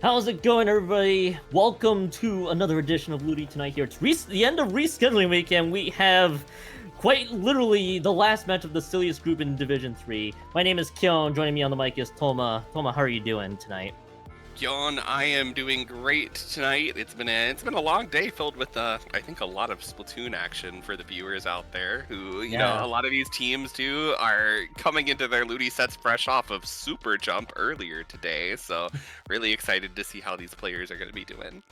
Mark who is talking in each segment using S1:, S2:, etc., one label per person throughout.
S1: How's it going, everybody? Welcome to another edition of Looty Tonight here. It's the end of rescheduling weekend. We have quite literally the last match of the silliest group in Division 3. My name is Kyon. Joining me on the mic is Toma. Toma, how are you doing tonight?
S2: John, I am doing great tonight. It's been a long day filled with I think a lot of Splatoon action for the viewers out there who, a lot of these teams too are coming into their Looty sets fresh off of Super Jump earlier today. So really excited to see how these players are going to be doing.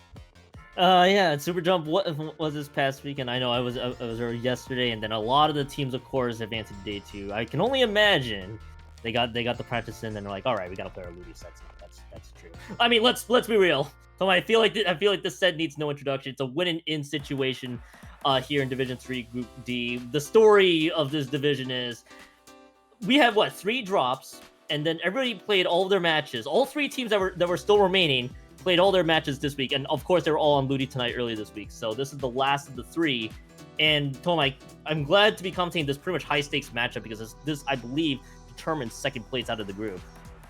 S1: Yeah, Super Jump was this past weekend. I know I was there yesterday, and then a lot of the teams, of course, advanced to day 2. I can only imagine they got the practice in, and they're like, all right, we got to play our Looty sets now. That's true. I mean, let's be real. So I feel like this set needs no introduction. It's a win-in situation here in Division 3 Group D. The story of this division is we have 3 drops, and then everybody played all of their matches. All 3 teams that were still remaining played all their matches this week, and of course they were all on Looty Tonight earlier this week. So this is the last of the 3. And Tom, I'm glad to be commentating this pretty much high stakes matchup because this I believe determines second place out of the group.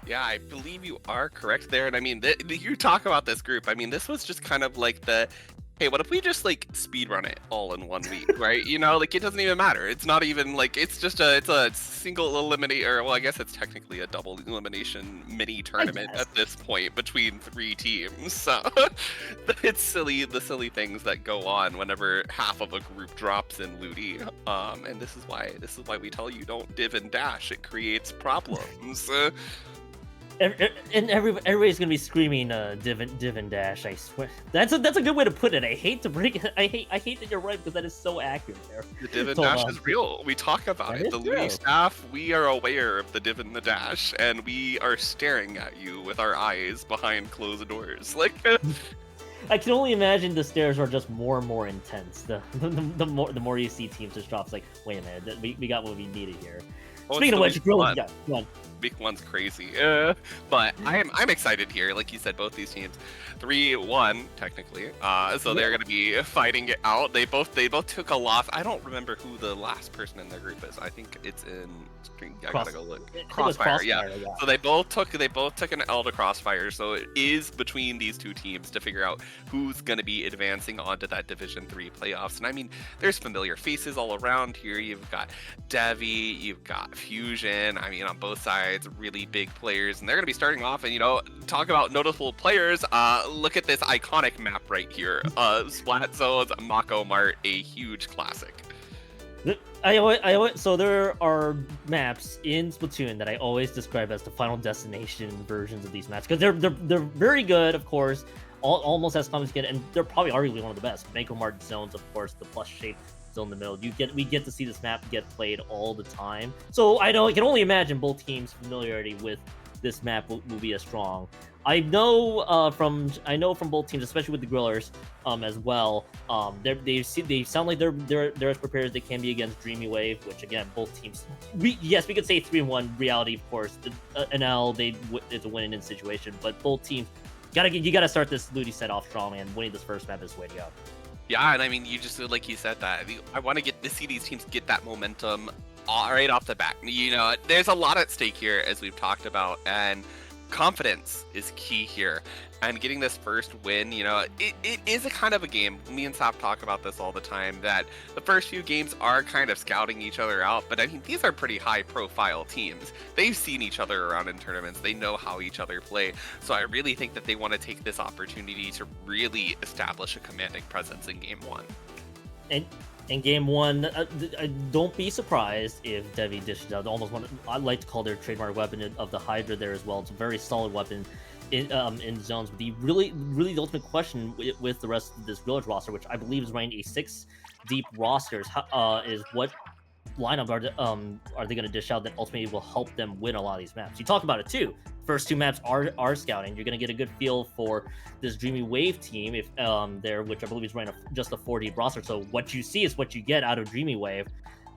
S2: Yeah, I believe you are correct there. And I mean, you talk about this group. I mean, this was just kind of like hey, what if we just speedrun it all in 1 week, right? It doesn't even matter. It's not even it's a single eliminate, or well, I guess it's technically a double elimination mini tournament at this point between 3 teams. So it's silly, the silly things that go on whenever half of a group drops in Looty. And this is why we tell you don't div and dash. It creates problems.
S1: And everybody's gonna be screaming div and dash. I swear that's a good way to put it. I hate to break it. I hate that you're right because that is so accurate there.
S2: The div and dash is real. We talk about it. The Looty staff, we are aware of the div and the dash, and we are staring at you with our eyes behind closed doors.
S1: I can only imagine the stares are just more and more intense. The more you see teams just drops, like, wait a minute, we got what we needed here.
S2: Well,
S1: speaking of which, go on.
S2: Week 1's crazy, but I'm excited here. Like you said, both these teams 3-1 technically, so they're going to be fighting it out. They both took a loss. I don't remember who the last person in their group is. I think it's in I gotta go look. Crossfire, yeah. So they both took an L to Crossfire. So it is between these 2 teams to figure out who's going to be advancing onto that Division 3 playoffs. And I mean, there's familiar faces all around here. You've got Devi, you've got Fusion. I mean, on both sides, really big players, and they're going to be starting off. And talk about notable players. Look at this iconic map right here. Splat Zones, Mako Mart, a huge classic.
S1: So there are maps in Splatoon that I always describe as the Final Destination versions of these maps because they're very good, of course, almost as common as you get, and they're probably arguably one of the best. Mako Mart zones, of course, the plus shape still in the middle. We get to see this map get played all the time. So I can only imagine both teams' familiarity with this map will be as strong. I know from both teams, especially with the Grillers, as well. They sound like they're as prepared as they can be against Dreamy Wave, which again, both teams. We could say 3-1. Reality, of course, an L it's a win-in situation, but both teams gotta start this Looty set off strong, and winning this first map is the way to go.
S2: Yeah, and I mean, you just like you said that I want to get to see these teams get that momentum right off the bat. There's a lot at stake here, as we've talked about, and confidence is key here. And getting this first win, it is a kind of a game. Me and Sap talk about this all the time, that the first few games are kind of scouting each other out. But I mean, these are pretty high-profile teams. They've seen each other around in tournaments. They know how each other play. So I really think that they want to take this opportunity to really establish a commanding presence in Game 1.
S1: And in Game 1, don't be surprised if Devi dishes out almost one. I like to call their trademark weapon of the Hydra there as well. It's a very solid weapon in zones. But the really the ultimate question with the rest of this Village roster, which I believe is running a 6 deep rosters, is what lineup are they going to dish out that ultimately will help them win a lot of these maps. You talked about it too. First 2 maps are scouting. You're going to get a good feel for this Dreamy Wave team, if which I believe is running just a 4 deep roster. So what you see is what you get out of Dreamy Wave.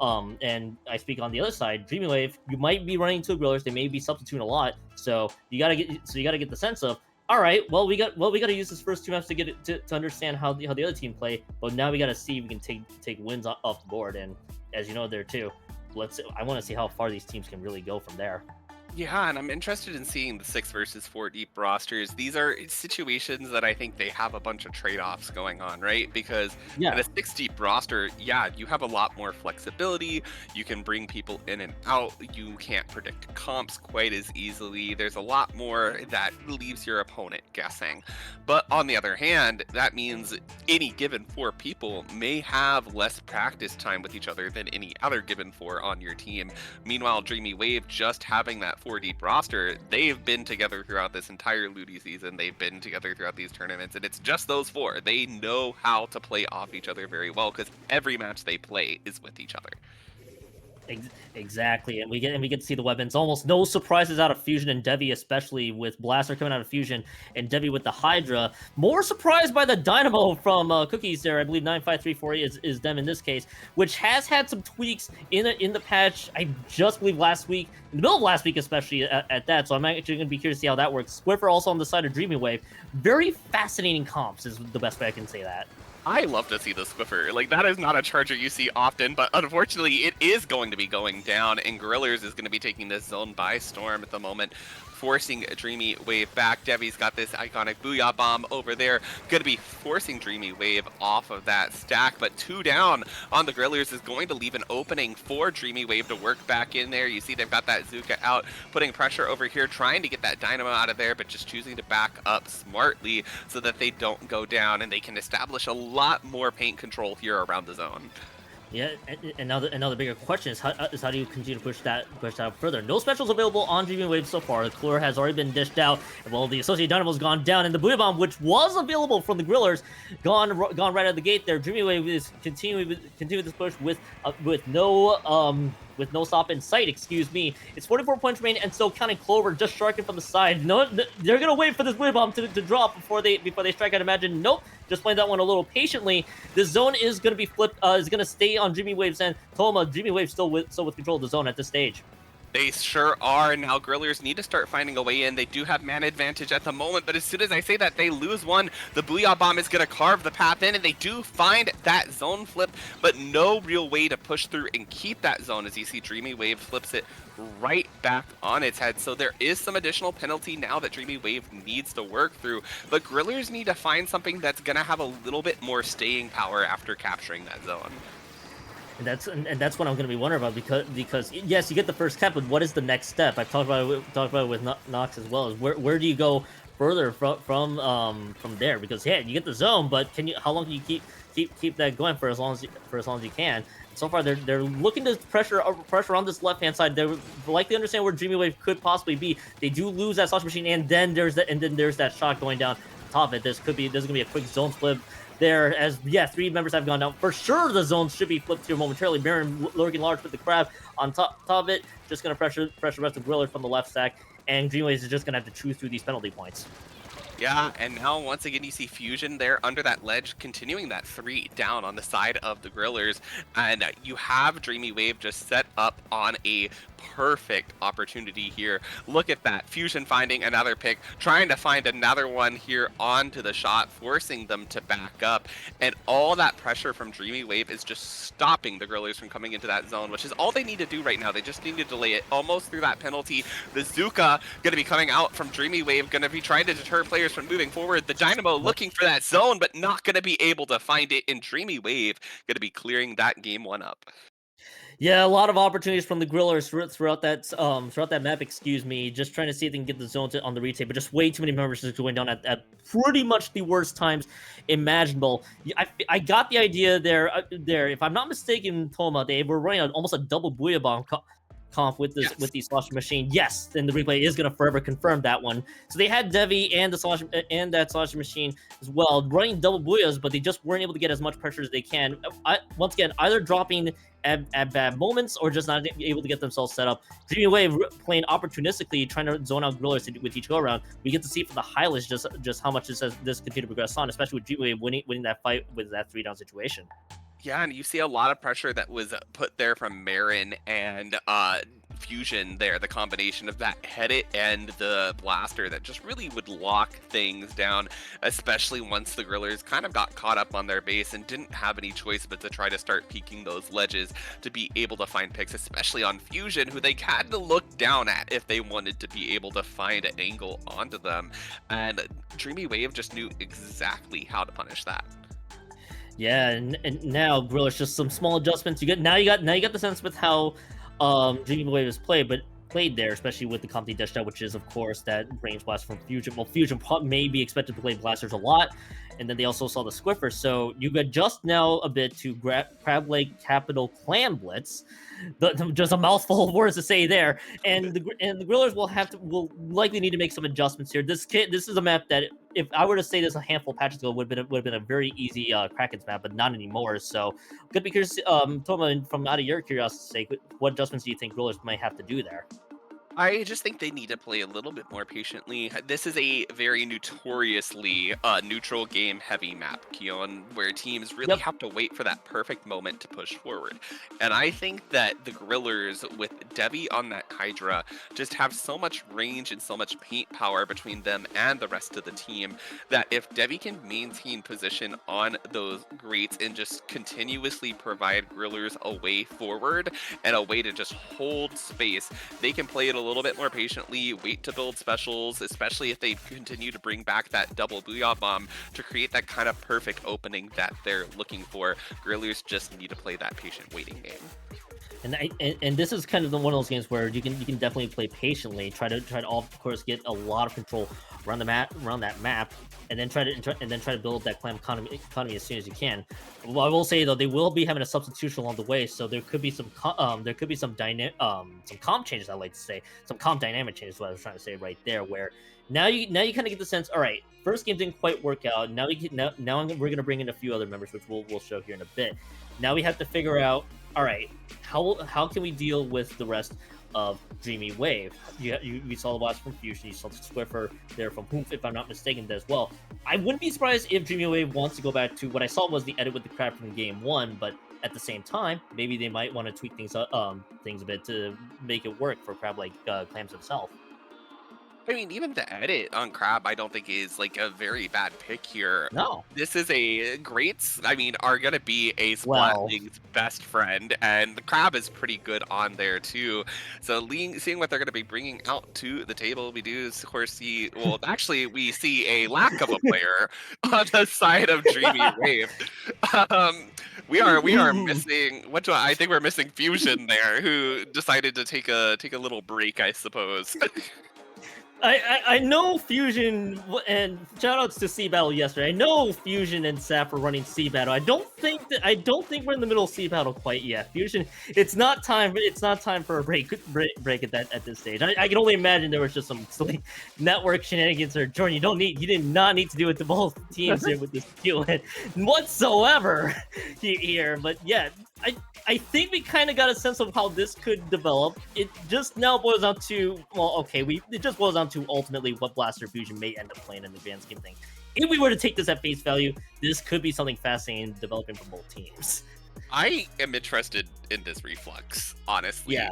S1: And I speak on the other side, Dreamy Wave, you might be running 2 Grillers. They may be substituting a lot. So you gotta get the sense of, all right, we got to use this first 2 maps to get it to understand how the other team play. But now we got to see if we can take wins off the board. And as you know, there too, I want to see how far these teams can really go from there.
S2: Yeah, and I'm interested in seeing the 6 versus 4 deep rosters. These are situations that I think they have a bunch of trade-offs going on, right? Because in
S1: Yeah.
S2: a 6 deep roster, yeah, you have a lot more flexibility. You can bring people in and out. You can't predict comps quite as easily. There's a lot more that leaves your opponent guessing. But on the other hand, that means any given 4 people may have less practice time with each other than any other given 4 on your team. Meanwhile, Dreamy Wave, just having that 4 deep roster, they've been together throughout this entire Ludi season. They've been together throughout these tournaments, and it's just those 4. They know how to play off each other very well because every match they play is with each other.
S1: Exactly, and we get to see the weapons. Almost no surprises out of Fusion and Devi, especially with Blaster coming out of Fusion and Devi with the Hydra. More surprised by the Dynamo from Cookies there. I believe 95348 is them in this case, which has had some tweaks in the patch. I just believe last week, in the middle of last week, especially at that. So I'm actually going to be curious to see how that works. Squiffer also on the side of Dreamy Wave. Very fascinating comps is the best way I can say that.
S2: I love to see the Squiffer. Like, that is not a charger you see often, but unfortunately, it is going to be going down, and Gorillers is going to be taking this zone by storm at the moment, forcing a Dreamy Wave back. Devi's got this iconic Booyah Bomb over there, going to be forcing Dreamy Wave off of that stack, but 2 down on the Gorillers is going to leave an opening for Dreamy Wave to work back in there. You see they've got that Zuka out, putting pressure over here, trying to get that Dynamo out of there, but just choosing to back up smartly so that they don't go down, and they can establish a lot more paint control here around the zone.
S1: Yeah, and now the bigger question is how do you continue to push that out further? No specials available on Dreaming Wave so far. The Chlor has already been dished out. Well, the Associated Dynamo's gone down, and the Booyah Bomb, which was available from the Grillers, gone right out of the gate there. Dreaming Wave is continuing this push with no stop in sight, excuse me. It's 44 points remaining, and still counting Clover just sharking from the side. No, they're gonna wait for this Booyah Bomb to drop before they strike. I'd imagine. Nope, just playing that one a little patiently. The zone is gonna be flipped. Is gonna stay on Dreamy Wave's end. Toma, Dreamy Wave still with control of the zone at this stage.
S2: They sure are. Now Grillers need to start finding a way in. They do have mana advantage at the moment, but as soon as I say that, they lose one. The Booyah Bomb is going to carve the path in, and they do find that zone flip, but no real way to push through and keep that zone, as you see Dreamy Wave flips it right back on its head. So there is some additional penalty now that Dreamy Wave needs to work through, but Grillers need to find something that's going to have a little bit more staying power after capturing that zone.
S1: And that's what I'm going to be wondering about, because yes, you get the first cap, but what is the next step? I've talked about it with Nox as well. Is where do you go further from there? Because yeah, you get the zone, but how long can you keep that going for as long as you can? So far, they're looking to pressure on this left hand side. They're likely understand where Dreamy Wave could possibly be. They do lose that Sausage Machine, and then there's that shot going down top of it. There's gonna be a quick zone flip there, as yeah, 3 members have gone down. For sure, the zones should be flipped here momentarily. Baron lurking large with the crab on top of it. Just gonna pressure the rest of Griller from the left stack, and Dreamwaves is just gonna have to chew through these penalty points.
S2: Yeah, and now once again you see Fusion there under that ledge, continuing that 3 down on the side of the Grillers, and you have Dreamy Wave just set up on a perfect opportunity here. Look at that, Fusion finding another pick, trying to find another one here onto the shot, forcing them to back up, and all that pressure from Dreamy Wave is just stopping the Grillers from coming into that zone, which is all they need to do right now. They just need to delay it almost through that penalty. The Zuka gonna be coming out from Dreamy Wave, gonna be trying to deter players from moving forward. The Dynamo looking for that zone, but not gonna be able to find it, and Dreamy Wave gonna be clearing that game 1 up.
S1: Yeah, a lot of opportunities from the Grillers throughout that map. Excuse me, just trying to see if they can get the zone on the retake, but just way too many members just going down at pretty much the worst times imaginable. I got the idea there. If I'm not mistaken, Toma, they were running almost a double Booyah Bomb comp with this with the Slosh Machine. Yes, then the replay is gonna forever confirm that one. So they had Devi and that Slosh Machine as well, running double Booyahs, but they just weren't able to get as much pressure as they can. Once again, either dropping at bad moments or just not able to get themselves set up. Dreamy Wave playing opportunistically, trying to zone out Grillers with each go around. We get to see from the highlights just how much this continue to progress on, especially with Dreamy Wave winning that fight with that 3-down situation.
S2: Yeah, and you see a lot of pressure that was put there from Marin and fusion there, the combination of that Headit and the blaster that just really would lock things down, especially once the Grillers kind of got caught up on their base and didn't have any choice but to try to start peeking those ledges to be able to find picks, especially on Fusion, who they had to look down at if they wanted to be able to find an angle onto them. And Dreamy Wave just knew exactly how to punish that.
S1: Yeah, and now Grillers just some small adjustments. You got the sense with how Dreamy Wave is played there, especially with the Comedy Dash Out, which is of course that range blast from Fusion. Well, Fusion may be expected to play blasters a lot, and then they also saw the Squiffer. So you adjust now a bit to Crab Lake Capital Clan Blitz. Just a mouthful of words to say there, and the Grillers will likely need to make some adjustments here. This is a map that, if I were to say this a handful of patches ago, would have been a very easy Kraken's map, but not anymore. So, good, because Toma, from out of your curiosity's sake, what adjustments do you think Grillers might have to do there?
S2: I just think they need to play a little bit more patiently. This is a very notoriously neutral game heavy map, Keon, where teams really have to wait for that perfect moment to push forward. And I think that the Grillers with Devi on that Hydra just have so much range and so much paint power between them and the rest of the team that if Devi can maintain position on those grates and just continuously provide Grillers a way forward and a way to just hold space, they can play it a little bit more patiently, wait to build specials, especially if they continue to bring back that double Booyah Bomb to create that kind of perfect opening that they're looking for. Grillers just need to play that patient waiting game.
S1: And this is kind of one of those games where you can definitely play patiently, try to of course get a lot of control around that map, and then try to build that clan economy as soon as you can. Well, I will say though, they will be having a substitution along the way, so there could be some some comp changes. I like to say some comp dynamic changes. Is what I was trying to say right there, where now you kind of get the sense. All right, first game didn't quite work out. Now we're gonna bring in a few other members, which we'll show here in a bit. Now we have to figure out, all right, how can we deal with the rest of Dreamy Wave? You saw the blast from Fusion, you saw the Swiffer there from Hoof, if I'm not mistaken, as well. I wouldn't be surprised if Dreamy Wave wants to go back to what I saw was the edit with the crab from game 1, but at the same time, maybe they might want to tweak things a bit to make it work for Crab Lake Clams himself.
S2: I mean, even the edit on Crab, I don't think is like a very bad pick here.
S1: No.
S2: This is a greats, I mean, are going to be a Splatting's best friend, and the Crab is pretty good on there too. So seeing what they're going to be bringing out to the table, we do, of course, see, well, actually, we see a lack of a player on the side of Dreamy Wave. We are missing, I think we're missing Fusion there, who decided to take a little break, I suppose.
S1: I know Fusion, and shoutouts to Sea Battle yesterday. I know Fusion and Sap are running Sea Battle. I don't think we're in the middle of Sea Battle quite yet. Fusion, it's not time for a break at this stage. I can only imagine there was just some silly network shenanigans or Jordan. You did not need to do it to both teams here with this deal whatsoever here. But yeah, I think we kind of got a sense of how this could develop. It just now boils down to, it just boils down to ultimately what Blaster Fusion may end up playing in the grand scheme thing. If we were to take this at face value, this could be something fascinating developing for both teams.
S2: I am interested in this Reflux, honestly.
S1: Yeah.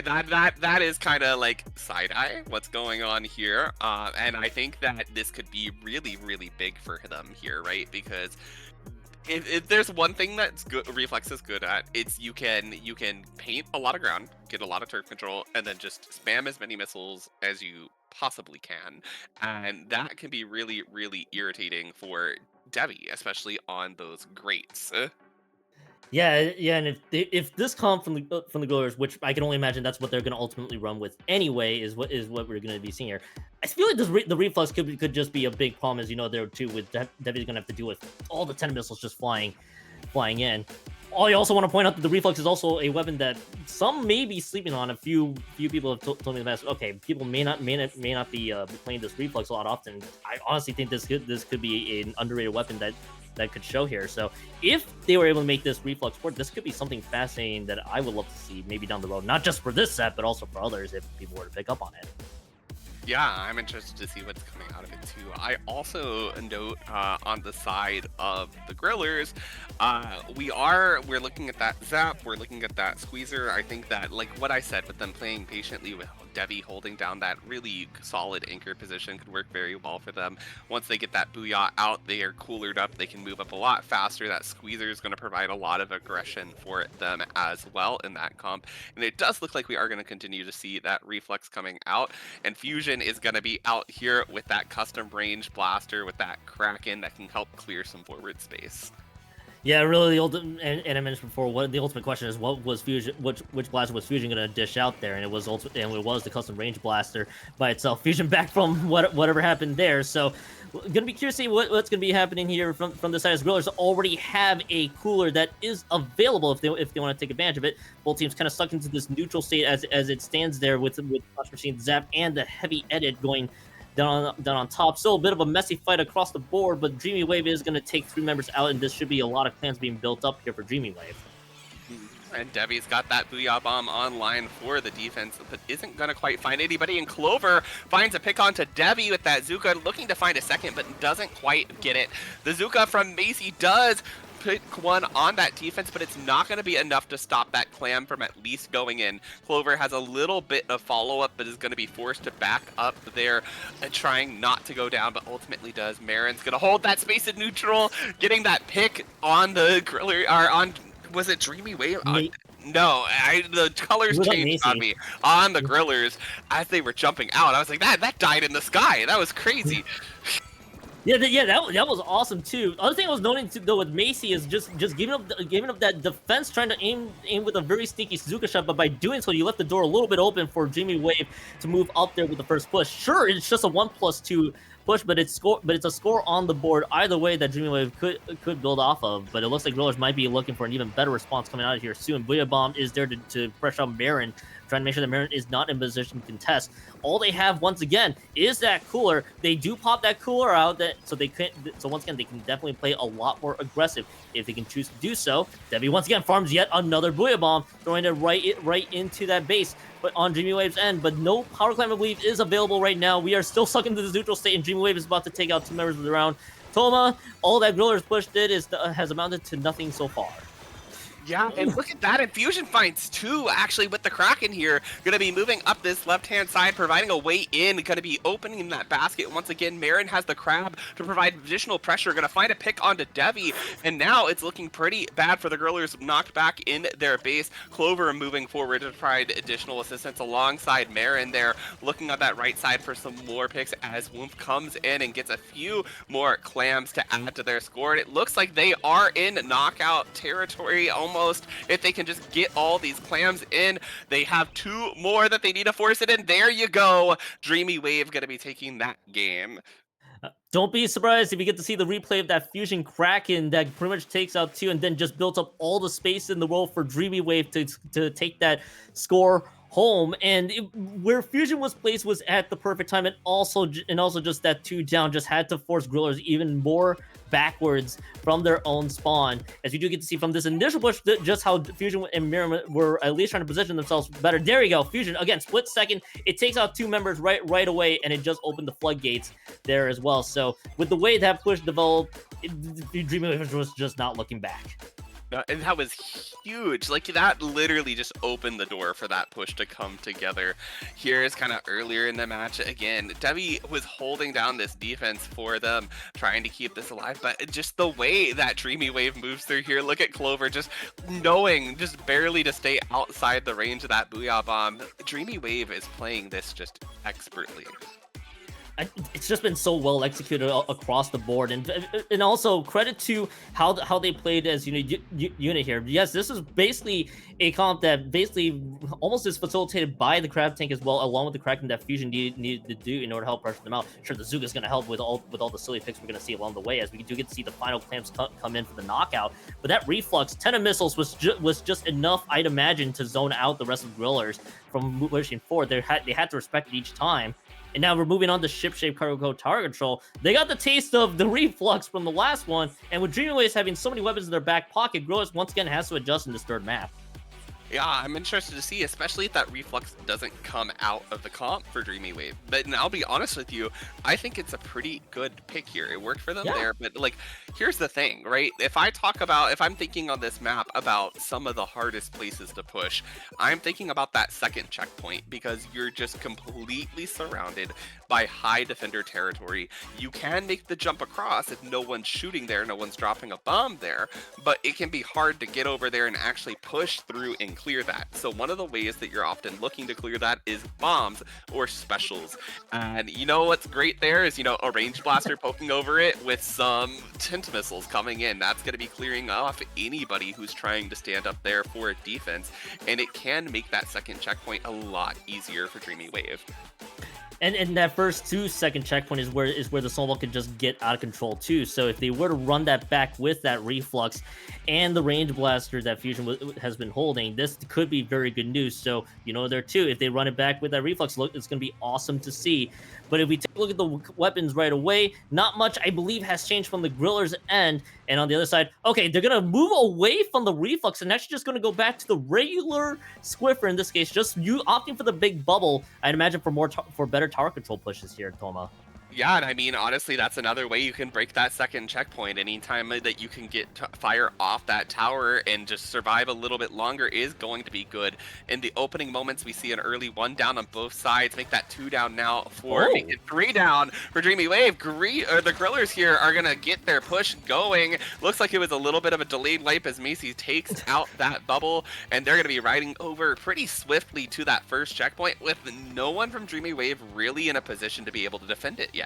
S2: That is kind of like side-eye, what's going on here. And I think that this could be really, really big for them here, right? Because if there's one thing that's good, Reflex is good at, it's you can paint a lot of ground, get a lot of turf control, and then just spam as many missiles as you possibly can, and that can be really, really irritating for Devi, especially on those grates.
S1: Yeah, and if this comp from the Grillers, which I can only imagine that's what they're going to ultimately run with anyway, is what we're going to be seeing here. I feel like the Reflux could just be a big problem, as you know, there too, with Devi's going to have to deal with all the 10 missiles just flying in. I also want to point out that the Reflux is also a weapon that some may be sleeping on. A few people have told me the best. Okay, people may not be playing this Reflux a lot often. I honestly think this could be an underrated weapon that could show here. So if they were able to make this Reflux work, this could be something fascinating that I would love to see maybe down the road, not just for this set, but also for others if people were to pick up on it.
S2: Yeah, I'm interested to see what's coming out of it too. I also note on the side of the grillers, we're looking at that zap, we're looking at that squeezer. I think that like what I said with them playing patiently with Devi holding down that really solid anchor position could work very well for them. Once they get that booyah out, they are coolered up. They can move up a lot faster. That squeezer is going to provide a lot of aggression for them as well in that comp. And it does look like we are going to continue to see that reflex coming out. And Fusion is going to be out here with that custom range blaster with that Kraken that can help clear some forward space.
S1: Yeah, really, the ultimate, and I mentioned before, what the ultimate question is, what was Fusion, which blaster was Fusion going to dish out there? And it was the custom range blaster by itself. Fusion back from whatever happened there. So, gonna be curious to see what's going to be happening here from the side. As Grillers already have a cooler that is available if they want to take advantage of it. Both teams kind of stuck into this neutral state as it stands there with Flash Machine Zap and the heavy edit going down on top. Still a bit of a messy fight across the board, but Dreamy Wave is going to take 3 members out, and this should be a lot of clans being built up here for Dreamy Wave.
S2: And Devi's got that Booyah Bomb online for the defense, but isn't going to quite find anybody. And Clover finds a pick onto Devi with that Zuka, looking to find a second, but doesn't quite get it. The Zuka from Macy does put one on that defense, but it's not going to be enough to stop that clam from at least going in. Clover has a little bit of follow-up, but is going to be forced to back up there and trying not to go down, but ultimately does. Marin's going to hold that space in neutral, getting that pick on the griller, or on, was it Dreamy Wave? No, the colors changed on me on the grillers as they were jumping out. I was like, that died in the sky. That was crazy.
S1: Yeah, that was awesome too. Other thing I was noting though with Macy is just giving up that defense, trying to aim with a very sneaky Suzuka shot, but by doing so, you left the door a little bit open for Dreamy Wave to move up there with the first push. Sure, it's just a 1+2 push, but it's a score on the board either way that Dreamy Wave could build off of. But it looks like Grillers might be looking for an even better response coming out of here soon. Booyah Bomb is there to pressure out Marin, trying to make sure that Marin is not in position to contest. All they have once again is that cooler. They do pop that cooler out, so once again they can definitely play a lot more aggressive if they can choose to do so. Devi once again farms yet another Booyah Bomb, throwing it right into that base, but on Dreamy Wave's end. But no power climb, I believe, is available right now. We are still stuck into this neutral state, and Dreamy Wave is about to take out 2 members of the round. Toma, all that Grillers push did has amounted to nothing so far.
S2: Yeah, and look at that. Infusion finds 2, actually, with the Kraken here. Going to be moving up this left-hand side, providing a way in. Going to be opening that basket. Once again, Marin has the crab to provide additional pressure. Going to find a pick onto Devi. And now it's looking pretty bad for the Grillers, knocked back in their base. Clover moving forward to provide additional assistance alongside Marin there, looking on that right side for some more picks as Woomph comes in and gets a few more clams to add to their score. And it looks like they are in knockout territory almost. If they can just get all these clams in, they have 2 more that they need to force it in. There you go. Dreamy Wave going to be taking that game.
S1: Don't be surprised if you get to see the replay of that Fusion Kraken that pretty much takes out 2 and then just built up all the space in the world for Dreamy Wave to take that score home. And where Fusion was placed was at the perfect time, and also just that 2 down just had to force Grillers even more backwards from their own spawn, as we do get to see from this initial push just how Fusion and Miram were at least trying to position themselves better. There you go. Fusion again, split second, it takes out 2 members right away, and it just opened the floodgates there as well. So with the way that push developed, Dreamy Wave was just not looking back.
S2: And that was huge. Like, that literally just opened the door for that push to come together. Here's kind of earlier in the match again. Devi was holding down this defense for them, trying to keep this alive. But just the way that Dreamy Wave moves through here, look at Clover just knowing just barely to stay outside the range of that Booyah Bomb. Dreamy Wave is playing this just expertly.
S1: It's just been so well executed across the board, and also credit to how they played as unit here. Yes, this is basically a comp that basically almost is facilitated by the Crab Tank as well, along with the Kraken that Fusion needed to do in order to help pressure them out. Sure, the Zuga is going to help with all the silly picks we're going to see along the way, as we do get to see the final clamps come in for the knockout. But that reflux 10 of missiles was just enough, I'd imagine, to zone out the rest of the Grillers from pushing forward. They had to respect it each time. And now we're moving on to ship-shape cargo tower control. They got the taste of the reflux from the last one, and with Dreamy Waves having so many weapons in their back pocket, Grillers once again has to adjust in this third map.
S2: Yeah, I'm interested to see, especially if that reflux doesn't come out of the comp for Dreamy Wave. But and I'll be honest with you, I think it's a pretty good pick here. It worked for them
S1: Yeah.
S2: there, but like, here's the thing, right? If I'm thinking on this map about some of the hardest places to push, I'm thinking about that second checkpoint because you're just completely surrounded by high defender territory. You can make the jump across if no one's shooting there, no one's dropping a bomb there, but it can be hard to get over there and actually push through and clear that. So one of the ways that you're often looking to clear that is bombs or specials. And you know what's great there is, a range blaster poking over it with some tint missiles coming in. That's going to be clearing off anybody who's trying to stand up there for a defense. And it can make that second checkpoint a lot easier for Dreamy Wave.
S1: And that first 2-second checkpoint is where the snowball could just get out of control too. So if they were to run that back with that reflux and the range blaster that Fusion has been holding, this could be very good news. So there too, if they run it back with that reflux, look, it's going to be awesome to see. But if we take a look at the weapons right away, not much I believe has changed from the Griller's end. And on the other side, okay, they're going to move away from the reflux and actually just going to go back to the regular Squiffer in this case, just you opting for the big bubble. I'd imagine for better tower control pushes here, Toma.
S2: Yeah, and I mean, honestly, that's another way you can break that second checkpoint. Anytime that you can get fire off that tower and just survive a little bit longer is going to be good. In the opening moments, we see an early 1 down on both sides. Make that 2 down now for make it 3 down for Dreamy Wave. The Grillers here are going to get their push going. Looks like it was a little bit of a delayed wipe as Macy takes out that bubble, and they're going to be riding over pretty swiftly to that first checkpoint with no one from Dreamy Wave really in a position to be able to defend it yet.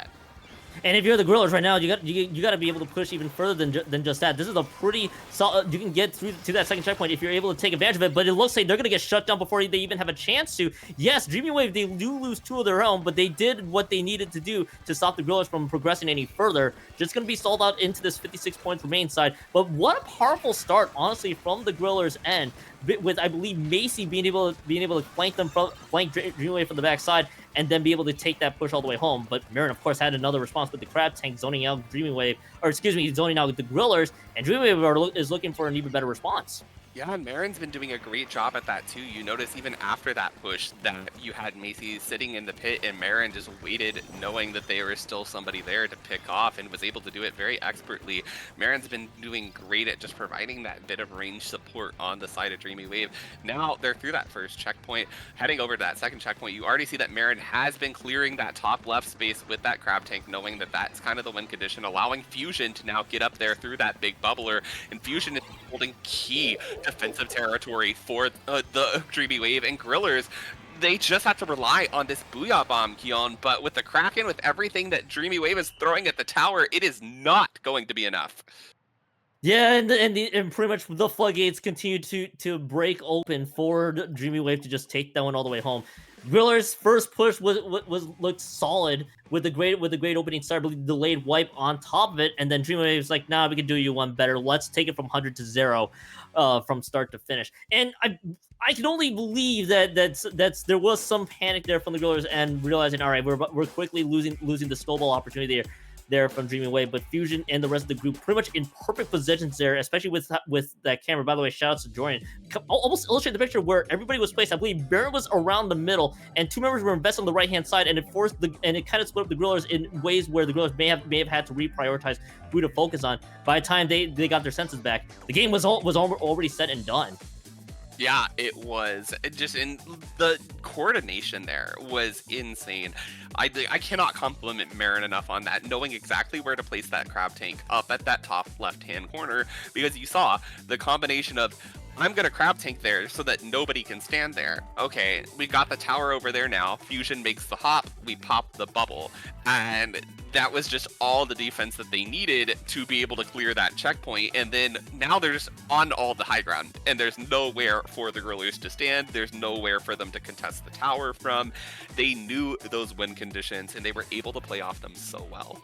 S1: And if you're the Grillers right now, you got to be able to push even further than just that. This is a pretty solid. You can get through to that second checkpoint if you're able to take advantage of it. But it looks like they're gonna get shut down before they even have a chance to. Yes, Dreamy Wave, they do lose 2 of their own, but they did what they needed to do to stop the Grillers from progressing any further. Just gonna be sold out into this 56 points remain side. But what a powerful start, honestly, from the Grillers' end, with I believe Macy being able to flank Dreamy Wave from the backside, and then be able to take that push all the way home. But Marin, of course, had another response with the Crab Tank zoning out Dreamy Wave, zoning out with the Grillers, and Dreamy Wave is looking for an even better response.
S2: Yeah, and Marin's been doing a great job at that too. You notice even after that push that you had Macy sitting in the pit and Marin just waited knowing that there was still somebody there to pick off and was able to do it very expertly. Marin's been doing great at just providing that bit of range support on the side of Dreamy Wave. Now they're through that first checkpoint, heading over to that second checkpoint. You already see that Marin has been clearing that top left space with that Crab Tank, knowing that that's kind of the win condition, allowing Fusion to now get up there through that big bubbler, and Fusion is holding key defensive territory for the Dreamy Wave, and Grillers, they just have to rely on this Booyah Bomb, Keon, but with the Kraken, with everything that Dreamy Wave is throwing at the tower, it is not going to be enough.
S1: Yeah, and pretty much the floodgates continue to break open for Dreamy Wave to just take that one all the way home. Griller's first push looked solid with the great opening start, but delayed wipe on top of it, and then Dreamy Wave's like, nah, we can do you one better. Let's take it from 100 to 0, from start to finish. And I can only believe that there was some panic there from the Grillers and realizing, all right, we're quickly losing the snowball opportunity there from Dreaming Wave, but Fusion and the rest of the group pretty much in perfect positions there, especially with that camera. By the way, shout out to Jordan. Almost illustrate the picture where everybody was placed. I believe Baron was around the middle, and 2 members were invested on the right hand side, and it kind of split up the Grillers in ways where the Grillers may have had to reprioritize who to focus on. By the time they got their senses back, the game was already set and done.
S2: Yeah, it was. Just in the coordination there was insane. I cannot compliment Marin enough on that, knowing exactly where to place that Crab Tank up at that top left-hand corner, because you saw the combination of, I'm going to Crab Tank there so that nobody can stand there. Okay, we got the tower over there now. Fusion makes the hop, we pop the bubble. And that was just all the defense that they needed to be able to clear that checkpoint. And then now they're just on all the high ground, and there's nowhere for the Grillers to stand. There's nowhere for them to contest the tower from. They knew those win conditions, and they were able to play off them so well.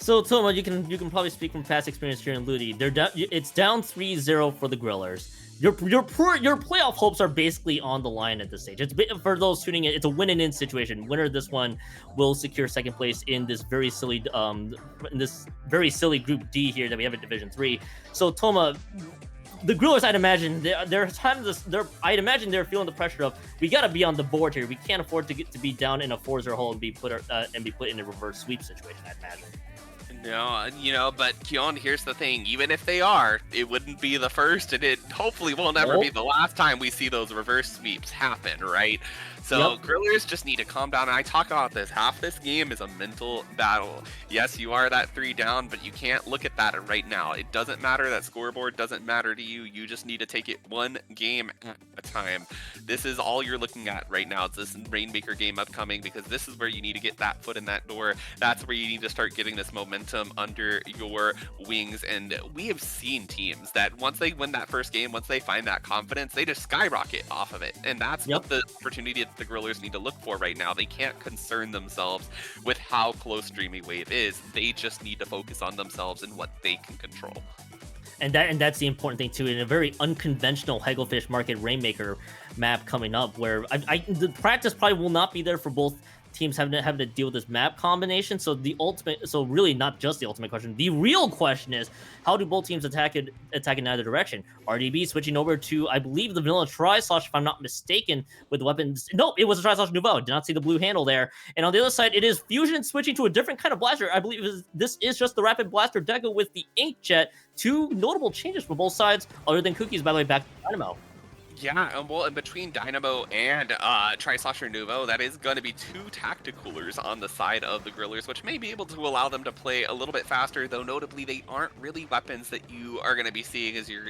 S1: So, Toma, you can probably speak from past experience here in Ludi. It's down 3-0 for the Grillers. Your playoff hopes are basically on the line at this stage. For those tuning in, it's a win-and-in situation. Winner of this one will secure second place in this very silly Group D here that we have in Division 3. So, Toma, the Grillers, I'd imagine, I'd imagine they're feeling the pressure of, we got to be on the board here. We can't afford to be down in a 4-0 hole and be put in a reverse sweep situation, I'd imagine.
S2: No, but Keon, here's the thing. Even if they are, it wouldn't be the first, and it hopefully will never be the last time we see those reverse sweeps happen, right? So Grillers just need to calm down. And I talk about this. Half this game is a mental battle. Yes, you are that 3 down, but you can't look at that right now. It doesn't matter. That scoreboard doesn't matter to you. You just need to take it one game at a time. This is all you're looking at right now. It's this Rainmaker game upcoming, because this is where you need to get that foot in that door. That's where you need to start getting this momentum under your wings. And we have seen teams that once they win that first game, once they find that confidence, they just skyrocket off of it. And that's what the opportunity the Grillers need to look for right now. They can't concern themselves with how close Dreamy Wave is. They just need to focus on themselves and what they can control.
S1: And that's the important thing too. In a very unconventional Hagglefish Market Rainmaker map coming up, where the practice probably will not be there for both teams having to deal with this map combination. So really not just the ultimate question. The real question is, how do both teams attack in either direction? RDB switching over to, I believe, the vanilla Tri-Slosh, if I'm not mistaken, with weapons. Nope, it was a Tri-Slosh Nouveau. Did not see the blue handle there. And on the other side, it is Fusion switching to a different kind of blaster. I believe this is just the Rapid Blaster Deco with the Inkjet. Two notable changes for both sides, other than Cookies, by the way, back to Dynamo.
S2: Yeah, well, in between Dynamo and Tri-Slosher Nouveau, that is going to be 2 Tacticoolers on the side of the Grillers, which may be able to allow them to play a little bit faster, though notably they aren't really weapons that you are going to be seeing as your,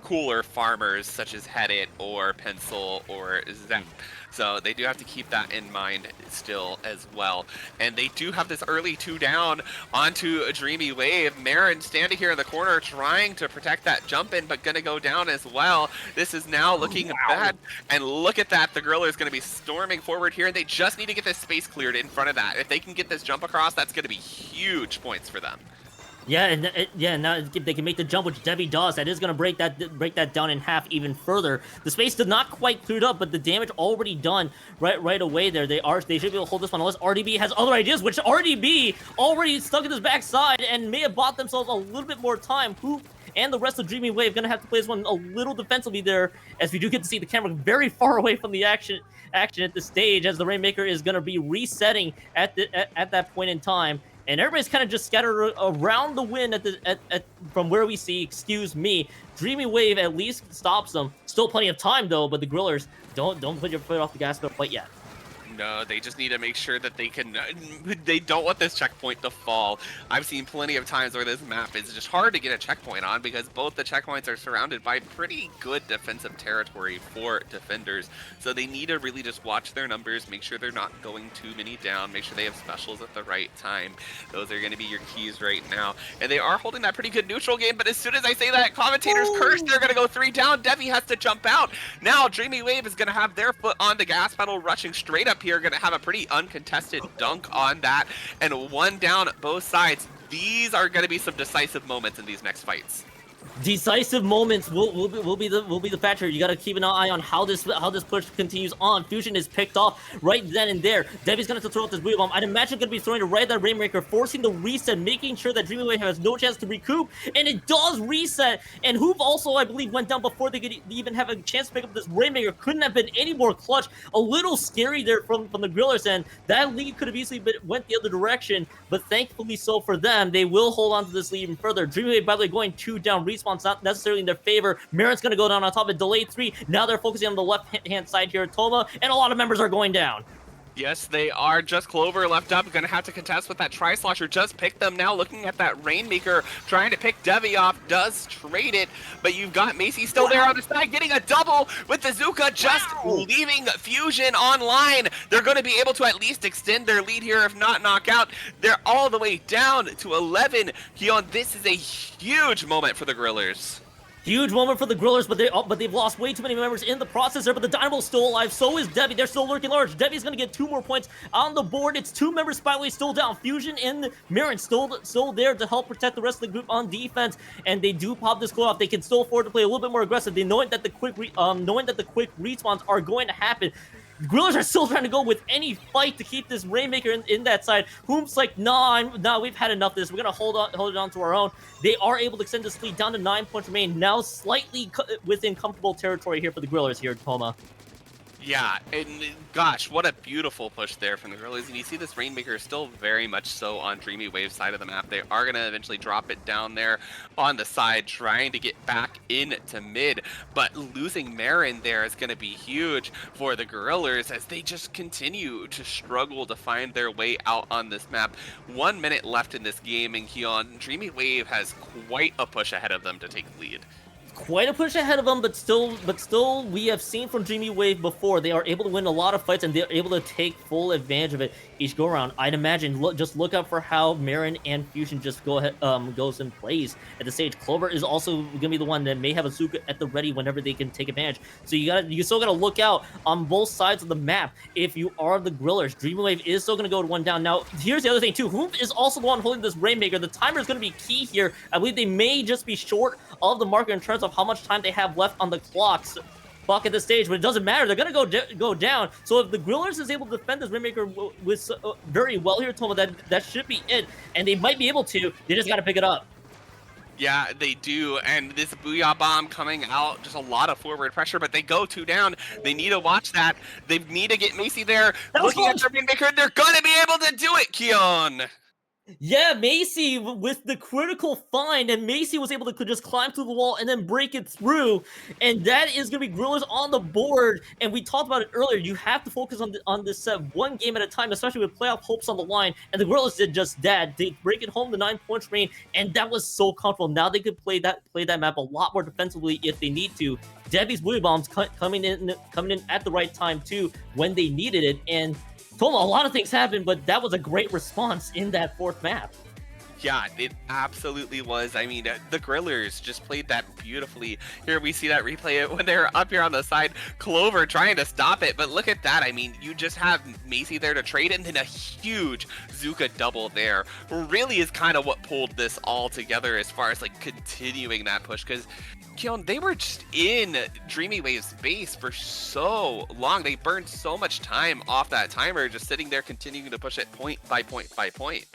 S2: cooler farmers, such as Headit or Pencil or Zap. So they do have to keep that in mind still as well. And they do have this early 2 down onto a Dreamy Wave. Marin standing here in the corner trying to protect that jump in, but going to go down as well. This is now looking bad. And look at that. The Griller is going to be storming forward here. And they just need to get this space cleared in front of that. If they can get this jump across, that's going to be huge points for them.
S1: Yeah, and now if they can make the jump, which Devi does, that is going to break that down in half even further. The space did not quite cleared up, but the damage already done right away there. They should be able to hold this one, unless RDB has other ideas, which RDB already stuck in his backside and may have bought themselves a little bit more time. Hoop and the rest of Dreamy Wave going to have to play this one a little defensively there, as we do get to see the camera very far away from the action at the stage, as the Rainmaker is going to be resetting at that point in time. And everybody's kind of just scattered around the wind from where we see, excuse me. Dreamy Wave at least stops them. Still plenty of time though, but the Grillers don't put your foot off the gas pedal quite yet.
S2: No, they just need to make sure that they don't want this checkpoint to fall. I've seen plenty of times where this map is just hard to get a checkpoint on, because both the checkpoints are surrounded by pretty good defensive territory for defenders. So they need to really just watch their numbers, make sure they're not going too many down, make sure they have specials at the right time. Those are going to be your keys right now. And they are holding that pretty good neutral game, but as soon as I say that, Commentators curse, they're going to go 3 down. Devi has to jump out. Now Dreamy Wave is going to have their foot on the gas pedal, rushing straight up here, going to have a pretty uncontested dunk on that, and 1 down both sides. These are going to be some decisive moments in these next fights.
S1: Decisive moments will be the factor. You got to keep an eye on how this push continues on. Fusion is picked off right then and there. Devi's gonna have to throw out this Wave Bomb. I'd imagine gonna be throwing it right at that Rainmaker, forcing the reset, making sure that Dreamy Wave has no chance to recoup, and it does reset. And Hoop also, I believe, went down before they could even have a chance to pick up this Rainmaker. Couldn't have been any more clutch. A little scary there from the Grillers, and that lead could have easily went the other direction, but thankfully so for them, they will hold on to this lead even further. Dreamy Wave, by the way, going 2 down. Respawn's not necessarily in their favor. Marin's going to go down on top of delayed 3. Now they're focusing on the left-hand side here. Toma, and a lot of members are going down.
S2: Yes, they are. Just Clover left up. Going to have to contest with that Tri-Slosher. Just picked them now. Looking at that Rainmaker, trying to pick Devi off. Does trade it, but you've got Macy still there on the side, getting a double with the Zuka, just leaving Fusion online. They're going to be able to at least extend their lead here, if not knock out. They're all the way down to 11. Keon, this is a huge moment for the Grillers.
S1: Huge moment for the Grillers, but they've lost way too many members in the process there. But the Dynamo's still alive. So is Devi. They're still lurking large. Devi's gonna get 2 more points on the board. It's 2 members. Spyway still down. Fusion and Marin still there to help protect the rest of the group on defense. And they do pop this claw off. They can still afford to play a little bit more aggressive. They knowing that the quick respawns are going to happen. Grillers are still trying to go with any fight to keep this Rainmaker in that side. Whoom's like, nah, we've had enough of this. We're gonna hold it on to our own. They are able to extend this lead down to 9 points remain. Now slightly within comfortable territory here for the Grillers here, Toma.
S2: Yeah, and gosh, what a beautiful push there from the Gorillas. And you see this Rainmaker still very much so on Dreamy Wave's side of the map. They are going to eventually drop it down there on the side, trying to get back into mid. But losing Marin there is going to be huge for the Gorillas as they just continue to struggle to find their way out on this map. 1 minute left in this game, and Keon, Dreamy Wave has quite a push ahead of them to take the lead.
S1: Quite a push ahead of them, but still, we have seen from Dreamy Wave before, they are able to win a lot of fights, and they're able to take full advantage of it each go around. I'd imagine, just look out for how Marin and Fusion just goes and plays at the stage. Clover is also gonna be the one that may have a Zuka at the ready whenever they can take advantage. So you still gotta look out on both sides of the map if you are the Grillers. Dreamy Wave is still gonna go to 1 down. Now, here's the other thing too. Who is also the one holding this Rainmaker? The timer is gonna be key here. I believe they may just be short of the marker in terms of how much time they have left on the clocks back at the stage, but it doesn't matter. They're gonna go down. So if the Grillers is able to defend this Rainmaker with very well here, Toma, that should be it, and they might be able to. They just gotta pick it up.
S2: Yeah, they do, and this Booyah Bomb coming out, just a lot of forward pressure, but they go 2 down. They need to watch that. They need to get Macy there. Looking at their Rainmaker, they're gonna be able to do it, Keon!
S1: Yeah, Macy with the critical find, and Macy was able to just climb through the wall and then break it through, and that is going to be Grillers on the board. And we talked about it earlier. You have to focus on this set 1 game at a time, especially with playoff hopes on the line. And the Grillers did just that. They break it home to 9 points remain, and that was so comfortable. Now they could play that map a lot more defensively if they need to. Debbie's Booyah Bombs coming in at the right time too when they needed it, and Toma, a lot of things happened, but that was a great response in that 4th map.
S2: Yeah, it absolutely was. I mean, the Grillers just played that beautifully. Here we see that replay when they're up here on the side. Clover trying to stop it, but look at that. I mean, you just have Macy there to trade, and then a huge Zuka double there. Really is kind of what pulled this all together as far as like continuing that push, because Keon, they were just in Dreamy Wave's base for so long. They burned so much time off that timer, just sitting there continuing to push it point by point by point.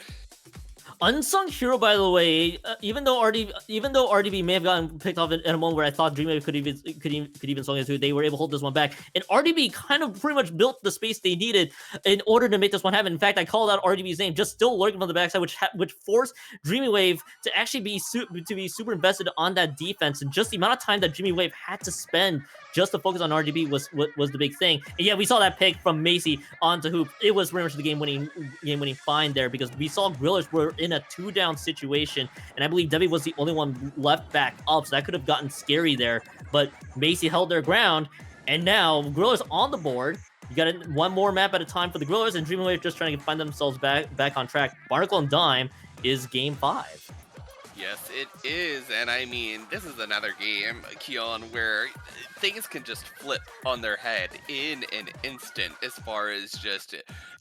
S1: Unsung hero, by the way, even though RDB may have gotten picked off in a moment where I thought Dreamwave could even swing into, they were able to hold this one back. And RDB kind of pretty much built the space they needed in order to make this one happen. In fact, I called out RDB's name, just still lurking on the backside, which forced Dreamwave to actually be super invested on that defense. And just the amount of time that Dreamwave had to spend just to focus on RDB was the big thing. And yeah, we saw that pick from Macy onto Hoop. It was pretty much the game-winning find there, because we saw Grillers were in a 2-down situation, and I believe Debbie was the only one left back up, so that could have gotten scary there. But Macy held their ground, and now Grillers on the board. You got one more map at a time for the Grillers, and Dreamwave just trying to find themselves back on track. Barnacle and Dime is game 5.
S2: Yes, it is, and I mean, this is another game, Keon, where things can just flip on their head in an instant as far as just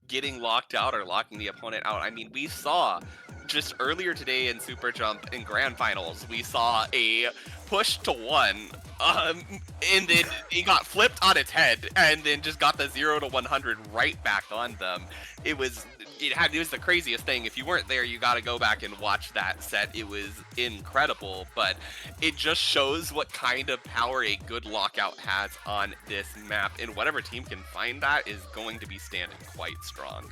S2: getting locked out or locking the opponent out. I mean, we saw just earlier today in Super Jump in Grand Finals, we saw a push to 1, and then it got flipped on its head, and then just got the 0 to 100 right back on them. It was the craziest thing. If you weren't there, you got to go back and watch that set. It was incredible, but it just shows what kind of power a good lockout has on this map, and whatever team can find that is going to be standing quite strong.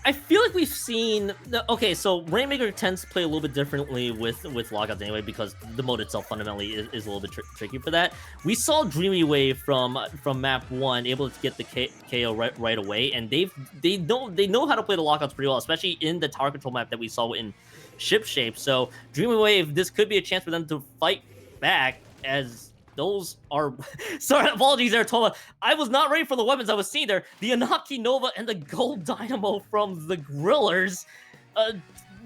S1: I feel like we've seen... Okay, so Rainmaker tends to play a little bit differently with lockouts anyway, because the mode itself fundamentally is a little bit tricky for that. We saw Dreamy Wave from map 1 able to get the KO right away, and they know how to play the lockouts pretty well, especially in the tower control map that we saw in Ship Shape. So Dreamy Wave, this could be a chance for them to fight back, as those are... Sorry, apologies there, Toma. I was not ready for the weapons I was seeing there. The Anaki Nova and the Gold Dynamo from the Grillers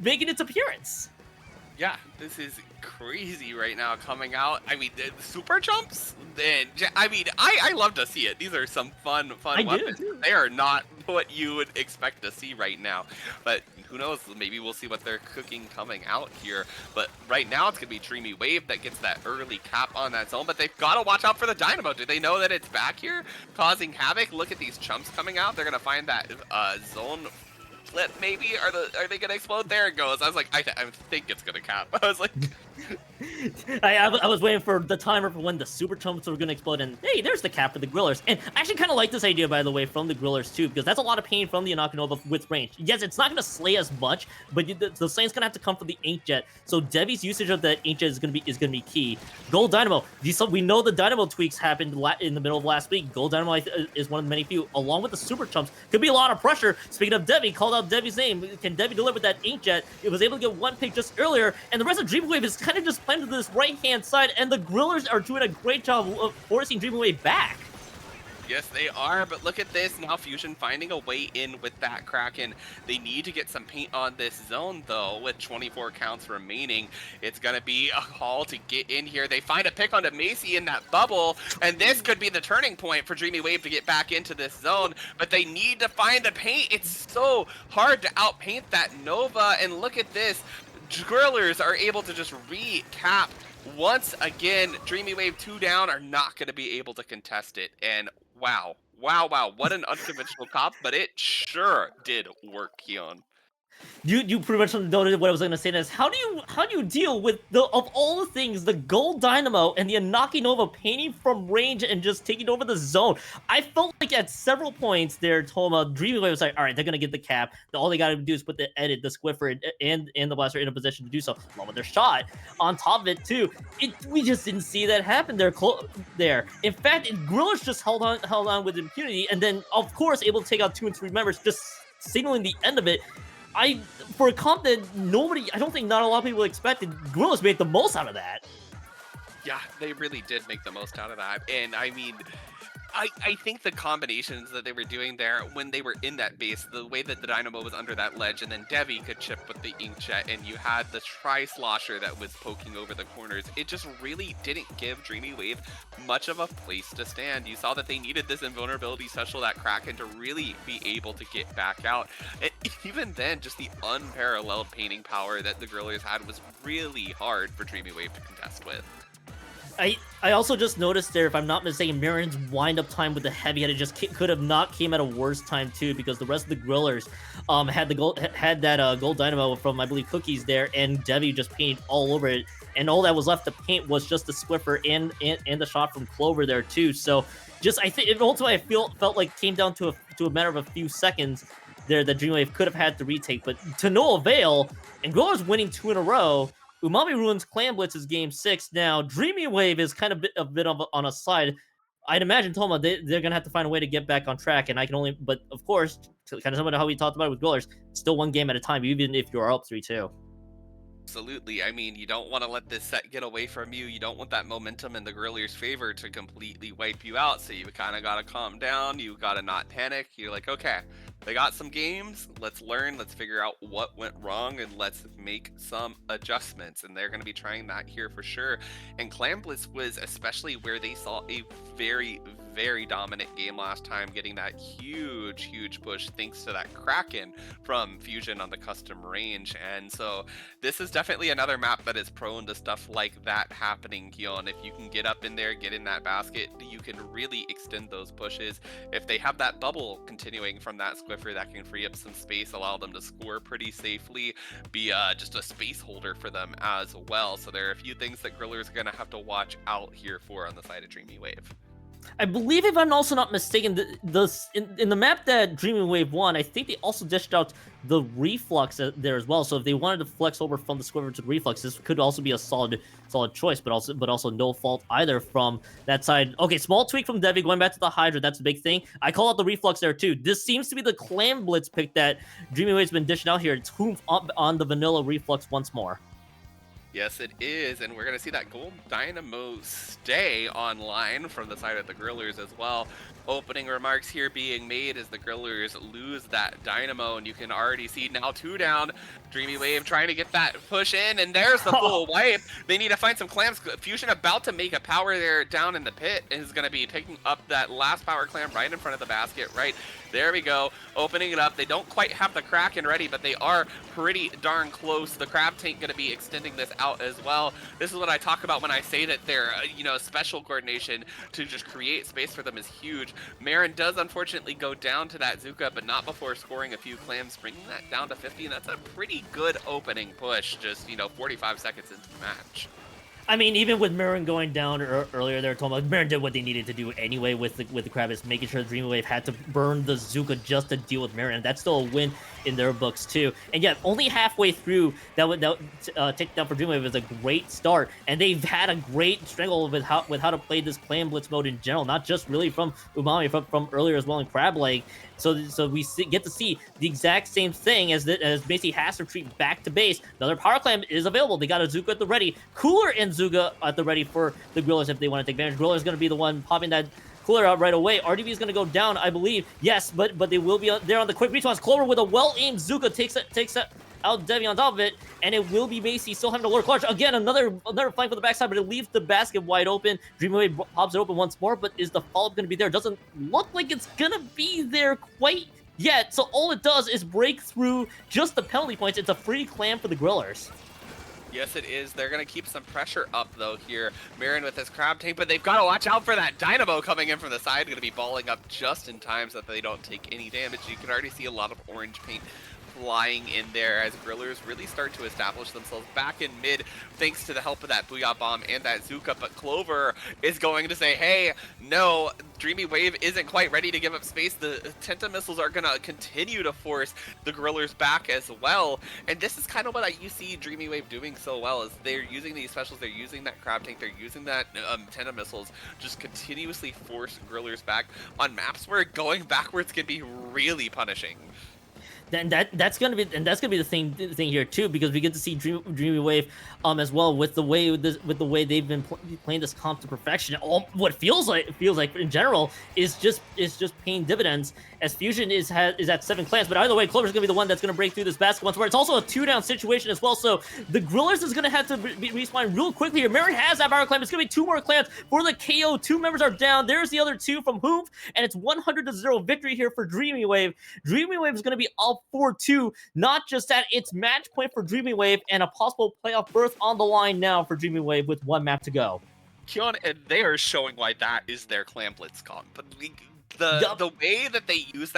S1: making its appearance.
S2: Yeah, this is crazy right now coming out. I mean, the super jumps, then I mean, I love to see it. These are some fun weapons. They are not what you would expect to see right now. But who knows? Maybe we'll see what they're cooking coming out here. But right now it's gonna be Dreamy Wave that gets that early cap on that zone. But they've got to watch out for the Dynamo. Do they know that it's back here, causing havoc? Look at these chumps coming out. They're gonna find that zone flip. Maybe are they gonna explode? There it goes. I was like, I think it's gonna cap. I was like.
S1: I was waiting for the timer for when the super chumps were going to explode, and hey, there's the cap for the grillers. And I actually kind of like this idea, by the way, from the grillers too, because that's a lot of pain from the Anakinova with range. Yes, it's not going to slay as much, but the slaying's going to have to come from the Inkjet. So Devi's usage of that Inkjet is going to be key. Gold Dynamo. We know the Dynamo tweaks happened in the middle of last week. Gold Dynamo is one of the many few, along with the super chumps. Could be a lot of pressure. Speaking of Devi, called out Devi's name. Can Devi deliver that Inkjet? It was able to get one pick just earlier, and the rest of Dreamwave is kind of just playing to this right-hand side, and the grillers are doing a great job of forcing Dreamwave back.
S2: Yes, they are, but look at this. Now Fusion finding a way in with that Kraken. They need to get some paint on this zone, though, with 24 counts remaining. It's going to be a call to get in here. They find a pick onto Macy in that bubble, and this could be the turning point for Dreamy Wave to get back into this zone, but they need to find the paint. It's so hard to outpaint that Nova, and look at this. Grillers are able to just recap once again. Dreamy Wave 2 down are not going to be able to contest it, and wow, what an unconventional cop, but it sure did work, Keon.
S1: You pretty much noted what I was going to say. Is how do you deal with of all the things, the Gold Dynamo and the Anaki Nova painting from range and just taking over the zone? I felt like at several points there, Toma, Dreamy Wave was like, all right, they're gonna get the cap. All they gotta do is put the edit, the Squiffer, and the Blaster in a position to do so, along with their shot. On top of it too, we just didn't see that happen there. In fact, Grillers just held on with impunity, and then of course able to take out 2 and 3 members, just signaling the end of it. For a comp that I don't think not a lot of people expected, Guerrillas made the most out of that.
S2: Yeah, they really did make the most out of that. And I mean, I think the combinations that they were doing there when they were in that base, the way that the Dynamo was under that ledge, and then Devi could chip with the Inkjet, and you had the Tri-Slosher that was poking over the corners, it just really didn't give Dreamy Wave much of a place to stand. You saw that they needed this invulnerability special, that Kraken, to really be able to get back out. And even then, just the unparalleled painting power that the Grillers had was really hard for Dreamy Wave to contest with.
S1: I also just noticed there, if I'm not mistaken, Marin's wind-up time with the heavy head could have not came at a worse time too, because the rest of the Grillers had that Gold Dynamo from, I believe, Cookies there, and Devi just painted all over it, and all that was left to paint was just the Squiffer and the shot from Clover there too. So I think ultimately I felt like it came down to a matter of a few seconds there that Dreamwave could have had to retake, but to no avail. And Grillers winning 2 in a row. Umami Ruins Clan Blitz's game 6. Now, Dreamy Wave is kind of a bit on a side. I'd imagine, Toma, they're going to have to find a way to get back on track, and but of course, kind of similar to how we talked about it with Grillers, still one game at a time, even if you're up 3-2.
S2: Absolutely. I mean, you don't want to let this set get away from you. You don't want that momentum in the Grillers' favor to completely wipe you out. So you kind of got to calm down. You got to not panic. You're like, okay, they got some games. Let's learn. Let's figure out what went wrong, and let's make some adjustments. And they're going to be trying that here for sure. And Clan Blitz was especially where they saw a very, very dominant game last time, getting that huge push thanks to that Kraken from Fusion on the custom range. And so this is definitely another map that is prone to stuff like that happening, Keon. If you can get up in there, get in that basket, you can really extend those pushes. If they have that bubble continuing from that Squiffer, that can free up some space, allow them to score pretty safely, be just a space holder for them as well. So there are a few things that Grillers are going to have to watch out here for on the side of Dreamy Wave.
S1: I believe, if I'm also not mistaken, in the map that Dreaming Wave won, I think they also dished out the Reflux there as well. So if they wanted to flex over from the Squiffer to the Reflux, this could also be a solid choice, but also no fault either from that side. Okay, small tweak from Devi, going back to the Hydra, that's a big thing. I call out the Reflux there too. This seems to be the Clan Blitz pick that Dreaming Wave's been dishing out here. It's Hoof up on the vanilla Reflux once more.
S2: Yes, it is, and we're going to see that Gold Dynamo stay online from the side of the Grillers as well. Opening remarks here being made as the Grillers lose that Dynamo, and you can already see now 2 down. Dreamy Wave trying to get that push in, and there's the full wipe. They need to find some clams. Fusion about to make a power there down in the pit is going to be picking up that last power clam right in front of the basket. Right there we go, opening it up. They don't quite have the Kraken ready, but they are pretty darn close. The Crab Tank going to be extending this out as well. This is what I talk about when I say that their special coordination to just create space for them is huge. Marin does unfortunately go down to that Zuka, but not before scoring a few clams, bringing that down to 50, and that's a pretty good opening push, just 45 seconds into the match.
S1: I mean, even with Marin going down earlier there, Marin did what they needed to do anyway with the Crab, is making sure Dreamy Wave had to burn the Zuka just to deal with Marin. That's still a win in their books too. And yet, only halfway through, that takedown for Dreamy Wave is a great start, and they've had a great struggle with how to play this Clam Blitz mode in general, not just really from Umami, from earlier as well in Crab Leg. So we get to see the exact same thing as Macy has to retreat back to base. Another Power Clam is available. They got a Zuka at the ready. Cooler and Zuga at the ready for the Grillers if they want to take advantage. Griller is going to be the one popping that Cooler out right away. RDB is going to go down, I believe. Yes, but they will be there on the quick response. Clover with a well-aimed Zuka takes out Devi on top of it, and it will be Macy still having to lure clutch. Again, another flank for the backside, but it leaves the basket wide open. Dreamwave pops it open once more, but is the follow-up going to be there? Doesn't look like it's going to be there quite yet. So all it does is break through just the penalty points. It's a free clam for the Grillers.
S2: Yes, it is. They're going to keep some pressure up, though, here. Marin with his Crab Tank, but they've got to watch out for that Dynamo coming in from the side. Going to be balling up just in time so that they don't take any damage. You can already see a lot of orange paint flying in there as Grillers really start to establish themselves back in mid thanks to the help of that Booyah Bomb and that Zuka, but Clover is going to say, hey, no, Dreamy Wave isn't quite ready to give up space. The Tenta missiles are going to continue to force the Grillers back as well, and this is kind of what you see Dreamy Wave doing so well, is they're using these specials, they're using that Crab Tank, they're using that Tenta missiles, just continuously force Grillers back on maps where going backwards can be really punishing.
S1: Then that's gonna be the thing here too, because we get to see Dreamy Wave as well with the way they've been playing this comp to perfection. What feels like in general is just paying dividends, as Fusion is at 7 clans. But either way, Clover's gonna be the one that's gonna break through this basket once more. It's also a 2-down situation as well, so the Grillers is gonna have to respawn real quickly here. Marin has that power clam. It's gonna be 2 more clans for the KO. 2 members are down. There's the other 2 from Hoof, and it's 100-0 victory here for Dreamy Wave. Dreamy Wave is gonna be up 4-2. Not just that, it's match point for Dreamy Wave and a possible playoff berth on the line now for Dreamy Wave with 1 map to go.
S2: Keon, and they are showing why that is their Clam Blitz comp. But the way that they use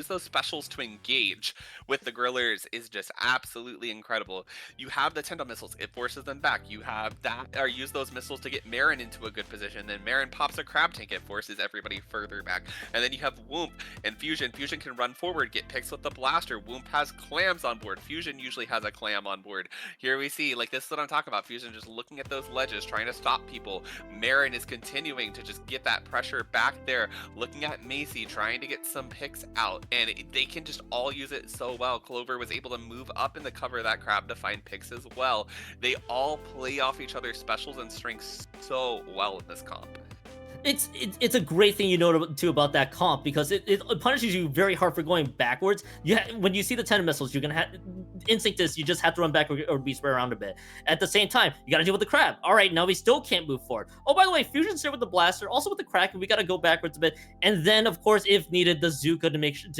S2: those specials to engage with the Grillers is just absolutely incredible. You have the Tenta missiles, it forces them back. You have that, or use those missiles to get Marin into a good position. Then Marin pops a Crab Tank, it forces everybody further back. And then you have Whoomp and Fusion. Fusion can run forward, get picks with the blaster. Whoomp has clams on board. Fusion usually has a clam on board. Here we see, like, this is what I'm talking about. Fusion just looking at those ledges, trying to stop people. Marin is continuing to just get that pressure back there, looking at Macy, trying to get some picks out, and they can just all use it so well. Clover was able to move up in the cover of that crab to find picks as well. They all play off each other's specials and strengths so well in this comp.
S1: It's a great thing you know too about that comp, because it punishes you very hard for going backwards. When you see the Tenta missiles, you're gonna have instinct is you just have to run back or be spread around a bit. At the same time, you gotta deal with the crab. All right, now we still can't move forward. Oh, by the way, Fusion's there with the blaster, also with the Kraken. We gotta go backwards a bit, and then of course, if needed, the Zuka to make sure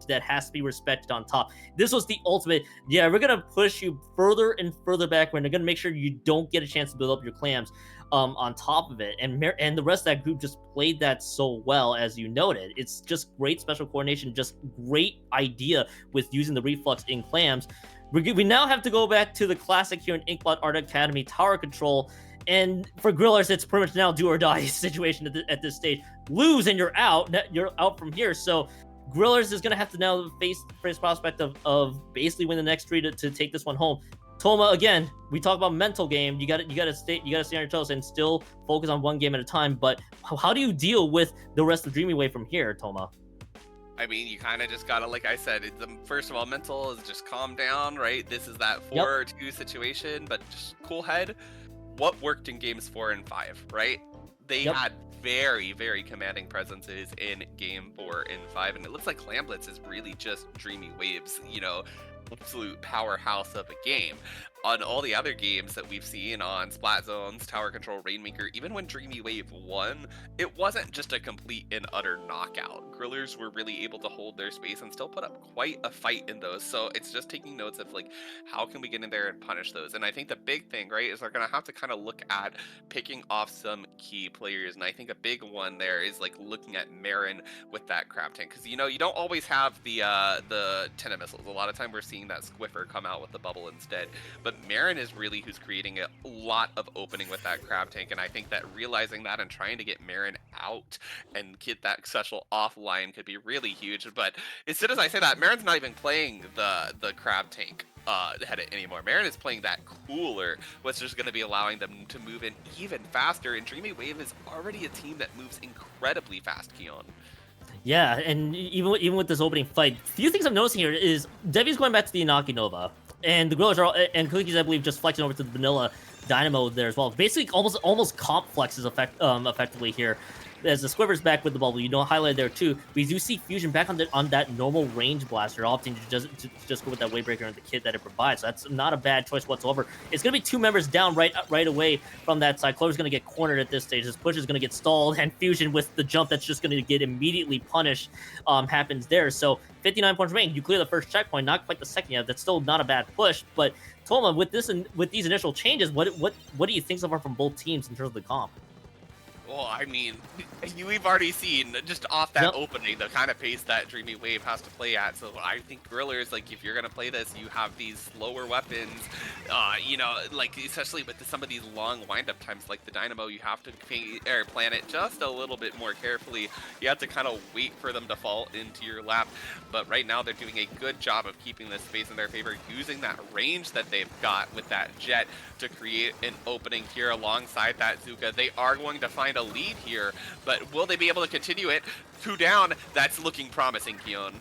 S1: that has to be respected on top. This was the ultimate. Yeah, we're gonna push you further and further back. We're gonna make sure you don't get a chance to build up your clams on top of it, and the rest of that group just played that so well, as you noted. It's just great special coordination, just great idea with using the reflux in clams. We now have to go back to the classic here in Inkblot Art Academy tower control, and for Grillers, it's pretty much now do or die situation at this stage. Lose and you're out from here. So Grillers is gonna have to now face prospect of basically win the next 3 to take this one home. Toma, again, we talk about mental game. You gotta stay on your toes and still focus on one game at a time. But how do you deal with the rest of Dreamy Wave from here, Toma?
S2: I mean, you kind of just gotta, like I said, first of all, mental is just calm down, right? This is that
S1: Yep.
S2: 4-2 situation, but just cool head. What worked in games 4 and 5, right? They
S1: Yep.
S2: had very, very commanding presences in game 4 and 5, and it looks like Clamblitz is really just Dreamy Waves, absolute powerhouse of a game. On all the other games that we've seen on Splat Zones, Tower Control, Rainmaker, even when Dreamy Wave won, it wasn't just a complete and utter knockout. Grillers were really able to hold their space and still put up quite a fight in those. So it's just taking notes of like, how can we get in there and punish those? And I think the big thing, right, is they're going to have to kind of look at picking off some key players. And I think a big one there is like looking at Marin with that crab tank. Because, you don't always have the Tenna missiles. A lot of time we're seeing that Squiffer come out with the bubble instead. But Marin is really who's creating a lot of opening with that crab tank, and I think that realizing that and trying to get Marin out and get that special offline could be really huge. But as soon as I say that, Marin's not even playing the crab tank head anymore. Marin is playing that cooler, which is going to be allowing them to move in even faster, and Dreamy Wave is already a team that moves incredibly fast, Keon.
S1: Yeah, and even with this opening fight, few things I'm noticing here is Devi's going back to the Inaki Nova, and the Grillers and Cookies, I believe, just flexing over to the vanilla Dynamo there as well. Basically, almost comp flexes effectively here. As the Squivver's back with the bubble, highlighted there too. We do see Fusion back on that normal range blaster, opting to just go with that Wavebreaker and the kit that it provides. So that's not a bad choice whatsoever. It's going to be 2 members down right away from that side. Clover's going to get cornered at this stage. His push is going to get stalled, and Fusion with the jump that's just going to get immediately punished happens there. So 59 points remaining. You clear the first checkpoint, not quite the second yet. That's still not a bad push, but Toma, with these initial changes, what do you think so far from both teams in terms of the comp?
S2: Well, I mean, we've already seen just off that opening the kind of pace that Dreamy Wave has to play at. So I think Grillers, like, if you're going to play this, you have these slower weapons, like, especially with some of these long wind-up times, like the Dynamo, you have to plan it just a little bit more carefully. You have to kind of wait for them to fall into your lap. But right now, they're doing a good job of keeping this space in their favor, using that range that they've got with that jet to create an opening here alongside that Zuka. They are going to find a lead here, but will they be able to continue it? 2 down, that's looking promising, Keon.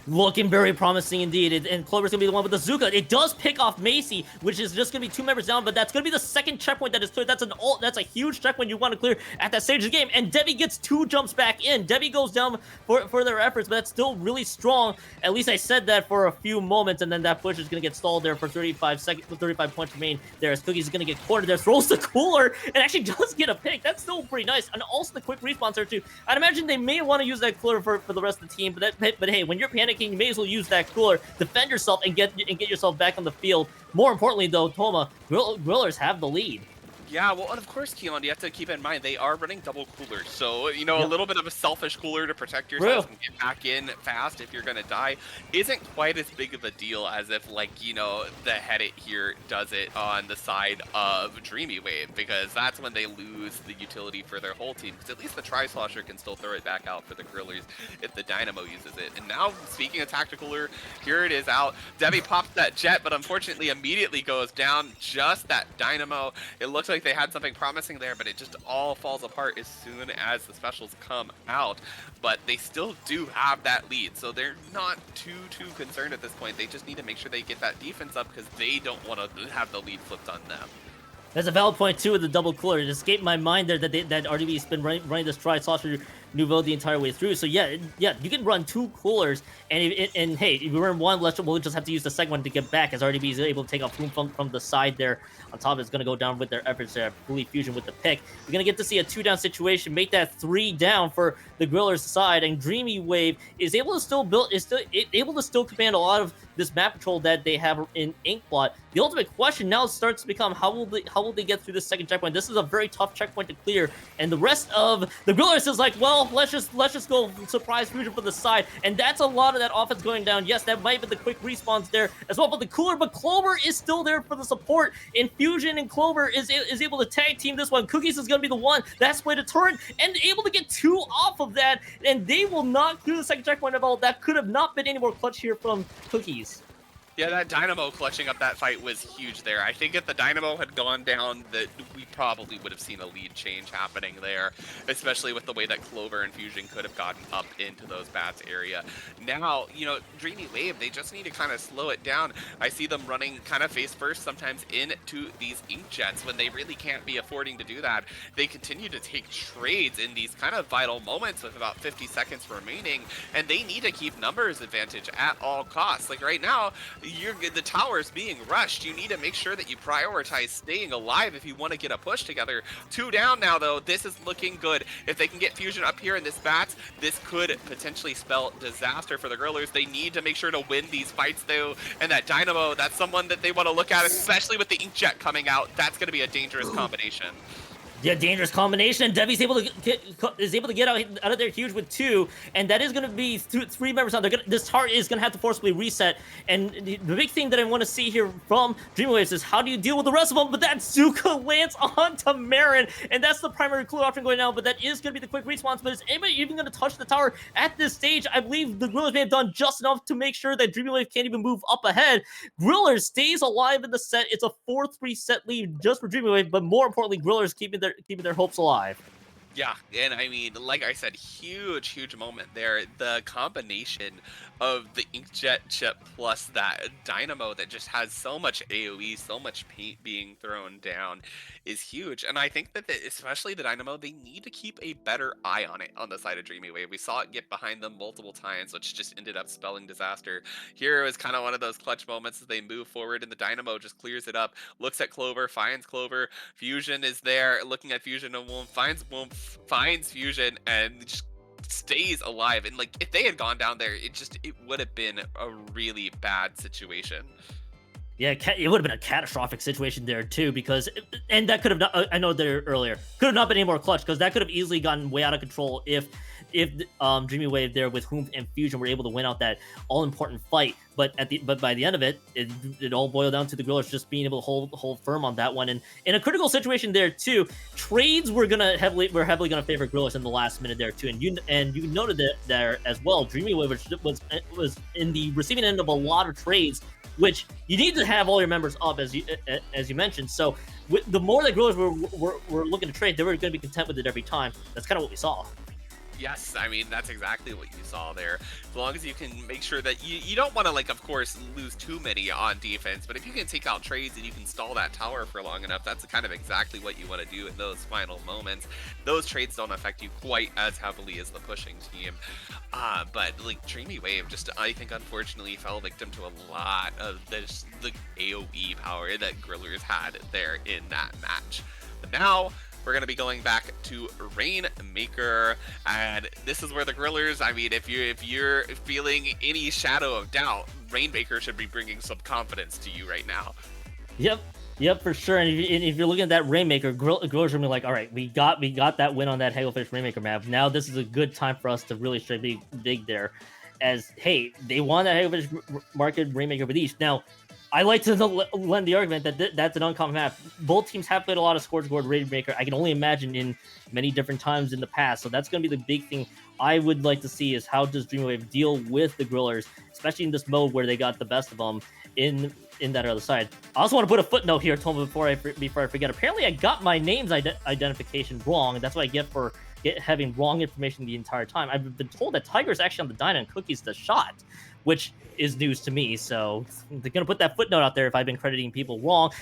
S1: Looking very promising indeed, and Clover's gonna be the one with the Zuka. It does pick off Macy, which is just gonna be 2 members down, but that's gonna be the second checkpoint that is cleared. That's a huge checkpoint you want to clear at that stage of the game. And Debbie gets 2 jumps back in. Debbie goes down for their efforts, but that's still really strong. At least I said that for a few moments, and then that push is gonna get stalled there for 35 points remain. There as Cookies is gonna get cornered there, throws the cooler, and actually does get a pick. That's still pretty nice, and also the quick response there too. I'd imagine they may want to use that cooler for the rest of the team, but hey, when you're panicking, you may as well use that cooler, defend yourself, and get yourself back on the field. More importantly, though, Toma, Grillers have the lead.
S2: Yeah, well, and of course, Keon, you have to keep in mind, they are running double coolers. So, a little bit of a selfish cooler to protect yourself and get back in fast if you're going to die isn't quite as big of a deal as if, like, the head it here does it on the side of Dreamy Wave, because that's when they lose the utility for their whole team. Because at least the Tri-Slosher can still throw it back out for the Grillers if the Dynamo uses it. And now, speaking of tacticooler, here it is out. Debbie pops that jet, but unfortunately immediately goes down. Just that Dynamo. It looks like they had something promising there, but it just all falls apart as soon as the specials come out. But they still do have that lead, so they're not too concerned at this point. They just need to make sure they get that defense up, because they don't want to have the lead flipped on them.
S1: That's a valid point too with the double cooler. It escaped my mind there that RDB's been running this Tri-Saucer Nouveau the entire way through. So yeah, you can run 2 coolers, and hey, if you run one, we'll just have to use the second one to get back, as RDB is able to take off from the side there. On top, it's going to go down with their efforts there. Fully Fusion with the pick. We're going to get to see a 2-down situation, make that 3 down for the Grillers side, and Dreamy Wave is able to still command a lot of this map control that they have in Inkblot. The ultimate question now starts to become, how will they get through this second checkpoint? This is a very tough checkpoint to clear, and the rest of the Grillers is like, well, let's just go surprise Fusion from the side, and that's a lot of that offense going down. Yes, that might be the quick respawns there as well, but the cooler, but Clover is still there for the support, and Fusion and Clover is able to tag team this one. Cookies is going to be the one that split a turret and able to get 2 off of that, and they will not clear the second checkpoint at all. That could have not been any more clutch here from Cookies.
S2: Yeah, that Dynamo clutching up that fight was huge there. I think if the Dynamo had gone down, that we probably would have seen a lead change happening there, especially with the way that Clover and Fusion could have gotten up into those bats area. Now, you know, Dreamy Wave, they just need to kind of slow it down. I see them running kind of face first sometimes into these Inkjets when they really can't be affording to do that. They continue to take trades in these kind of vital moments with about 50 seconds remaining, and they need to keep numbers advantage at all costs. Like right now, the tower's being rushed. You need to make sure that you prioritize staying alive if you want to get a push together. 2 down now, though. This is looking good. If they can get Fusion up here in this bats, this could potentially spell disaster for the Grillers. They need to make sure to win these fights, though. And that Dynamo, that's someone that they want to look at, especially with the Inkjet coming out. That's going to be a dangerous combination.
S1: Yeah, dangerous combination. Devi's able to get out of there huge with 2, and that is going to be 3 members on. This heart is going to have to forcibly reset. And the big thing that I want to see here from Dreamwaves is how do you deal with the rest of them? But that Zuka lands onto Marin, and that's the primary clue option going now. But that is going to be the quick response. But is anybody even going to touch the tower at this stage? I believe the Grillers may have done just enough to make sure that Dreamwave can't even move up ahead. Grillers stays alive in the set. It's a 4-3 set lead just for Dreamwave, but more importantly, Grillers keeping their hopes alive.
S2: Yeah, and I mean, like I said, huge moment there. The combination of the Inkjet chip plus that Dynamo that just has so much AoE, so much paint being thrown down is huge. And I think that especially the Dynamo, they need to keep a better eye on it on the side of Dreamy Wave. We saw it get behind them multiple times, which just ended up spelling disaster. Here it was kind of one of those clutch moments as they move forward and the Dynamo just clears it up, looks at Clover, finds Clover, Fusion is there, looking at Fusion and Womb, finds Fusion and just stays alive. And like if they had gone down there, it would have been a really bad situation.
S1: Yeah, it would have been a catastrophic situation there too, because and that could have not, I know there earlier could have not been any more clutch, because that could have easily gotten way out of control if Dreamy Wave there with Whom and Fusion were able to win out that all important fight. But by the end of it, it all boiled down to the Grillers just being able to hold firm on that one. And in a critical situation there too, trades were heavily gonna favor Grillers in the last minute there too. And you noted that there as well. Dreamy Wave was in the receiving end of a lot of trades, which you need to have all your members up, as you mentioned. So the more that Grillers were looking to trade, they were going to be content with it every time. That's kind of what we saw.
S2: Yes, I mean, that's exactly what you saw there. As long as you can make sure that you don't want to, like, of course, lose too many on defense, but if you can take out trades and you can stall that tower for long enough, that's kind of exactly what you want to do in those final moments. Those trades don't affect you quite as heavily as the pushing team. But, like, Dreamy Wave just, I think, unfortunately fell victim to a lot of the AoE power that Grillers had there in that match. But now we're going to be going back to Rainmaker, and this is where the Grillers, I mean, if you're feeling any shadow of doubt, Rainmaker should be bringing some confidence to you right now.
S1: Yep, for sure. And if you're looking at that Rainmaker, Grillers are going to be like, all right, we got that win on that Hagelfish Rainmaker map. Now this is a good time for us to really strike big there. As, hey, they won that Hagelfish Market Rainmaker with each. Now, I like to lend the argument that that's an uncommon map. Both teams have played a lot of scored Rainmaker. I can only imagine in many different times in the past. So that's going to be the big thing I would like to see, is how does Dreamwave deal with the Grillers, especially in this mode where they got the best of them in that other side. I also want to put a footnote here, Tom, before I forget. Apparently, I got my name's identification wrong, and that's what I get for having wrong information the entire time. I've been told that Tiger's actually on the Dyna and Cookie's the shot, which is news to me. So they're going to put that footnote out there if I've been crediting people wrong.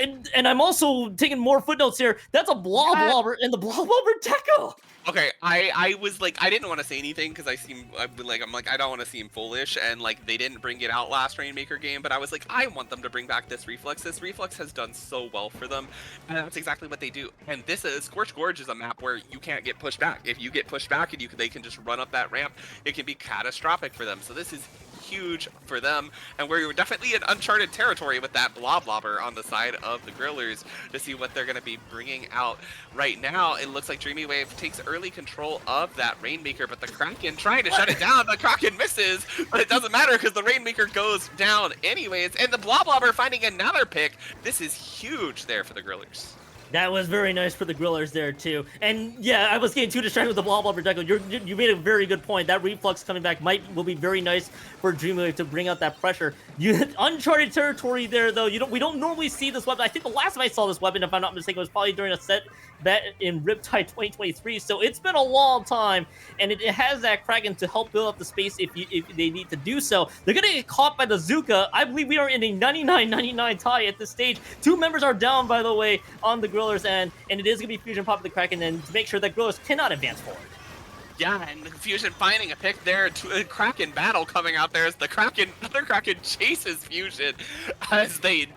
S1: And I'm also taking more footnotes here. That's a Bloblobber in the Bloblobber Deco.
S2: Okay, I was like, I didn't want to say anything because I'm like, I don't want to seem foolish, and like they didn't bring it out last Rainmaker game, but I was like, I want them to bring back this Reflex. This Reflex has done so well for them, and that's exactly what they do. And this is Scorched Gorge is a map where you can't get pushed back. If you get pushed back and they can just run up that ramp, it can be catastrophic for them. So this is huge for them, and we're definitely in uncharted territory with that Bloblobber on the side of the Grillers to see what they're going to be bringing out. Right now, it looks like Dreamy Wave takes early control of that Rainmaker, but the Kraken trying to shut it down. The Kraken misses, but it doesn't matter because the Rainmaker goes down anyways, and the Bloblobber finding another pick. This is huge there for the Grillers.
S1: That was very nice for the Grillers there too. And yeah, I was getting too distracted with the blah blah projectile. You made a very good point. That reflux coming back will be very nice for Dreamwave to bring out that pressure. You uncharted territory there though. We don't normally see this weapon. I think the last time I saw this weapon, if I'm not mistaken, was probably during a set bet in Riptide 2023. So it's been a long time, and it has that Kraken to help build up the space if they need to do so. They're gonna get caught by the Zuka. I believe we are in a 99-99 tie at this stage. 2 members are down, by the way, on the Grillers end, and it is gonna be Fusion popping the Kraken and to make sure that Grillers cannot advance forward.
S2: Yeah, and Fusion finding a pick there, a Kraken battle coming out there as the other Kraken chases Fusion as they,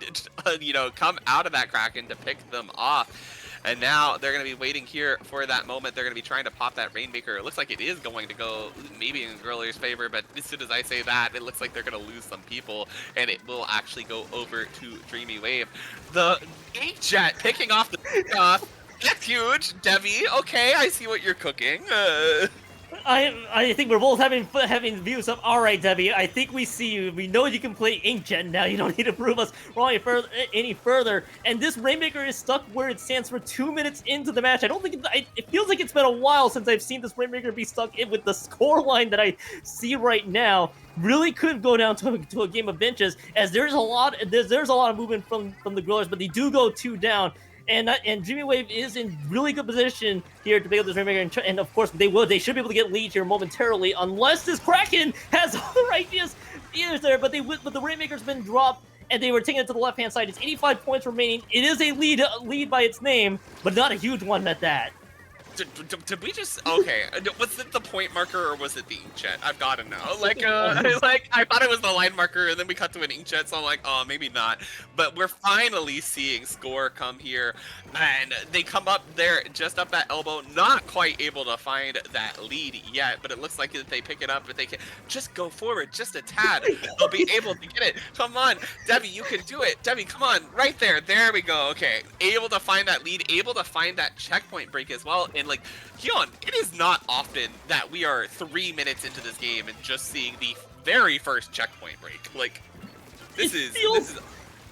S2: come out of that Kraken to pick them off. And now they're going to be waiting here for that moment. They're going to be trying to pop that Rainmaker. It looks like it is going to go maybe in Grillers' favor, but as soon as I say that, it looks like they're going to lose some people, and it will actually go over to Dreamy Wave. The Inkjet picking off the off. That's huge, Devi. Okay, I see what you're cooking.
S1: I think we're both having views of, all right, Debbie, I think we see you. We know you can play Inkjet now. You don't need to prove us wrong any further. And this Rainmaker is stuck where it stands for 2 minutes into the match. I don't think it feels like it's been a while since I've seen this Rainmaker be stuck in with the score line that I see right now. Really could go down to a game of benches, as there's a lot of movement from the Grillers, but they do go 2 down. And Dreamy Wave is in really good position here to pick up this Rainmaker, and of course they should be able to get lead here momentarily, unless this Kraken has other ideas there. But the Rainmaker's been dropped, and they were taking it to the left hand side. It's 85 points remaining. It is a lead by its name, but not a huge one at that.
S2: Did we just okay? Was it the point marker or was it the inkjet? I've got to know. Like, I thought it was the line marker, and then we cut to an inkjet, so I'm like, oh, maybe not. But we're finally seeing score come here, and they come up there just up that elbow, not quite able to find that lead yet. But it looks like if they pick it up, if they can just go forward just a tad, they'll be able to get it. Come on, Debbie, you can do it. Debbie, come on, right there. There we go. Okay, able to find that lead, able to find that checkpoint break as well, and like, Hyun, it is not often that we are 3 minutes into this game and just seeing the very first checkpoint break. Like, this is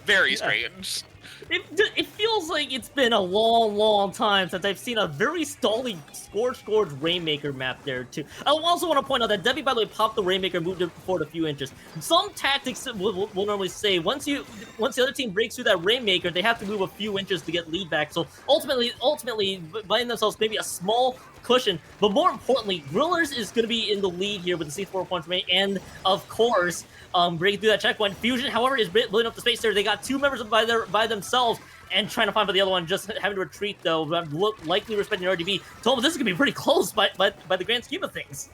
S2: very strange.
S1: It feels like it's been a long time since I've seen a very stally Scorched Rainmaker map there too. I also want to point out that Debbie, by the way, popped the Rainmaker, moved it forward a few inches. Some tactics will normally say once the other team breaks through that Rainmaker, they have to move a few inches to get lead back. So ultimately, buying themselves maybe a small cushion. But more importantly, Grillers is going to be in the lead here with the C4 points remaining, and of course, breaking through that checkpoint. Fusion, however, is building up the space there. They got 2 members by themselves and trying to find the other one, just having to retreat though. Likely respecting RDB. Told me this is gonna be pretty close by the grand scheme of things.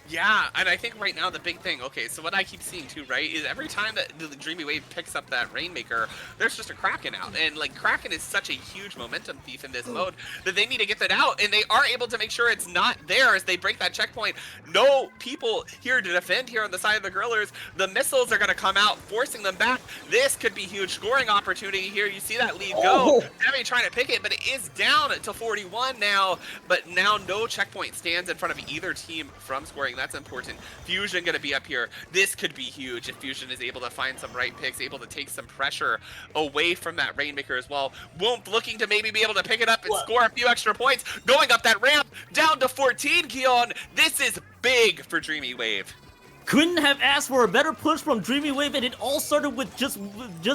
S2: Yeah, and I think right now the big thing, okay, so what I keep seeing too, right, is every time that the Dreamy Wave picks up that Rainmaker, there's just a Kraken out. And, like, Kraken is such a huge momentum thief in this mode that they need to get that out, and they are able to make sure it's not there as they break that checkpoint. No people here to defend here on the side of the Grillers. The missiles are going to come out, forcing them back. This could be huge scoring opportunity here. You see that lead go. Debbie trying to pick it, but it is down to 41 now. But now no checkpoint stands in front of either team from scoring. That's important. Fusion gonna be up here. This could be huge if Fusion is able to find some right picks, able to take some pressure away from that Rainmaker as well. Womp looking to maybe be able to pick it up and score a few extra points. Going up that ramp, down to 14, Keon. This is big for Dreamy Wave.
S1: Couldn't have asked for a better push from Dreamy Wave, and it all started with just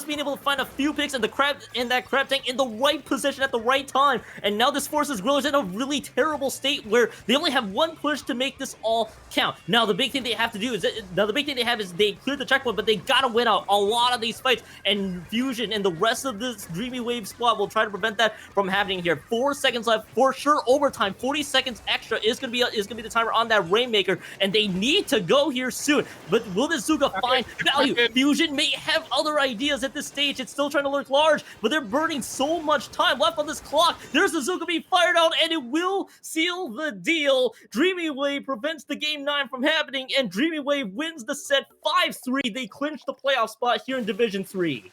S1: being able to find a few picks and that crab tank in the right position at the right time. And now this forces Grillers in a really terrible state where they only have 1 push to make this all count. Now the big thing they have to do is they cleared the checkpoint, but they gotta win out a lot of these fights. And Fusion and the rest of this Dreamy Wave squad will try to prevent that from happening here. 4 seconds left for sure. Overtime, 40 seconds extra is gonna be the timer on that Rainmaker, and they need to go here soon. But will this Zuka find value? Fusion may have other ideas at this stage. It's still trying to lurk large, but they're burning so much time left on this clock. There's the Zuka being fired out, and it will seal the deal. Dreamy Wave prevents the game 9 from happening, and Dreamy Wave wins the set 5-3. They clinch the playoff spot here in Division 3.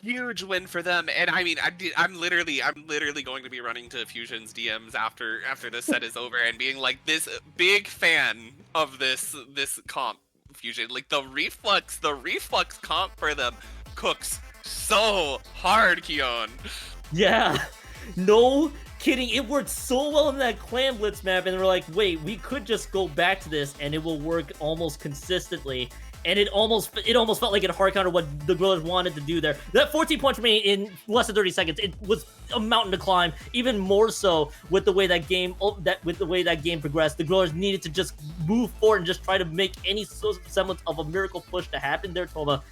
S2: Huge win for them, and I mean, I'm literally going to be running to Fusion's DMs after this set is over and being like, this big fan of this comp, Fusion. Like the reflux comp for them cooks so hard, Keon.
S1: Yeah. No kidding. It worked so well in that Clan Blitz map, and we're like, wait, we could just go back to this, and it will work almost consistently. And it almost felt like it hard counter what the Grillers wanted to do there. That 14 punch me in less than 30 seconds, it was a mountain to climb. Even more so with the way that game progressed, the Grillers needed to just move forward and just try to make any semblance of a miracle push to happen there, Toma.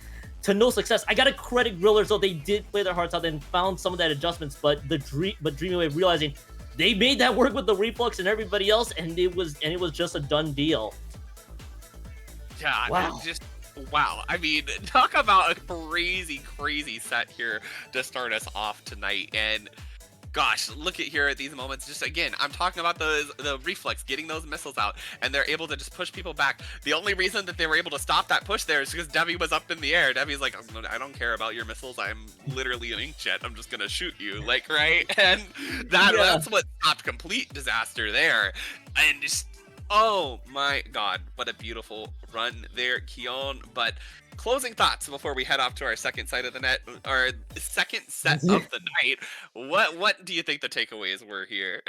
S1: To no success. I gotta credit Grillers though, they did play their hearts out and found some of that adjustments, but Dreamy Wave realizing they made that work with the reflux and everybody else, and it was just a done deal.
S2: Yeah,
S1: wow.
S2: Wow. I mean, talk about a crazy set here to start us off tonight. And gosh, look at here at these moments. Just again, I'm talking about the reflex, getting those missiles out, and they're able to just push people back. The only reason that they were able to stop that push there is because Debbie was up in the air. Debbie's like, I don't care about your missiles. I'm literally an inkjet. I'm just gonna shoot you, like, right? And that's what stopped complete disaster there. And just, oh my god, what a beautiful run there, Keon. But closing thoughts before we head off to our second side of the net, our second set of the night. What do you think the takeaways were here?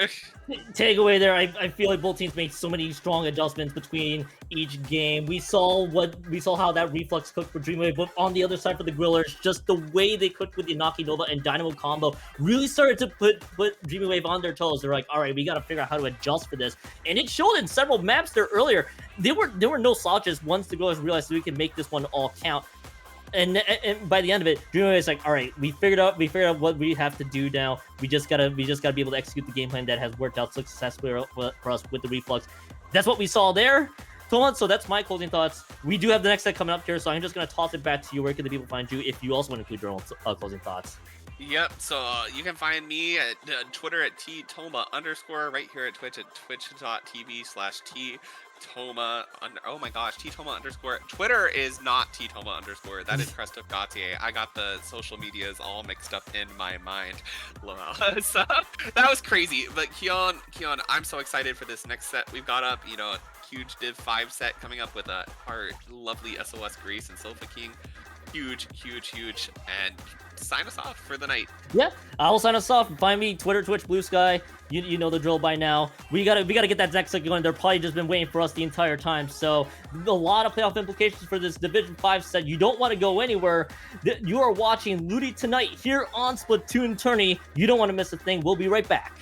S1: Takeaway there, I feel like both teams made so many strong adjustments between each game. We saw how that reflex cooked for Dreamwave, but on the other side for the Grillers, just the way they cooked with the Inaki Nova and Dynamo combo really started to put Dreamwave on their toes. They're like, all right, we got to figure out how to adjust for this, and it showed in several maps there earlier. There were no slouches once the Grillers realized we can make this one all count. And by the end of it, Dreamwave is like, all right, we figured out what we have to do now. We just gotta be able to execute the game plan that has worked out successfully for us with the reflux. That's what we saw there. So that's my closing thoughts. We do have the next set coming up here, so I'm just gonna toss it back to you. Where can the people find you if you also want to include your own closing thoughts?
S2: Yep, so you can find me at Twitter at ttoma_, right here at Twitch at twitch.tv/t Toma oh my gosh, Toma _. Twitter is not Toma _. That is Presto Gautier. I got the social medias all mixed up in my mind. So that was crazy. But Keon, I'm so excited for this next set we've got up. You know, huge Div 5 set coming up with our lovely SOS Grace and Sofa King. Huge. And sign us off for the night.
S1: Yeah, I will sign us off. Find me Twitter, Twitch, Blue Sky. You know the drill by now. We gotta get that next set going. They're probably just been waiting for us the entire time. So a lot of playoff implications for this Division 5 set. You don't want to go anywhere. You are watching Ludi tonight here on SplatoonTourney. You don't want to miss a thing. We'll be right back.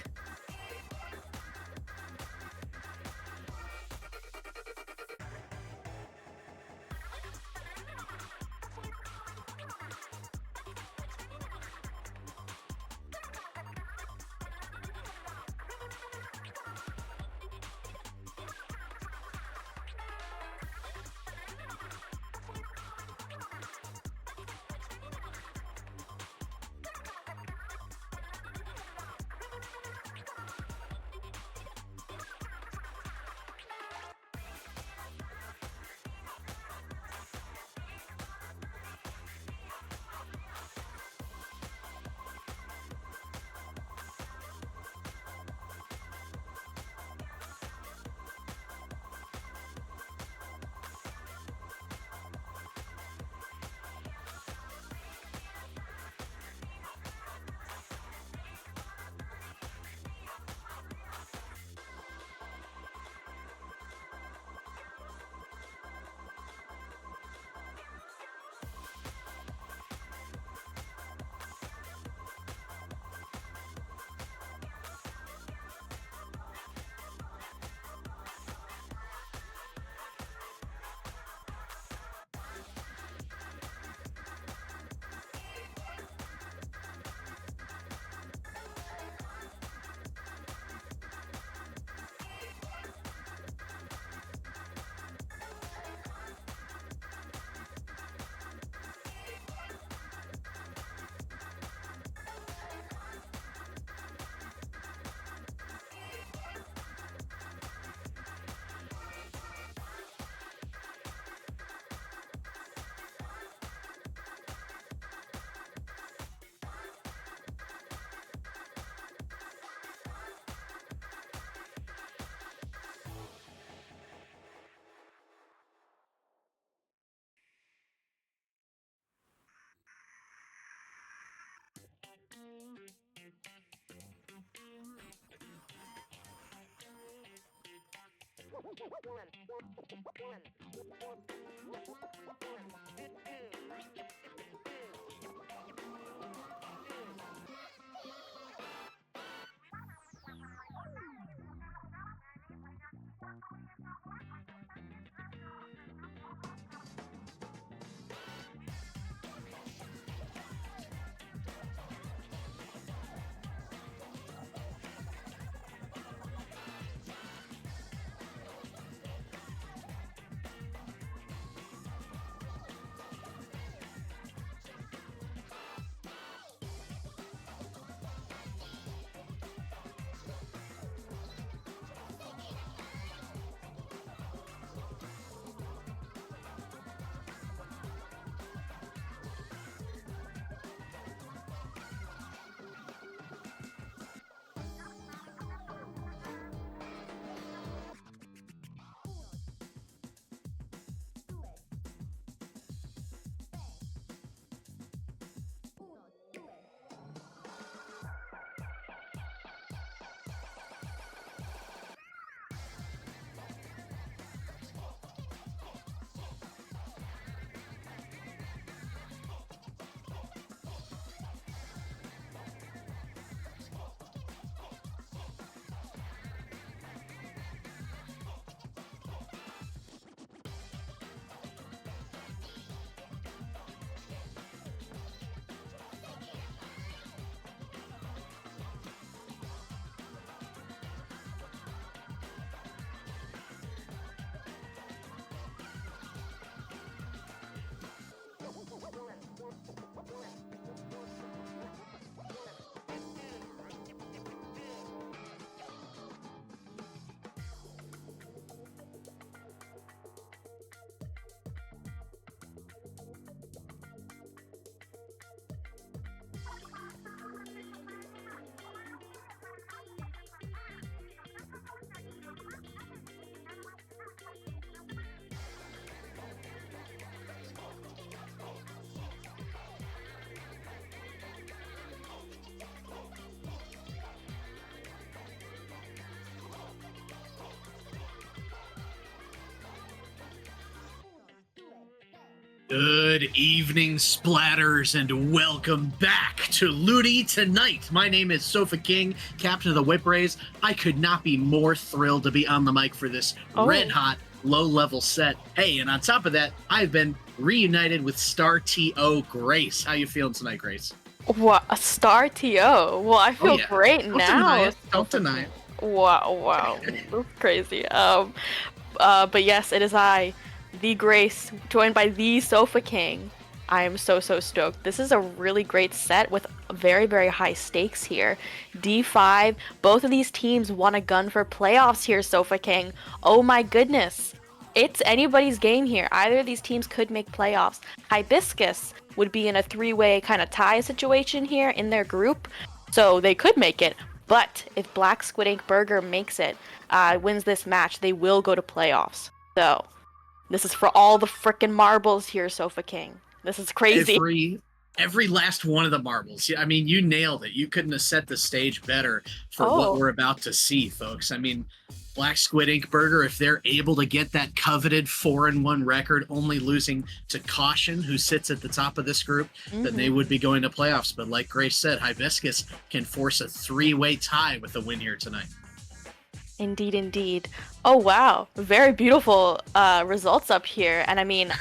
S3: Good evening, splatters, and welcome back to Ludi Tonight. My name is Sofa King, captain of the Whip Rays. I could not be more thrilled to be on the mic for this red-hot, low-level set. Hey, and on top of that, I've been reunited with Star TO Grace. How you feeling tonight, Grace?
S4: What, a Star TO? Well, I feel great now.
S3: Don't deny it.
S4: Wow, that's crazy. But yes, it is I, the Grace, joined by the Sofa King. I am so stoked. This is a really great set with very, very high stakes here. D5, both of these teams want a gun for playoffs here, Sofa King. Oh my goodness. It's anybody's game here. Either of these teams could make playoffs. Hibiscus would be in a three-way kind of tie situation here in their group, so they could make it. But if Black Squid Ink Burger makes it, wins this match, they will go to playoffs. So this is for all the frickin' marbles here, Sofa King. This is crazy.
S3: Every last one of the marbles. I mean, you nailed it. You couldn't have set the stage better for what we're about to see, folks. I mean, Black Squid Ink Burger, if they're able to get that coveted 4-1 record, only losing to Caution, who sits at the top of this group, then they would be going to playoffs. But like Grace said, Hibiscus can force a three-way tie with the win here tonight.
S4: Indeed. Oh wow, very beautiful results up here. And I mean,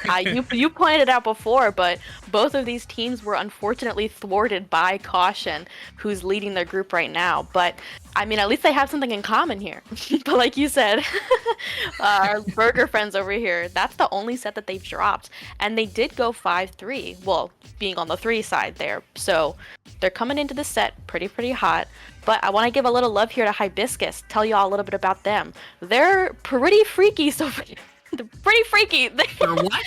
S4: you pointed it out before, but both of these teams were unfortunately thwarted by Caution, who's leading their group right now. But I mean, at least they have something in common here. But like you said, our burger friends over here, that's the only set that they've dropped. And they did go 5-3, well, being on the 3 side there. So they're coming into the set pretty hot. But I want to give a little love here to Hibiscus, tell y'all a little bit about them. They're pretty freaky, so they're pretty freaky.
S3: They're what?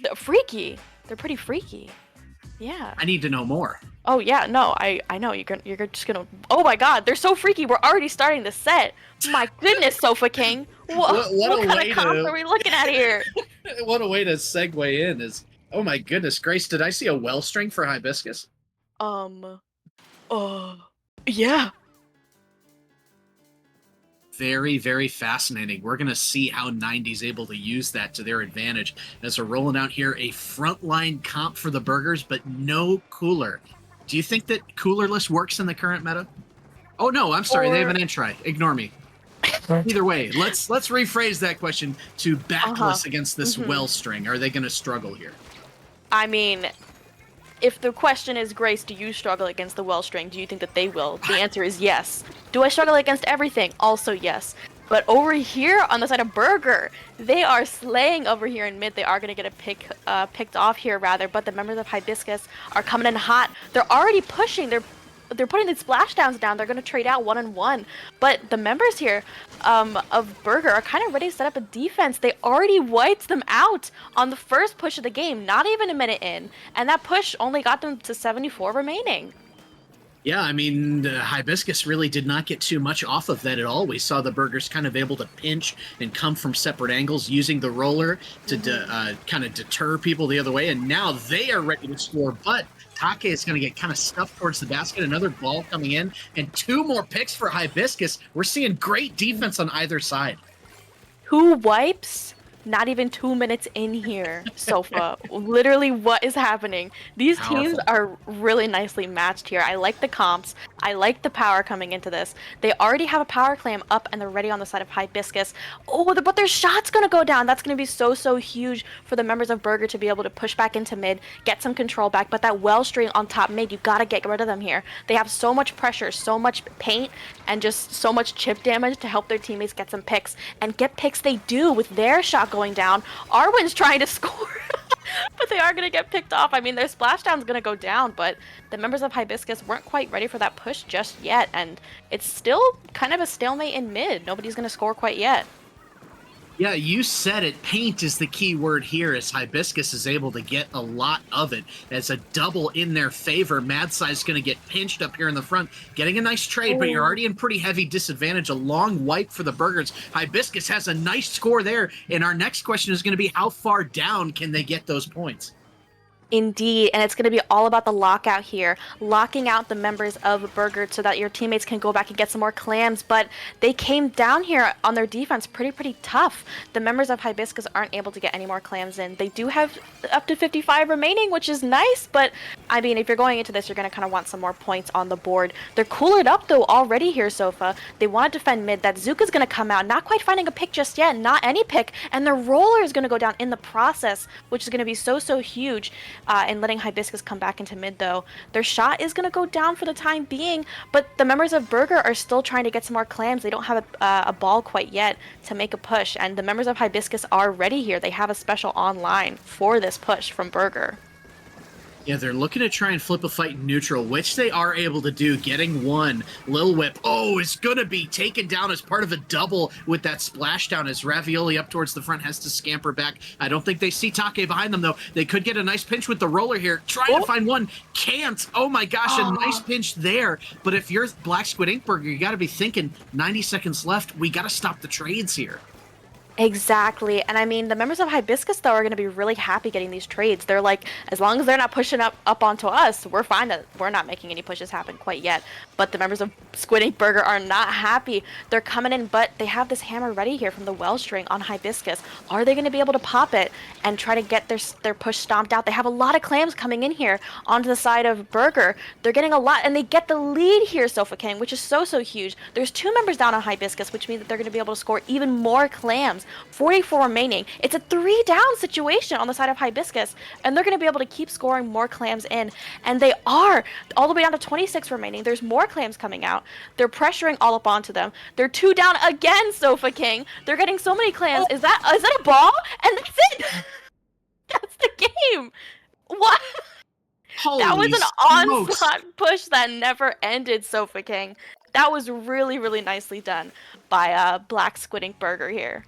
S4: They're freaky. They're pretty freaky. Yeah.
S3: I need to know more.
S4: Oh yeah, no, I know you're just gonna. Oh my God, they're so freaky. We're already starting the set. My goodness, Sofa King. What kind of comps are we looking at here?
S3: What a way to segue in is. Oh my goodness, Grace, did I see a well string for Hibiscus?
S4: Yeah.
S3: Very, very fascinating. We're going to see how 90's able to use that to their advantage as they're rolling out here a frontline comp for the burgers, but no cooler. Do you think that coolerless works in the current meta? Oh, no, I'm sorry. They have an entry. Ignore me. Either way, let's rephrase that question to backless against this well string. Are they going to struggle here?
S4: I mean, if the question is, Grace, do you struggle against the well string? Do you think that they will? The answer is yes. Do I struggle against everything? Also yes. But over here on the side of Burger, they are slaying over here in mid. They are going to get a picked off here, rather. But the members of Hibiscus are coming in hot. They're already pushing. They're putting the splashdowns down. They're going to trade out 1-on-1. But the members here of Burger are kind of ready to set up a defense. They already wiped them out on the first push of the game, not even a minute in. And that push only got them to 74 remaining.
S3: Yeah, I mean, Hibiscus really did not get too much off of that at all. We saw the Burgers kind of able to pinch and come from separate angles using the roller to kind of deter people the other way. And now they are ready to score, but Take is going to get kind of stuffed towards the basket. Another ball coming in, and 2 more picks for Hibiscus. We're seeing great defense on either side.
S4: Who wipes? Not even 2 minutes in here, Sofa. Literally, what is happening? These teams are really nicely matched here. I like the comps. I like the power coming into this. They already have a power clam up, and they're ready on the side of Hibiscus. Oh, but their shot's going to go down. That's going to be so huge for the members of Burger to be able to push back into mid, get some control back. But that well string on top mid, you got to get rid of them here. They have so much pressure, so much paint, and just so much chip damage to help their teammates get some picks. And get picks they do with their shot going down. Arwen's trying to score, but they are going to get picked off. I mean, their splashdown's going to go down, but the members of Hibiscus weren't quite ready for that push just yet, and it's still kind of a stalemate in mid. Nobody's going to score quite yet.
S3: Yeah, you said it. Paint is the key word here, as Hibiscus is able to get a lot of it as a double in their favor. Madside's going to get pinched up here in the front, getting a nice trade, but you're already in pretty heavy disadvantage. A long wipe for the Burgers. Hibiscus has a nice score there, and our next question is going to be how far down can they get those points?
S4: Indeed, and it's going to be all about the lockout here, locking out the members of Burger so that your teammates can go back and get some more clams, but they came down here on their defense pretty tough. The members of Hibiscus aren't able to get any more clams in. They do have up to 55 remaining, which is nice, but I mean, if you're going into this, you're going to kind of want some more points on the board. They're coolered up, though, already here, Sofa. They want to defend mid. That Zuka's going to come out, not quite finding a pick just yet, not any pick, and the roller is going to go down in the process, which is going to be so huge. And letting Hibiscus come back into mid, though. Their shot is going to go down for the time being, but the members of Burger are still trying to get some more clams. They don't have a ball quite yet to make a push, and the members of Hibiscus are ready here. They have a special online for this push from Burger.
S3: Yeah, they're looking to try and flip a fight in neutral, which they are able to do, getting one. Lil Whip, it's going to be taken down as part of a double with that splashdown as Ravioli up towards the front has to scamper back. I don't think they see Take behind them, though. They could get a nice pinch with the roller here. Trying to find one. Can't. Oh, my gosh, a nice pinch there. But if you're Black Squid Ink Burger, you got to be thinking 90 seconds left. We got to stop the trades here.
S4: Exactly. And I mean, the members of Hibiscus, though, are going to be really happy getting these trades. They're like, as long as they're not pushing up onto us, we're fine that we're not making any pushes happen quite yet. But the members of Squid Ink Burger are not happy. They're coming in, but they have this hammer ready here from the well string on Hibiscus. Are they going to be able to pop it and try to get their push stomped out? They have a lot of clams coming in here onto the side of Burger. They're getting a lot, and they get the lead here, Sofa King, which is so huge. There's 2 members down on Hibiscus, which means that they're going to be able to score even more clams. 44 remaining. It's a 3-down situation on the side of Hibiscus, and they're going to be able to keep scoring more clams in, and they are all the way down to 26 remaining. There's more clams coming out. They're pressuring all up onto them. They're 2 down again, Sofa King. They're getting so many clams. Is that a ball? And that's it. That's the game. What?
S3: Holy
S4: that was an
S3: smokes.
S4: onslaught push that never ended, Sofa King. That was really nicely done by Black Squid Ink Burger here.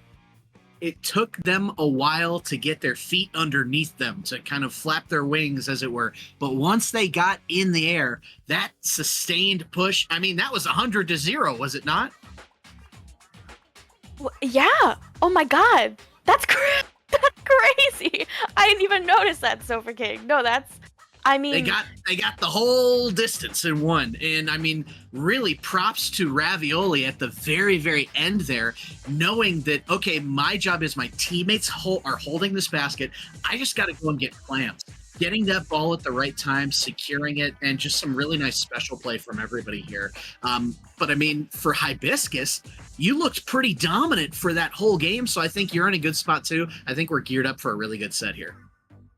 S3: It took them a while to get their feet underneath them, to kind of flap their wings, as it were. But once they got in the air, that sustained push, I mean, that was 100-0, was it not?
S4: Yeah. Oh my God. That's crazy. I didn't even notice that, Sofa King. No, that's I
S3: They
S4: mean,
S3: got the whole distance in one. And I mean, really props to Ravioli at the very, very end there, knowing that, okay, my job is my teammates are holding this basket. I just got to go and get clams. Getting that ball at the right time, securing it, and just some really nice special play from everybody here. But I mean, for Hibiscus, you looked pretty dominant for that whole game, so I think you're in a good spot too. I think we're geared up for a really good set here.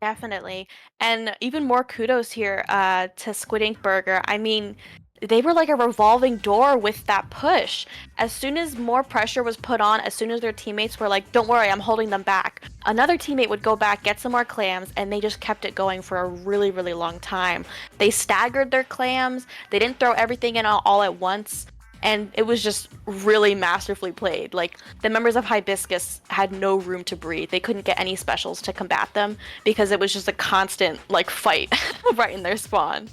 S4: definitely. And even more kudos here to Squid Ink Burger. I mean, they were like a revolving door with that push. As soon as more pressure was put on, as soon as their teammates were like, don't worry, I'm holding them back, another teammate would go back, get some more clams, and they just kept it going for a really, really long time. They staggered their clams, they didn't throw everything in all at once. And it was just really masterfully played. Like, the members of Hibiscus had no room to breathe. They couldn't get any specials to combat them because it was just a constant, like, fight right in their spawn.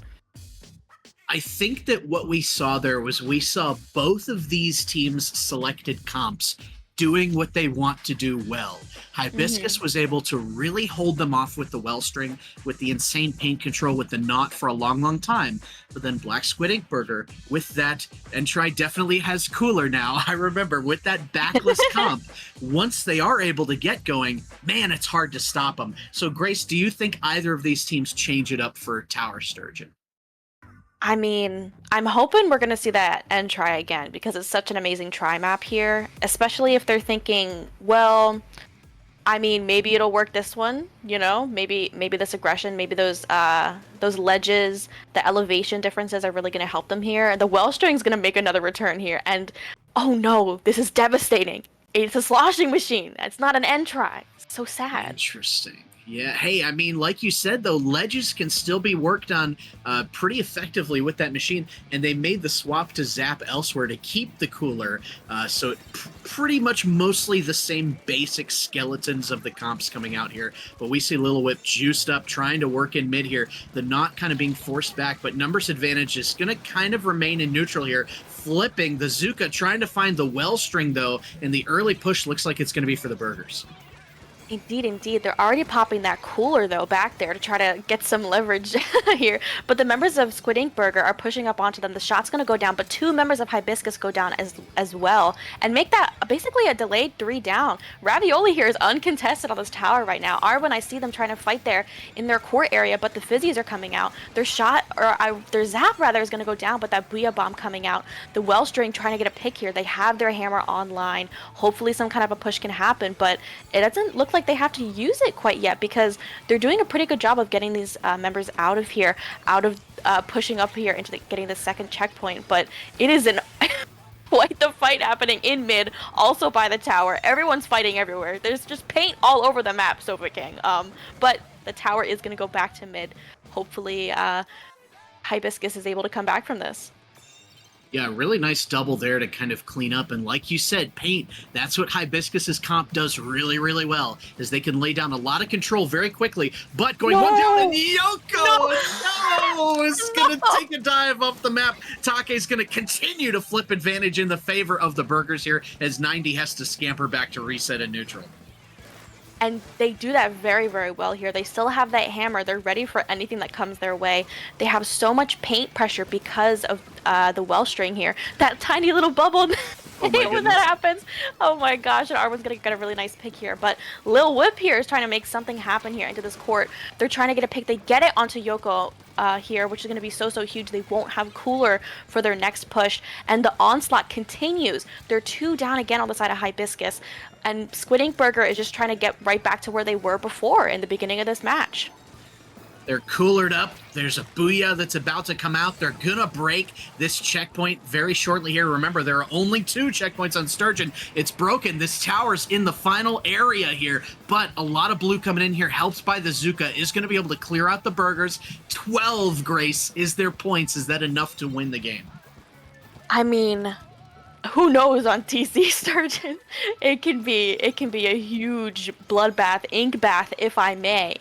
S3: I think that what we saw there was we saw both of these teams' selected comps doing what they want to do well. Hibiscus was able to really hold them off with the Wellstring, with the insane paint control, with the knot for a long, long time. But then Black Squid Ink Burger, with that, and Try definitely has cooler now, I remember, with that backless comp, once they are able to get going, man, it's hard to stop them. So Grace, do you think either of these teams change it up for Tower Sturgeon?
S4: I mean, I'm hoping we're going to see that and try again because it's such an amazing try map here, especially if they're thinking, well, I mean, maybe it'll work this one, you know? Maybe this aggression, maybe those ledges, the elevation differences are really going to help them here. The Wellstring's going to make another return here and oh no, this is devastating. It's a sloshing machine. It's not an end try. It's so sad.
S3: Interesting. Yeah. Hey, I mean, like you said, though, ledges can still be worked on pretty effectively with that machine, and they made the swap to Zap elsewhere to keep the cooler. So pretty much mostly the same basic skeletons of the comps coming out here. But we see Lil Whip juiced up, trying to work in mid here. The knot kind of being forced back, but numbers advantage is going to kind of remain in neutral here. Flipping the Zuka, trying to find the Wellstring, though, and the early push looks like it's going to be for the Burgers.
S4: Indeed, indeed. They're already popping that cooler, though, back there to try to get some leverage here. But the members of Squid Ink Burger are pushing up onto them. The shot's going to go down, but two members of Hibiscus go down as well and make that basically a delayed 3 down. Ravioli here is uncontested on this tower right now. Arwen, I see them trying to fight there in their core area, but the Fizzies are coming out. Their shot, or their Zap, rather, is going to go down, but that Booyah Bomb coming out. The Wellstring trying to get a pick here. They have their hammer online. Hopefully some kind of a push can happen, but it doesn't look like they have to use it quite yet because they're doing a pretty good job of getting these members out of here, out of pushing up here into getting the second checkpoint. But it is an quite the fight happening in mid, also by the tower. Everyone's fighting everywhere. There's just paint all over the map, Sofa King. But the tower is going to go back to mid. Hopefully, Hibiscus is able to come back from this.
S3: Yeah, really nice double there to kind of clean up. And like you said, paint, that's what Hibiscus's comp does really, really well, is they can lay down a lot of control very quickly. But going one down, and Yoko is going to take a dive off the map. Take's going to continue to flip advantage in the favor of the Burgers here as 90 has to scamper back to reset in neutral.
S4: And they do that very, very well here. They still have that hammer. They're ready for anything that comes their way. They have so much paint pressure because of the Wellstring here. That tiny little bubble when that happens. Oh my gosh, and Arwen's going to get a really nice pick here. But Lil Whip here is trying to make something happen here into this court. They're trying to get a pick. They get it onto Yoko here, which is going to be so huge. They won't have cooler for their next push. And the onslaught continues. They're 2 down again on the side of Hibiscus. And Squid Ink Burger is just trying to get right back to where they were before in the beginning of this match.
S3: They're coolered up. There's a Booyah that's about to come out. They're going to break this checkpoint very shortly here. Remember, there are only 2 checkpoints on Sturgeon. It's broken. This tower's in the final area here, but a lot of blue coming in here, helped by the Zuka, is going to be able to clear out the Burgers. 12, Grace, is their points. Is that enough to win the game?
S4: I mean, who knows on TC Sturgeon? It can be a huge bloodbath, ink bath, if I may.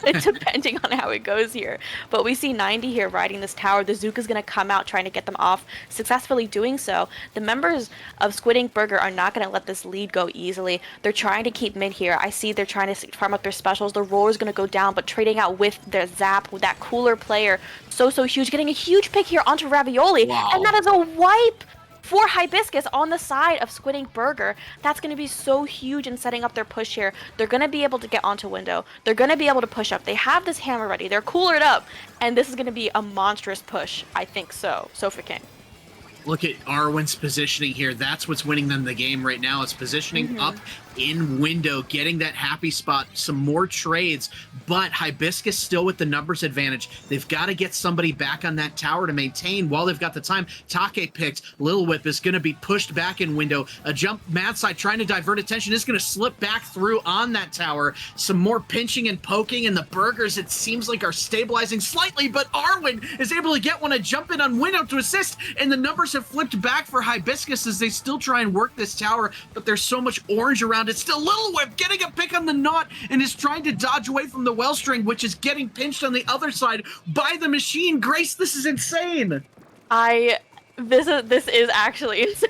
S4: depending on how it goes here. But we see 90 here riding this tower. The Zuka's going to come out trying to get them off, successfully doing so. The members of Squid Ink Burger are not going to let this lead go easily. They're trying to keep mid here. I see they're trying to farm up their specials. The roller's going to go down, but trading out with their Zap, with that cooler player. So huge, getting a huge pick here onto Ravioli.
S3: Wow.
S4: And that is a wipe for Hibiscus on the side of Squid Ink Burger. That's going to be so huge in setting up their push here. They're going to be able to get onto window. They're going to be able to push up. They have this hammer ready. They're coolered up. And this is going to be a monstrous push. I think so. Sofa King.
S3: Look at Arwen's positioning here. That's what's winning them the game right now. It's positioning up in window, getting that happy spot, some more trades, but Hibiscus still with the numbers advantage. They've got to get somebody back on that tower to maintain while they've got the time. Take picked. Little Whip is going to be pushed back in window. A jump mad side trying to divert attention is going to slip back through on that tower. Some more pinching and poking, and the Burgers, it seems like, are stabilizing slightly, but Arwen is able to get one to jump in on window to assist, and the numbers have flipped back for Hibiscus as they still try and work this tower, but there's so much orange around. It's still Little Whip getting a pick on the knot and is trying to dodge away from the Wellstring, which is getting pinched on the other side by the machine. Grace, this is insane.
S4: This is actually insane.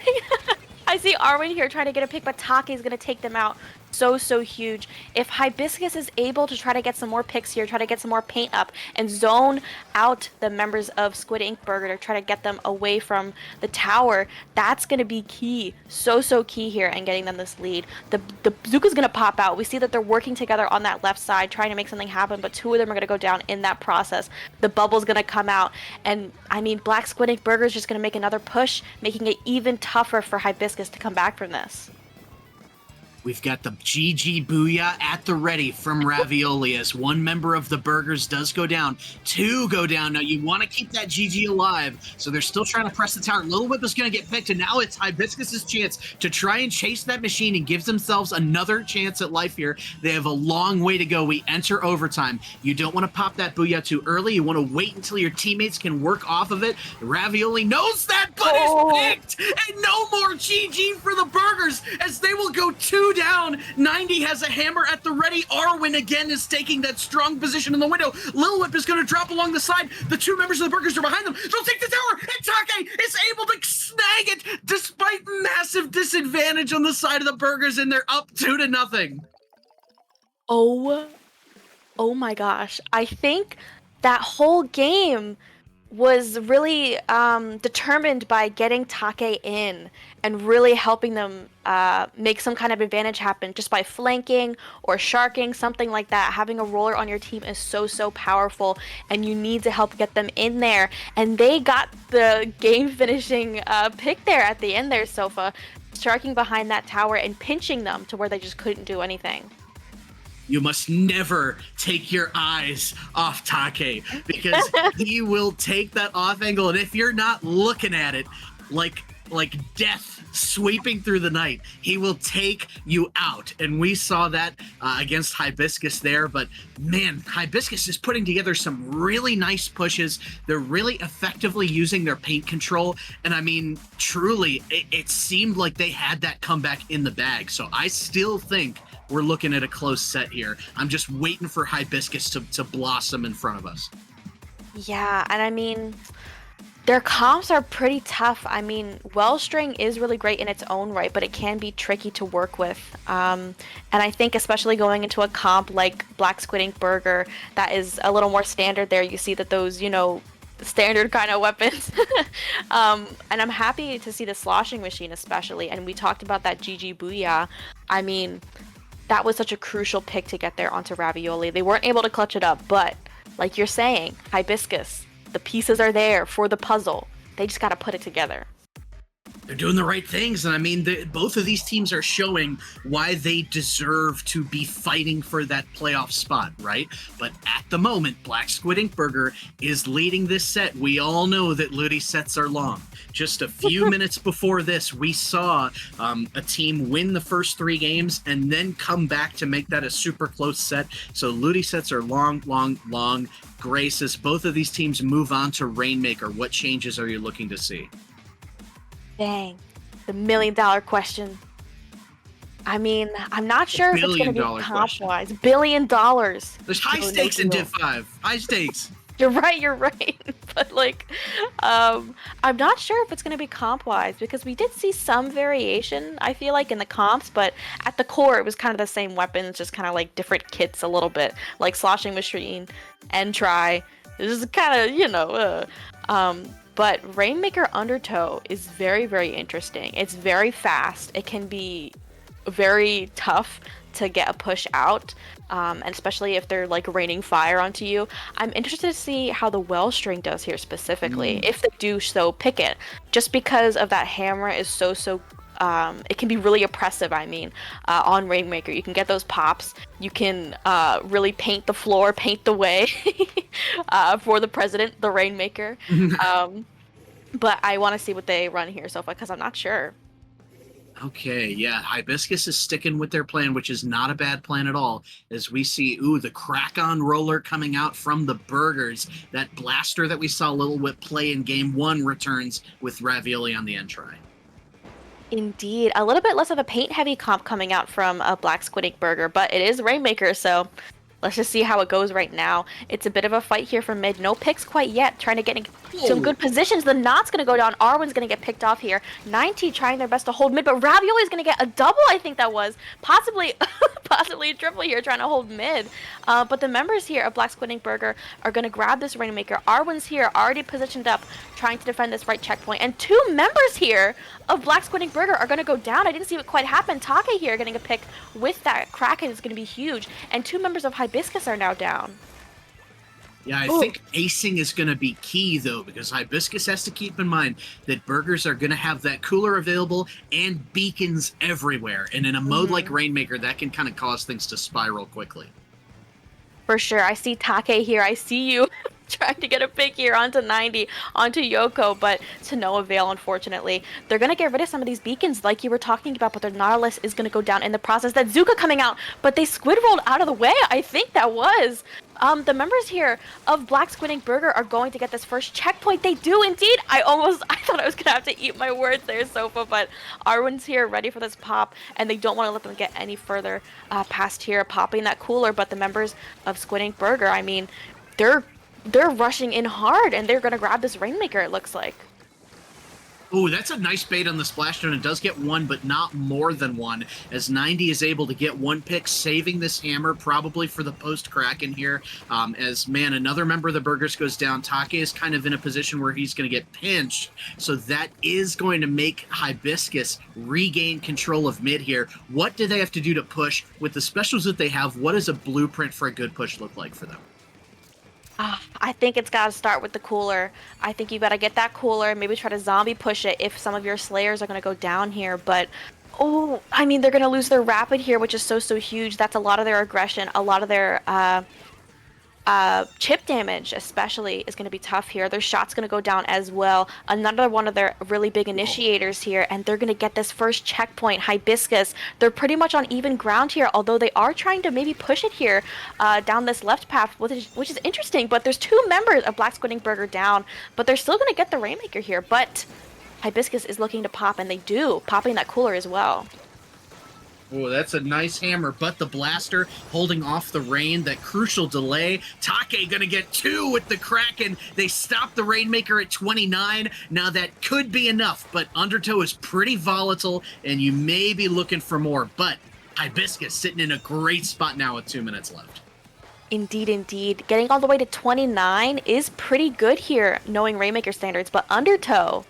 S4: I see Arwen here trying to get a pick, but Take is going to take them out. So huge. If Hibiscus is able to try to get some more picks here, try to get some more paint up, and zone out the members of Squid Ink Burger to try to get them away from the tower, that's going to be key. So key here and getting them this lead. The Zuka's going to pop out. We see that they're working together on that left side, trying to make something happen, but two of them are going to go down in that process. The bubble's going to come out, and I mean, Black Squid Ink Burger is just going to make another push, making it even tougher for Hibiscus to come back from this.
S3: We've got the GG Booyah at the ready from Ravioli as one member of the Burgers does go down. Two go down. Now you want to keep that GG alive, so they're still trying to press the tower. Little Whip is going to get picked, and now it's Hibiscus's chance to try and chase that machine and gives themselves another chance at life here. They have a long way to go. We enter overtime. You don't want to pop that Booyah too early. You want to wait until your teammates can work off of it. Ravioli knows that, but is picked, and no more GG for the Burgers as they will go two down. 90 has a hammer at the ready. Arwen again is taking that strong position in the window. Lil Whip is going to drop along the side. The two members of the Burgers are behind them. They'll take the tower, and Take is able to snag it despite massive disadvantage on the side of the Burgers, and they're up 2-0.
S4: Oh my gosh. I think that whole game was really determined by getting Take in and really helping them make some kind of advantage happen just by flanking or sharking, something like that. Having a roller on your team is so powerful, and you need to help get them in there. And they got the game-finishing pick there at the end there, Sofa, sharking behind that tower and pinching them to where they just couldn't do anything.
S3: You must never take your eyes off Take, because he will take that off angle, and if you're not looking at it like death sweeping through the night, he will take you out. And we saw that against Hibiscus there, but man, Hibiscus is putting together some really nice pushes. They're really effectively using their paint control, and I mean, truly, it seemed like they had that comeback in the bag. So I still think we're looking at a close set here. I'm just waiting for Hibiscus to blossom in front of us. Yeah,
S4: and I mean, their comps are pretty tough. I mean, Wellstring is really great in its own right, but it can be tricky to work with. And I think especially going into a comp like Black Squid Ink Burger, that is a little more standard there. You see that those, standard kind of weapons. And I'm happy to see the sloshing machine especially. And we talked about that GG Booyah. I mean, that was such a crucial pick to get there onto Ravioli. They weren't able to clutch it up, but like you're saying, Hibiscus, the pieces are there for the puzzle. They just got to put it together.
S3: They're doing the right things, and I mean, both of these teams are showing why they deserve to be fighting for that playoff spot, right? But at the moment, Black Squid Ink Burger is leading this set. We all know that Ludi sets are long. Just a few minutes before this, we saw a team win the first 3 games and then come back to make that a super close set. So Ludi sets are long. Grace, as both of these teams move on to Rainmaker, what changes are you looking to see?
S4: Dang, the $1 million question. I mean, I'm not sure if it's going to be
S3: Billion-dollar question.
S4: comp-wise. $1 billion.
S3: There's high
S4: No, no
S3: stakes in
S4: deal.
S3: Div 5. High stakes.
S4: You're right. But like, I'm not sure if it's gonna be comp-wise because we did see some variation, I feel like, in the comps, but at the core it was kind of the same weapons, just kind of like different kits a little bit, like Sloshing Machine and Try. This is kind of, but Rainmaker Undertow is very, very interesting. It's very fast. It can be very tough to get a push out, and especially if they're like raining fire onto you. I'm interested to see how the Wellstring does here specifically, if they do so pick it, just because of that hammer is so it can be really oppressive. I mean, on Rainmaker, you can get those pops. You can really paint the floor, paint the way for the president, the Rainmaker. But I want to see what they run here so far because I'm not sure.
S3: Okay, yeah, Hibiscus is sticking with their plan, which is not a bad plan at all, as we see, the crack-on roller coming out from the Burgers. That blaster that we saw Little Whip play in Game 1 returns with Ravioli on the end try.
S4: Indeed. A little bit less of a paint-heavy comp coming out from a Black Squid Ink Burger, but it is Rainmaker, so let's just see how it goes right now. It's a bit of a fight here for mid. No picks quite yet. Trying to get in some good positions. The Knot's going to go down. Arwen's going to get picked off here. 90 trying their best to hold mid, but Ravioli's going to get a double, I think that was. Possibly a triple here trying to hold mid. But the members here of Black Squid Ink Burger are going to grab this Rainmaker. Arwen's here, already positioned up, trying to defend this right checkpoint. And two members here of Black Squid Ink Burger are going to go down. I didn't see it quite happen. Take here getting a pick with that Kraken is going to be huge. And two members of Hibiscus are now down.
S3: Yeah, I think acing is going to be key, though, because Hibiscus has to keep in mind that Burgers are going to have that cooler available and beacons everywhere. And in a mode like Rainmaker, that can kind of cause things to spiral quickly.
S4: For sure. I see Take here. I see you trying to get a pick here onto 90, onto Yoko, but to no avail, unfortunately. They're going to get rid of some of these beacons like you were talking about, but their Nautilus is going to go down in the process. That Zuka coming out, but they squid rolled out of the way. I think that was. The members here of Black Squid Ink Burger are going to get this first checkpoint. They do indeed. I thought I was going to have to eat my words there, Sofa, but Arwen's here ready for this pop, and they don't want to let them get any further past here, popping that cooler. But the members of Squid Ink Burger, I mean, they're rushing in hard, and they're going to grab this Rainmaker, it looks like.
S3: Ooh, that's a nice bait on the Splashdown. It does get one, but not more than one, as 90 is able to get one pick, saving this hammer probably for the post-Kraken here. As, man, another member of the Burgers goes down. Take is kind of in a position where he's going to get pinched, so that is going to make Hibiscus regain control of mid here. What do they have to do to push? With the specials that they have, what does a blueprint for a good push look like for them?
S4: I think it's got to start with the cooler. I think you got to get that cooler, maybe try to zombie push it if some of your Slayers are going to go down here. But, I mean, they're going to lose their Rapid here, which is so huge. That's a lot of their aggression, a lot of their chip damage especially is going to be tough here. Their shot's going to go down as well. Another one of their really big initiators here, and they're going to get this first checkpoint. Hibiscus, they're pretty much on even ground here, although they are trying to maybe push it here down this left path, which is interesting. But there's two members of Black Squid Ink Burger down, but they're still going to get the Rainmaker here. But Hibiscus is looking to pop, and they do, popping that cooler as well.
S3: Oh, that's a nice hammer, but the blaster holding off the rain, that crucial delay. Take gonna get two with the Kraken. They stop the Rainmaker at 29. Now that could be enough, but Undertow is pretty volatile, and you may be looking for more. But Hibiscus sitting in a great spot now with 2 minutes left.
S4: Indeed. Getting all the way to 29 is pretty good here, knowing Rainmaker standards, but Undertow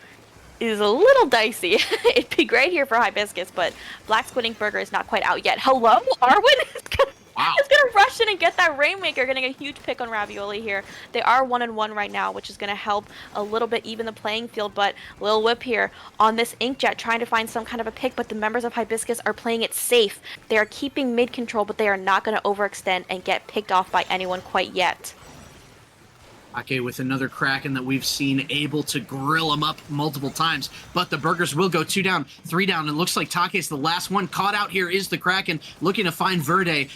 S4: is a little dicey. It'd be great here for Hibiscus, but Black Squid Ink Burger is not quite out yet. Hello? Arwen is gonna rush in and get that Rainmaker, getting a huge pick on Ravioli here. They are 1-1 right now, which is gonna help a little bit even the playing field, but Lil Whip here on this Inkjet trying to find some kind of a pick, but the members of Hibiscus are playing it safe. They are keeping mid control, but they are not gonna overextend and get picked off by anyone quite yet.
S3: Okay, with another Kraken that we've seen able to grill him up multiple times, but the Burgers will go 2 down, 3 down, and it looks like Take's the last one. Caught out here is the Kraken, looking to find Verde,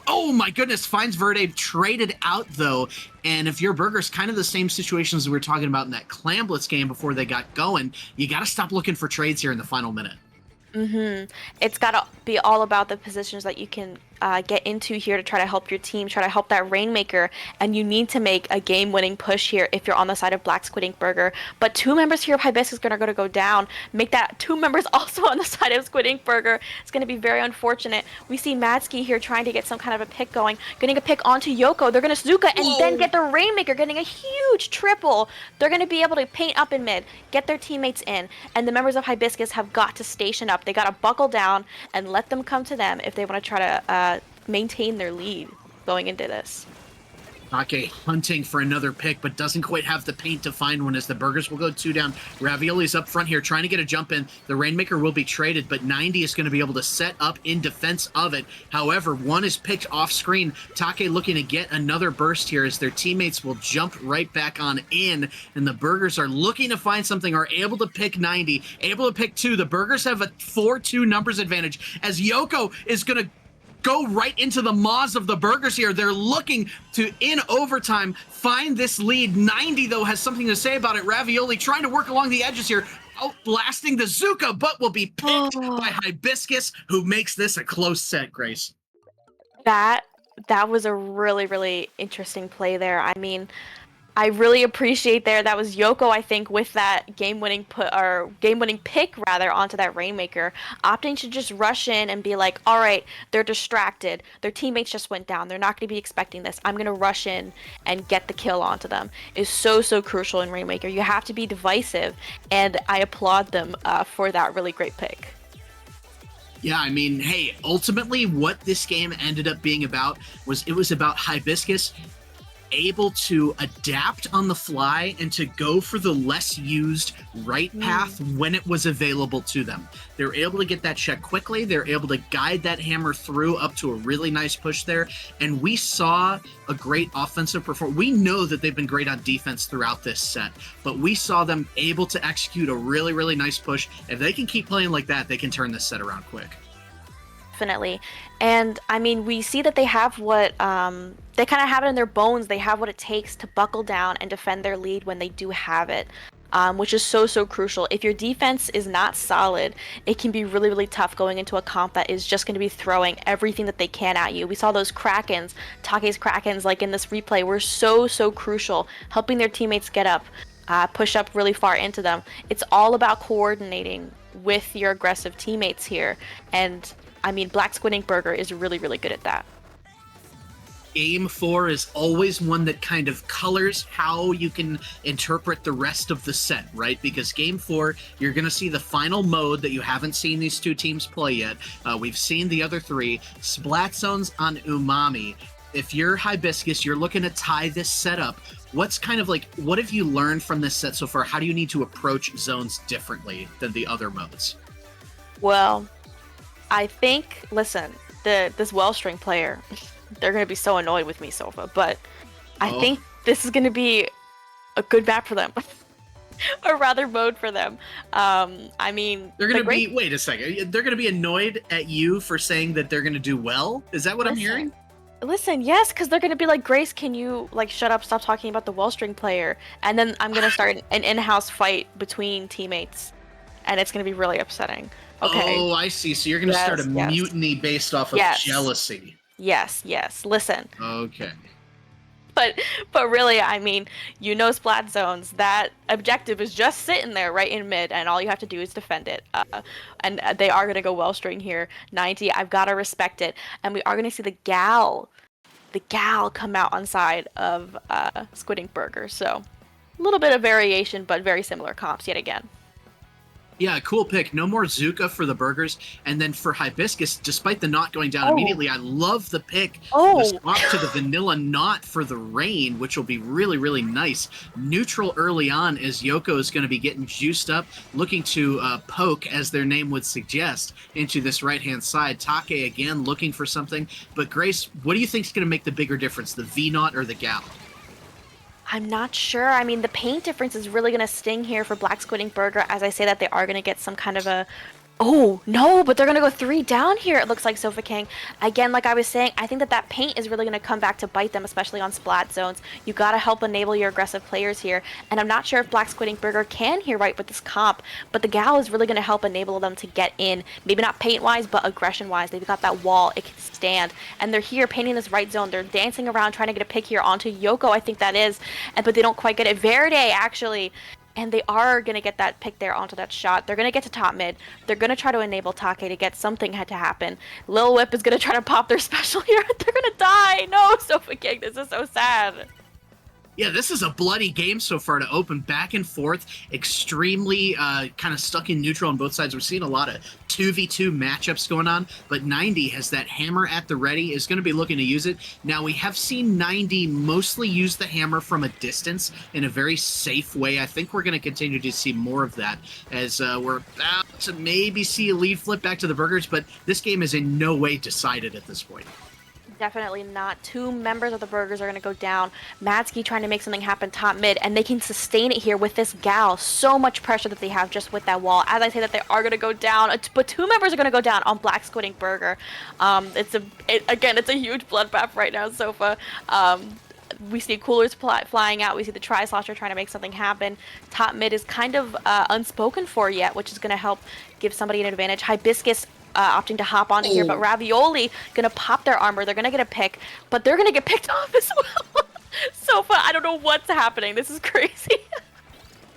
S3: oh my goodness, finds Verde, traded out though, and if your Burgers, kind of the same situations we were talking about in that Clamblitz game before they got going, you gotta stop looking for trades here in the final minute.
S4: It's got to be all about the positions that you can get into here to try to help your team, try to help that Rainmaker, and you need to make a game-winning push here if you're on the side of Black Squid Ink Burger. But 2 members here of Hibiscus are going to go down. Make that 2 members also on the side of Squid Ink Burger. It's going to be very unfortunate. We see Madsky here trying to get some kind of a pick going, getting a pick onto Yoko. They're going to Zuka and then get the Rainmaker, getting a huge triple. They're going to be able to paint up in mid, get their teammates in, and the members of Hibiscus have got to station up. They got to buckle down and let them come to them if they want to try to maintain their lead going into this.
S3: Take hunting for another pick, but doesn't quite have the paint to find one as the Burgers will go 2 down. Ravioli's up front here trying to get a jump in. The Rainmaker will be traded, but 90 is going to be able to set up in defense of it. However, one is picked off screen. Take looking to get another burst here as their teammates will jump right back on in, and the Burgers are looking to find something, are able to pick 90, able to pick 2. The Burgers have a 4-2 numbers advantage as Yoko is going to go right into the maws of the Burgers here. They're looking to, in overtime, find this lead. 90, though, has something to say about it. Ravioli trying to work along the edges here, outlasting the Zuka, but will be picked by Hibiscus, who makes this a close set, Grace.
S4: That was a really, really interesting play there. I mean, I really appreciate that was Yoko, I think, with that game-winning pick rather onto that Rainmaker, opting to just rush in and be like, all right, they're distracted. Their teammates just went down. They're not going to be expecting this. I'm going to rush in and get the kill onto them. Is so crucial in Rainmaker. You have to be divisive, and I applaud them for that really great pick.
S3: Yeah, I mean, hey, ultimately what this game ended up being about was about Hibiscus able to adapt on the fly and to go for the less used right path when it was available to them. They're able to get that check quickly. They're able to guide that hammer through up to a really nice push there. And we saw a great offensive performance. We know that they've been great on defense throughout this set, but we saw them able to execute a really, really nice push. If they can keep playing like that, they can turn this set around quick.
S4: Definitely. And I mean, we see that they have what they kind of have it in their bones. They have what it takes to buckle down and defend their lead when they do have it, which is so crucial. If your defense is not solid, it can be really, really tough going into a comp that is just going to be throwing everything that they can at you. We saw those Krakens, Take's Krakens, like in this replay, were so crucial, helping their teammates get up, push up really far into them. It's all about coordinating with your aggressive teammates here, and I mean, Black Squid Ink Burger is really, really good at that.
S3: Game 4 is always one that kind of colors how you can interpret the rest of the set, right? Because Game 4, you're going to see the final mode that you haven't seen these 2 teams play yet. We've seen the other 3. Splat Zones on Umami. If you're Hibiscus, you're looking to tie this set up. What's kind of like, what have you learned from this set so far? How do you need to approach zones differently than the other modes?
S4: Well, I think, listen, this Wellstring player, they're going to be so annoyed with me, Sofa, but I think this is going to be a good map for them. Or rather, mode for them. I mean... They're going to be...
S3: Wait a second. They're going to be annoyed at you for saying that they're going to do well? Is that what I'm hearing?
S4: Listen, yes, because they're going to be like, Grace, can you, like, shut up, stop talking about the Wellstring player? And then I'm going to start an in-house fight between teammates, and it's going to be really upsetting. Okay.
S3: Oh, I see. So you're going to start a mutiny based off of jealousy.
S4: Yes. Listen.
S3: Okay.
S4: But really, I mean, Splat Zones, that objective is just sitting there right in mid, and all you have to do is defend it. And they are going to go Wellstring here. 90, I've got to respect it. And we are going to see the gal come out on side of Squid Ink Burger. So a little bit of variation, but very similar comps yet again.
S3: Yeah, cool pick. No more Zuka for the Burgers. And then for Hibiscus, despite the knot going down immediately, I love the pick. The swap to the vanilla knot for the rain, which will be really, really nice. Neutral early on as Yoko is going to be getting juiced up, looking to poke, as their name would suggest, into this right-hand side. Take, again, looking for something. But Grace, what do you think is going to make the bigger difference, the V-knot or the gal?
S4: I'm not sure. I mean, the paint difference is really going to sting here for Black Squid Ink Burger, as I say that they are going to get some kind of a Oh, no, but they're going to go 3 down here, it looks like Sofa King. Again, like I was saying, I think that paint is really going to come back to bite them, especially on splat zones. You got to help enable your aggressive players here. And I'm not sure if Black Squid Ink Burger can here right with this comp, but the Gal is really going to help enable them to get in. Maybe not paint-wise, but aggression-wise. They've got that wall, it can stand. And they're here painting this right zone. They're dancing around trying to get a pick here onto Yoko, I think that is. But they don't quite get it. Verde, actually. And they are going to get that pick there onto that shot. They're going to get to top mid. They're going to try to enable Take to get something to happen. Lil Whip is going to try to pop their special here. They're going to die. No, Sofa King, this is so sad.
S3: Yeah, this is a bloody game so far to open back and forth, extremely kind of stuck in neutral on both sides. We're seeing a lot of 2v2 matchups going on, but 90 has that hammer at the ready, is going to be looking to use it. Now, we have seen 90 mostly use the hammer from a distance in a very safe way. I think we're going to continue to see more of that as we're about to maybe see a lead flip back to the Burgers, but this game is in no way decided at this point.
S4: Definitely not. 2 members of the Burgers are going to go down. Madsky trying to make something happen top mid, and they can sustain it here with this Gal. So much pressure that they have just with that wall. As I say that they are going to go down, but 2 members are going to go down on Black Squid Ink Burger. It's a huge bloodbath right now, Sofa. We see coolers flying out. We see the Tri-Slosher trying to make something happen. Top mid is kind of unspoken for yet, which is going to help give somebody an advantage. Hibiscus opting to hop onto here, but Ravioli gonna pop their armor. They're gonna get a pick, but they're gonna get picked off as well. Sofa, I don't know what's happening. This is crazy.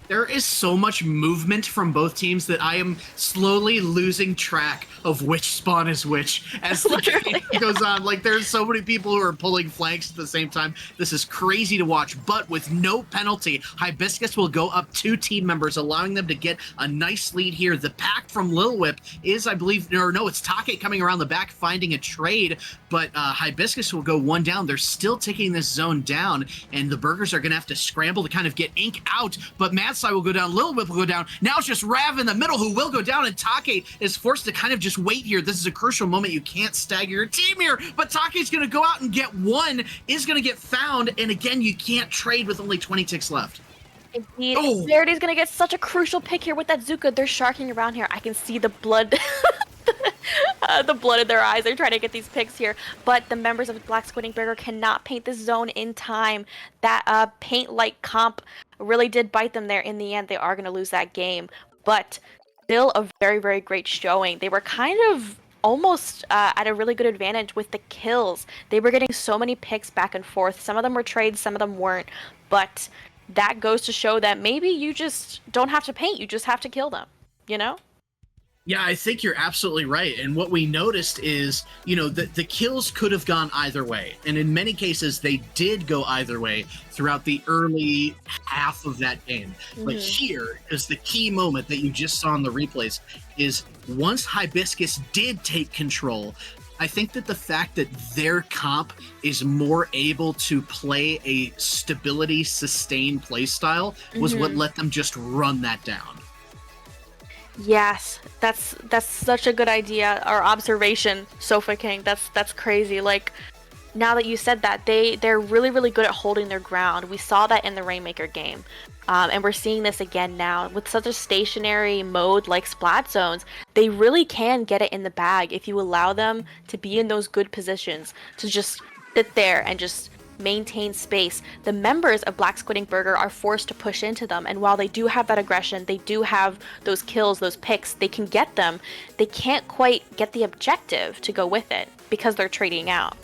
S3: There is so much movement from both teams that I am slowly losing track of which spawn is which as the game goes on. Like, there's so many people who are pulling flanks at the same time. This is crazy to watch, but with no penalty, Hibiscus will go up 2 team members, allowing them to get a nice lead here. The pack from Lil Whip is, I believe, or no, it's Take coming around the back, finding a trade, but Hibiscus will go 1 down. They're still taking this zone down, and the Burgers are going to have to scramble to kind of get Ink out, but Madside will go down, Lil Whip will go down. Now it's just Rav in the middle who will go down, and Take is forced to kind of just wait here. This is a crucial moment. You can't stagger your team here, but Take's going to go out and get 1, is going to get found, and again, you can't trade with only 20 ticks left.
S4: Indeed. Oh. Verity's going to get such a crucial pick here with that Zuka. They're sharking around here. I can see the blood. The blood in their eyes. They're trying to get these picks here, but the members of Black Squid Ink Burger cannot paint this zone in time. That paint-like comp really did bite them there. In the end, they are going to lose that game, but still a very, very great showing. They were kind of almost at a really good advantage with the kills. They were getting so many picks back and forth. Some of them were trades, some of them weren't, but that goes to show that maybe you just don't have to paint, you just have to kill them, you know?
S3: Yeah, I think you're absolutely right. And what we noticed is, you know, the kills could have gone either way. And in many cases, they did go either way throughout the early half of that game. Mm-hmm. But here is the key moment that you just saw in the replays is once Hibiscus did take control, I think that the fact that their comp is more able to play a stability, sustained play style was what let them just run that down.
S4: Yes, that's such a good idea or observation, Sofa King. That's crazy. Like, now that you said that, they're really, really good at holding their ground. We saw that in the Rainmaker game, and we're seeing this again now with such a stationary mode like Splat Zones. They really can get it in the bag if you allow them to be in those good positions to just sit there and just maintain space. The members of Black Squid Ink Burger are forced to push into them, and while they do have that aggression, they do have those kills, those picks, they can get them. They can't quite get the objective to go with it because they're trading out.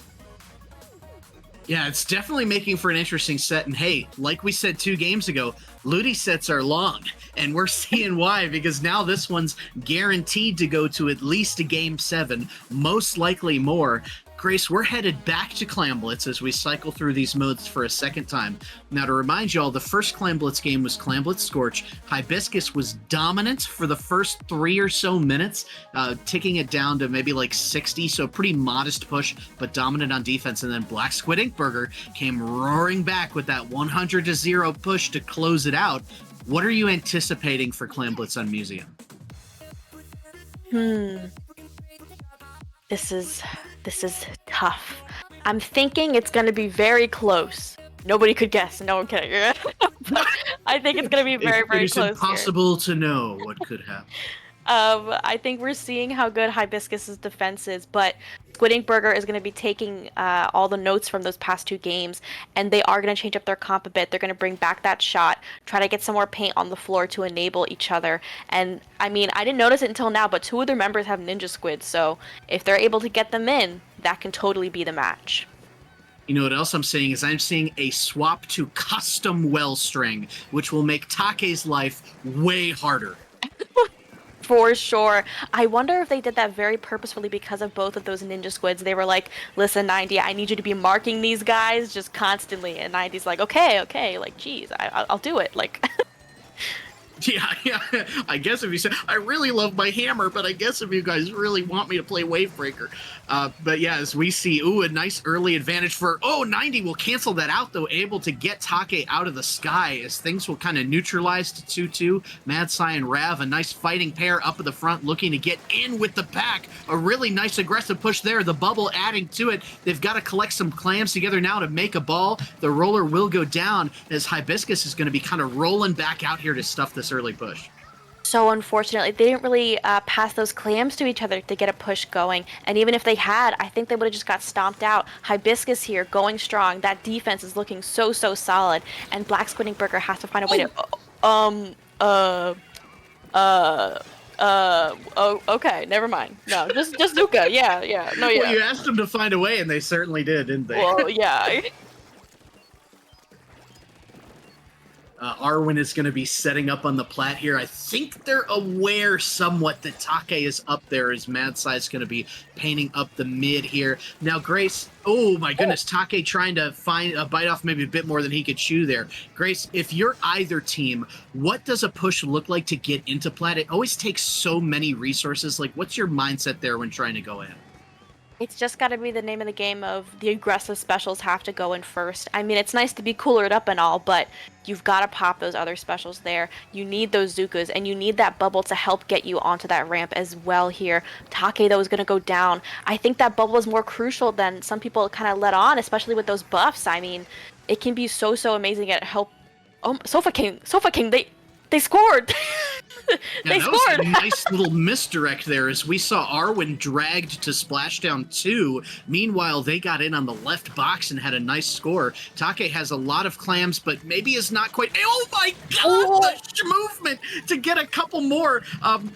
S3: Yeah, it's definitely making for an interesting set, and hey, like we said 2 games ago, Ludi sets are long, and we're seeing why, because now this one's guaranteed to go to at least a Game 7, most likely more. Grace, we're headed back to Clamblitz as we cycle through these modes for a second time. Now, to remind y'all, the first Clamblitz game was Clamblitz Scorch. Hibiscus was dominant for the first 3 or so minutes, ticking it down to maybe like 60, so pretty modest push, but dominant on defense. And then Black Squid Ink Burger came roaring back with that 100-0 push to close it out. What are you anticipating for Clamblitz on Museum?
S4: This is tough. I'm thinking it's going to be very close. Nobody could guess. No, I'm kidding. I think it's going to be very, very close.
S3: It's impossible to know what could happen.
S4: I think we're seeing how good Hibiscus's defense is, but Squid Ink Burger is going to be taking all the notes from those past 2 games, and they are going to change up their comp a bit. They're going to bring back that shot, try to get some more paint on the floor to enable each other. And I mean, I didn't notice it until now, but 2 of their members have Ninja Squids, so if they're able to get them in, that can totally be the match.
S3: You know what else I'm seeing is I'm seeing a swap to custom well string, which will make Take's life way harder.
S4: For sure. I wonder if they did that very purposefully because of both of those Ninja Squids. They were like, listen, 90, I need you to be marking these guys just constantly. And 90's like, okay, like, geez, I'll do it. Like,
S3: Yeah. I guess if you say, I really love my hammer, but I guess if you guys really want me to play Wavebreaker. But yeah, as we see, a nice early advantage for, 90 will cancel that out, though, able to get Take out of the sky as things will kind of neutralize to 2-2. Mad Sci and Rav, a nice fighting pair up at the front, looking to get in with the pack. A really nice aggressive push there. The bubble adding to it. They've got to collect some clams together now to make a ball. The roller will go down as Hibiscus is going to be kind of rolling back out here to stuff this early push.
S4: so unfortunately, they didn't really pass those clams to each other to get a push going. And even if they had, I think they would have just got stomped out. Hibiscus here going strong. That defense is looking so solid. And Black Squid Ink Burger has to find a way to... okay, never mind. No, just Zuka. Yeah. No, yeah.
S3: Well, you asked them to find a way, and they certainly did, didn't they?
S4: Well, yeah.
S3: Arwen is going to be setting up on the plat here. I think they're aware somewhat that Take is up there as Mad Sci is going to be painting up the mid here. Now, Grace, oh my goodness, Take trying to bite off maybe a bit more than he could chew there. Grace, if you're either team, what does a push look like to get into plat? It always takes so many resources. Like, what's your mindset there when trying to go in?
S4: It's just got to be the name of the game of the aggressive specials have to go in first. I mean, it's nice to be coolered up and all, but you've got to pop those other specials there. You need those Zukas, and you need that bubble to help get you onto that ramp as well here. Take, though, is going to go down. I think that bubble is more crucial than some people kind of let on, especially with those buffs. I mean, it can be so amazing at help. Oh, Sofa King, they scored! They scored!
S3: A nice little misdirect there as we saw Arwen dragged to Splashdown 2. Meanwhile, they got in on the left box and had a nice score. Take has a lot of clams, but maybe is not quite... Oh my god! The movement to get a couple more.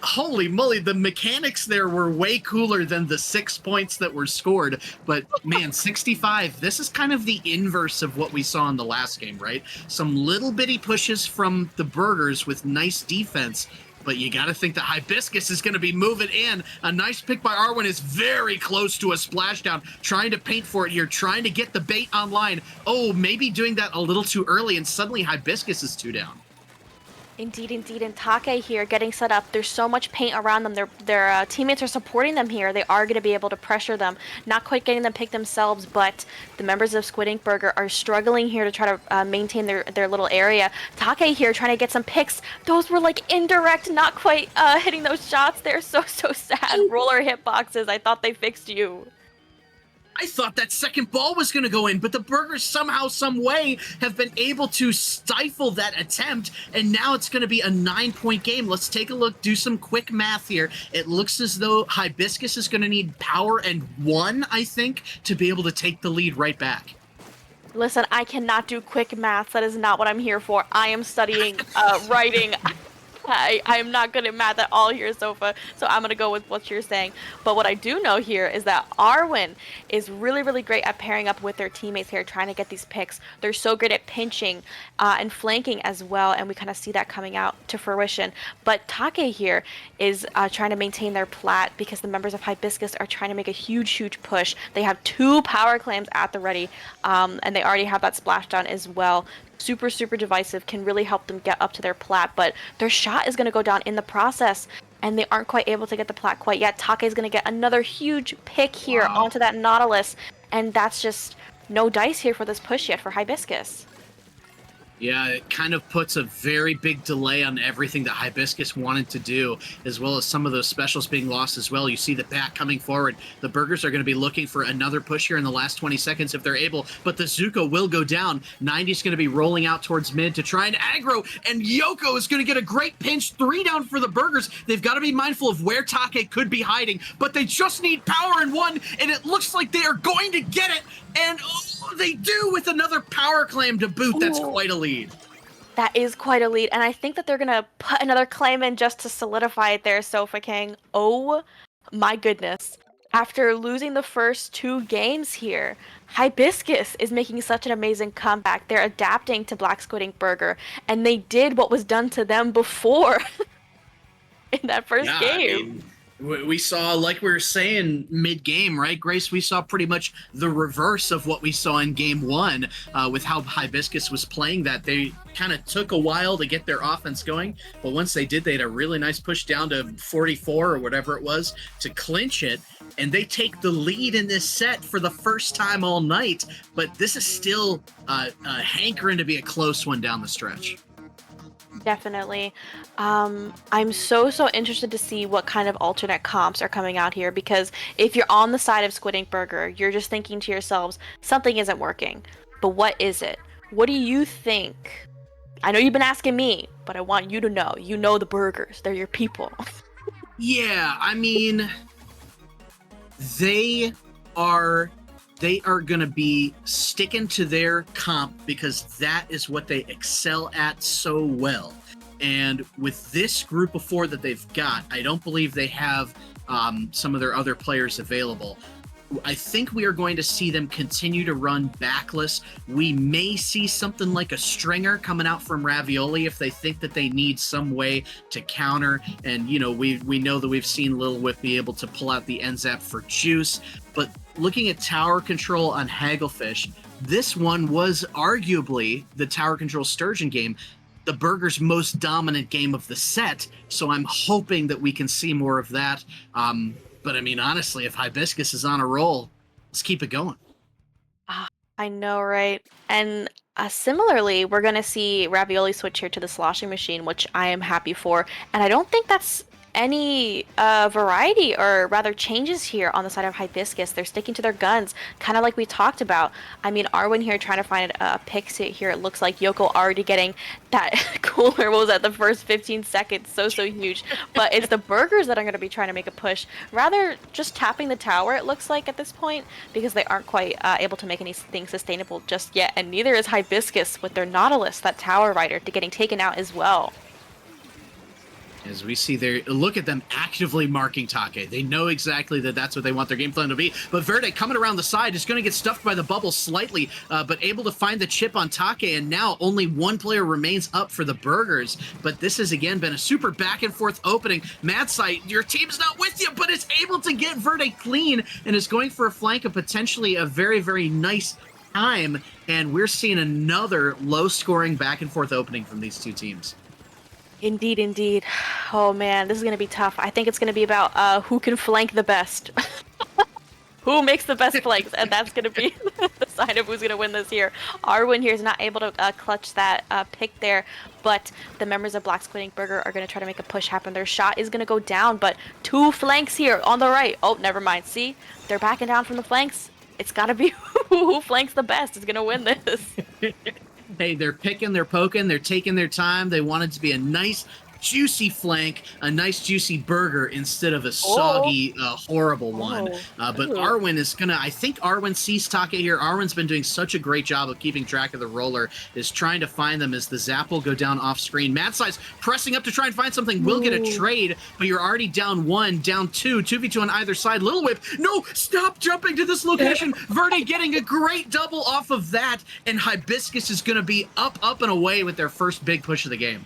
S3: Holy moly, the mechanics there were way cooler than the 6 points that were scored. But man, 65, this is kind of the inverse of what we saw in the last game, right? Some little bitty pushes from the Burgers with nice defense, but you got to think that Hibiscus is going to be moving in. A nice pick by Arwen is very close to a splashdown, trying to paint for it here, trying to get the bait online. Oh, maybe doing that a little too early, and suddenly Hibiscus is 2 down.
S4: Indeed, and Take here getting set up. There's so much paint around them. Their teammates are supporting them here. They are going to be able to pressure them. Not quite getting them picked themselves, but the members of Squid Ink Burger are struggling here to try to maintain their little area. Take here trying to get some picks. Those were like indirect, not quite hitting those shots. They're so sad. Roller hitboxes. I thought they fixed you.
S3: I thought that second ball was going to go in, but the Burgers somehow, some way have been able to stifle that attempt, and now it's going to be a 9-point game. Let's take a look, do some quick math here. It looks as though Hibiscus is going to need power and 1, I think, to be able to take the lead right back.
S4: Listen, I cannot do quick math. That is not what I'm here for. I am studying writing. I am not good at math at all here, Sofa, so I'm going to go with what you're saying. But what I do know here is that Arwen is really great at pairing up with their teammates here, trying to get these picks. They're so great at pinching and flanking as well, and we kind of see that coming out to fruition. But Take here is trying to maintain their plat because the members of Hibiscus are trying to make a huge push. They have 2 power clams at the ready, and they already have that splashdown as well. Super divisive, can really help them get up to their plat, but their shot is going to go down in the process, and they aren't quite able to get the plat quite yet. Take is going to get another huge pick here onto that Nautilus, and that's just no dice here for this push yet for Hibiscus.
S3: Yeah, it kind of puts a very big delay on everything that Hibiscus wanted to do, as well as some of those specials being lost as well. You see the back coming forward. The Burgers are going to be looking for another push here in the last 20 seconds if they're able, but the Zuko will go down. 90's going to be rolling out towards mid to try and aggro, and Yoko is going to get a great pinch. 3 down for the Burgers. They've got to be mindful of where Take could be hiding, but they just need power in 1, and it looks like they are going to get it, and they do with another power claim to boot. That's quite a lead.
S4: That is quite a lead, and I think that they're gonna put another claim in just to solidify it there, Sofa King. Oh my goodness. After losing the first 2 games here, Hibiscus is making such an amazing comeback. They're adapting to Black Squid Ink Burger, and they did what was done to them before in that first game.
S3: We saw, like we were saying mid-game, right, Grace? We saw pretty much the reverse of what we saw in game 1 with how Hibiscus was playing that. They kind of took a while to get their offense going, but once they did, they had a really nice push down to 44 or whatever it was to clinch it, and they take the lead in this set for the first time all night, but this is still hankering to be a close one down the stretch.
S4: Definitely. I'm so interested to see what kind of alternate comps are coming out here, because if you're on the side of Squid Ink Burger, you're just thinking to yourselves, something isn't working. But what is it? What do you think? I know you've been asking me, but I want you to know. You know the Burgers. They're your people.
S3: Yeah, I mean, they are going to be sticking to their comp because that is what they excel at so well. And with this group of 4 that they've got, I don't believe they have some of their other players available. I think we are going to see them continue to run backless. We may see something like a stringer coming out from Ravioli if they think that they need some way to counter. And, you know, we know that we've seen Lil Whip be able to pull out the NZAP for Juice. But looking at tower control on Hagglefish, this one was arguably the tower control Sturgeon game, the Burgers' most dominant game of the set. So I'm hoping that we can see more of that. But I mean, honestly, if Hibiscus is on a roll, let's keep it going.
S4: I know, right? And similarly, we're going to see Ravioli switch here to the sloshing machine, which I am happy for. And I don't think that's any variety, or rather changes here on the side of Hibiscus. They're sticking to their guns, kind of like we talked about. I mean, Arwen here trying to find a pick sit here. It looks like Yoko already getting that cooler. What was that? The first 15 seconds. So huge. But it's the Burgers that are going to be trying to make a push. Rather just tapping the tower, it looks like at this point, because they aren't quite able to make anything sustainable just yet. And neither is Hibiscus with their Nautilus, that tower rider, to getting taken out as well.
S3: As we see there, look at them actively marking Take. They know exactly that that's what they want their game plan to be. But Verde coming around the side is going to get stuffed by the bubble slightly, but able to find the chip on Take, and now only 1 player remains up for the Burgers. But this has, again, been a super back-and-forth opening. Madsight, your team's not with you, but it's able to get Verde clean and is going for a flank of potentially a very, very nice time. And we're seeing another low-scoring back-and-forth opening from these 2 teams.
S4: Indeed. Oh man, this is going to be tough. I think it's going to be about who can flank the best. Who makes the best flanks, and that's going to be the sign of who's going to win this here. Arwen here is not able to clutch that pick there, but the members of Black Squid Ink Burger are going to try to make a push happen. Their shot is going to go down, but 2 flanks here on the right. Oh, never mind. See? They're backing down from the flanks. It's got to be who flanks the best is going to win this.
S3: Hey, they're picking, they're poking, they're taking their time. They want it to be a nice, juicy flank, a nice, juicy burger instead of a soggy, horrible one. But Arwen is going to, I think Arwen sees Take here. Arwen's been doing such a great job of keeping track of the roller, is trying to find them as the zap will go down off screen. Madside's pressing up to try and find something. Will get a trade, but you're already down 1, down 2, 2v2 on either side. Little Whip, no, stop jumping to this location. Verde getting a great double off of that, and Hibiscus is going to be up and away with their first big push of the game.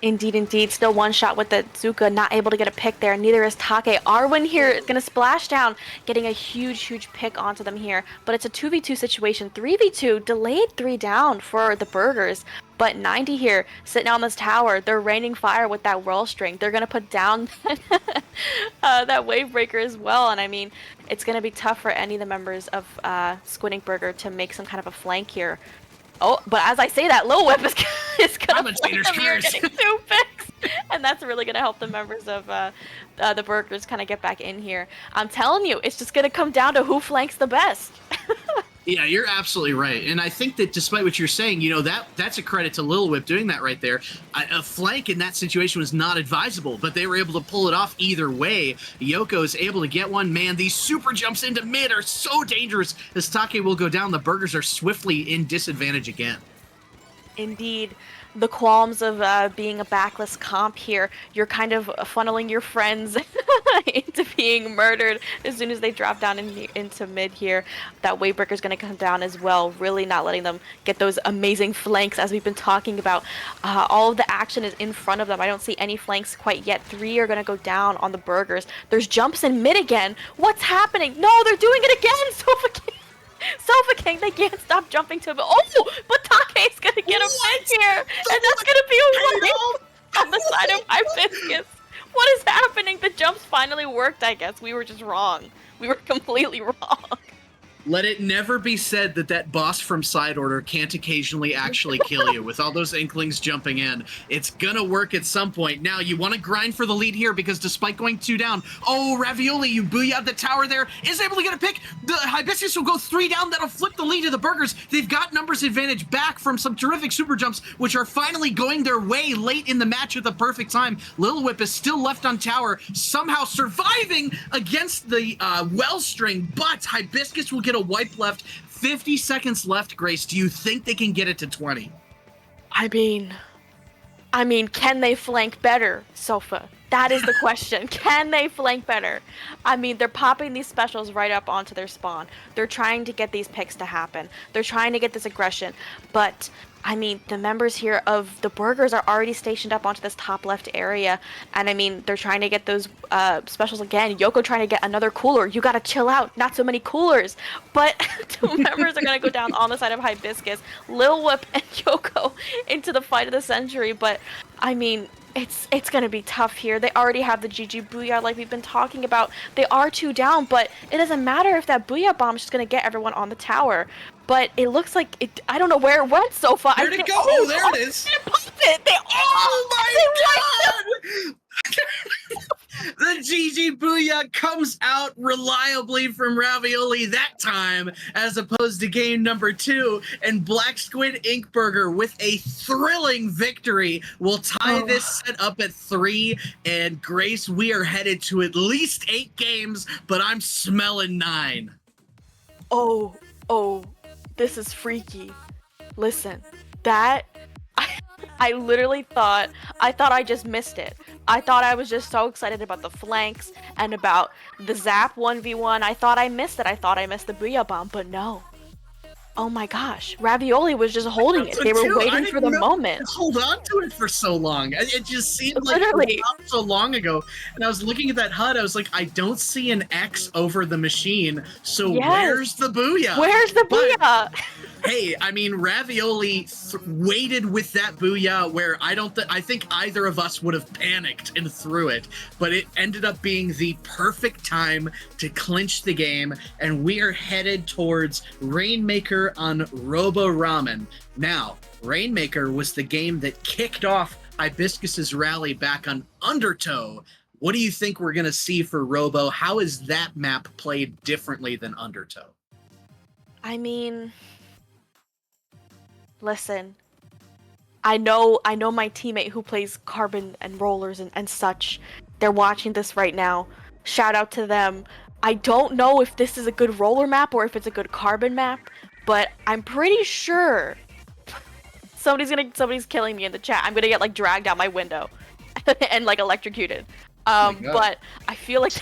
S4: Indeed. Still 1 shot with the Zuka, not able to get a pick there. Neither is Take. Arwen here is going to splash down, getting a huge pick onto them here. But it's a 2v2 situation. 3v2, delayed 3 down for the Burgers. But 90 here, sitting on this tower. They're raining fire with that whirl string. They're going to put down that wave breaker as well. And I mean, it's going to be tough for any of the members of Squid Ink Burger to make some kind of a flank here. Oh, but as I say that, Lil Whip is gonna
S3: Commentators
S4: flank them here,
S3: curse.
S4: getting 2 picks, and that's really gonna help the members of the Burgers kind of get back in here. I'm telling you, it's just gonna come down to who flanks the best.
S3: Yeah, you're absolutely right. And I think that despite what you're saying, you know, that's a credit to Lil Whip doing that right there. A flank in that situation was not advisable, but they were able to pull it off either way. Yoko is able to get one. Man, these super jumps into mid are so dangerous. As Take will go down, the Burgers are swiftly in disadvantage again.
S4: Indeed. The qualms of being a backless comp here, you're kind of funneling your friends into being murdered as soon as they drop down into mid here. That Waybreaker's going to come down as well, really not letting them get those amazing flanks as we've been talking about. All of the action is in front of them. I don't see any flanks quite yet. 3 are going to go down on the Burgers. There's jumps in mid again. What's happening? No, they're doing it again! Sofa King, they can't stop jumping to him. Oh, but Take's gonna get a pick here, and that's gonna be a wipe on the side of Hibiscus. What is happening? The jumps finally worked, I guess. We were just wrong. We were completely wrong.
S3: Let it never be said that that boss from Side Order can't occasionally actually kill you with all those Inklings jumping in. It's gonna work at some point. Now, you want to grind for the lead here because despite going 2 down, oh, Ravioli, you booyah the tower there, is able to get a pick. The Hibiscus will go 3 down. That'll flip the lead to the Burgers. They've got numbers advantage back from some terrific super jumps, which are finally going their way late in the match at the perfect time. Lil Whip is still left on tower, somehow surviving against the Wellstring, but Hibiscus will get a wipe left. 50 seconds left, Grace. Do you think they can get it to 20?
S4: I mean, can they flank better, Sofa? That is the question. Can they flank better? I mean, they're popping these specials right up onto their spawn. They're trying to get these picks to happen. They're trying to get this aggression. But, I mean, the members here of the Burgers are already stationed up onto this top left area. And, I mean, they're trying to get those specials again. Yoko trying to get another cooler. You gotta chill out. Not so many coolers. But 2 members are gonna go down on the side of Hibiscus. Lil Whip and Yoko into the fight of the century. But, I mean, it's gonna be tough here. They already have the GG Booyah like we've been talking about. They are 2 down, but it doesn't matter if that Booyah bomb is just gonna get everyone on the tower. But it looks like it. I don't know where it went so far.
S3: Where'd it go? Oh, there it is.
S4: They popped it.
S3: Oh my god! The GG Booyah comes out reliably from Ravioli that time, as opposed to game number 2, and Black Squid Ink Burger with a thrilling victory will tie this set up at 3. And Grace, we are headed to at least 8 games, but I'm smelling 9.
S4: Oh, this is freaky. Listen, that I literally thought I just missed it. I thought I was just so excited about the flanks and about the Zap 1v1. I thought I missed it. I thought I missed the Booyah bomb, but no. Oh my gosh, Ravioli was just holding it. They were waiting for the moment.
S3: Hold on to it for so long. It just seemed like
S4: Literally
S3: so long ago. And I was looking at that HUD. I was like, I don't see an X over the machine. So where's the Booyah?
S4: Where's the Booyah?
S3: Hey, I mean, Ravioli waited with that Booyah where I think either of us would have panicked and threw it, but it ended up being the perfect time to clinch the game, and we are headed towards Rainmaker on Robo Ramen. Now, Rainmaker was the game that kicked off Hibiscus's rally back on Undertow. What do you think we're going to see for Robo? How is that map played differently than Undertow?
S4: I mean, listen, I know my teammate who plays Carbon and Rollers and such. They're watching this right now. Shout out to them. I don't know if this is a good roller map or if it's a good Carbon map, but I'm pretty sure somebody's killing me in the chat. I'm gonna get like dragged out my window and like electrocuted. But I feel like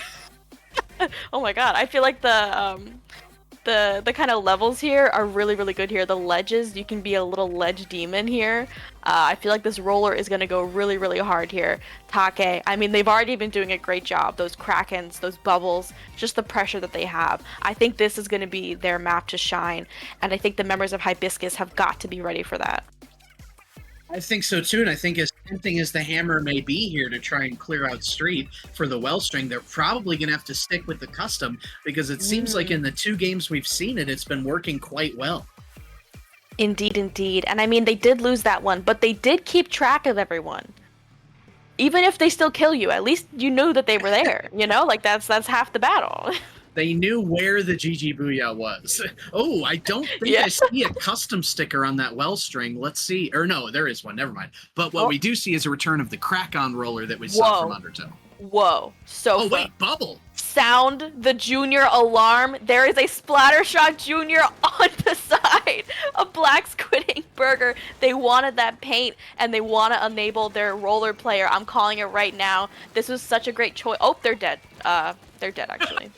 S4: oh my god, I feel like the kind of levels here are really, really good here. The ledges, you can be a little ledge demon here. I feel like this roller is going to go really, really hard here. Take, I mean, they've already been doing a great job. Those krakens, those bubbles, just the pressure that they have. I think this is going to be their map to shine. And I think the members of Hibiscus have got to be ready for that.
S3: I think so too, and I think as tempting as the hammer may be here to try and clear out street for the Wellstring, they're probably going to have to stick with the custom because it seems like in the 2 games we've seen it, it's been working quite well.
S4: Indeed, indeed. And I mean, they did lose that one, but they did keep track of everyone. Even if they still kill you, at least you knew that they were there, you know? Like, that's half the battle.
S3: They knew where the GG Booyah was. Oh, I don't think I see a custom sticker on that well string. Let's see. Or no, there is one. Never mind. But what we do see is a return of the crack-on roller that we saw from Undertow.
S4: Whoa. So
S3: oh, wait, Bubble.
S4: Sound the junior alarm. There is a Splattershot Junior on the side of Black Squid Ink Burger. They wanted that paint, and they want to enable their roller player. I'm calling it right now. This was such a great choice. Oh, they're dead. They're dead, actually.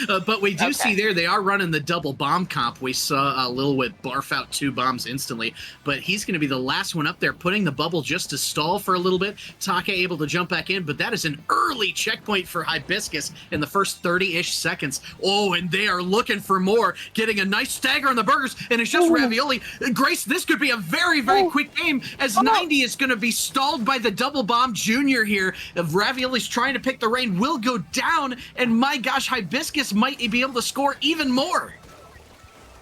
S3: But we do see there, they are running the double bomb comp. We saw Lil Whip barf out 2 bombs instantly, but he's going to be the last one up there, putting the bubble just to stall for a little bit. Take able to jump back in, but that is an early checkpoint for Hibiscus in the first 30-ish seconds. Oh, and they are looking for more, getting a nice stagger on the burgers, and it's just Ravioli. Grace, this could be a very, very quick game, as 90 is going to be stalled by the double bomb Junior here. If Ravioli's trying to pick the rain, will go down, and my gosh, Hibiscus might be able to score even more.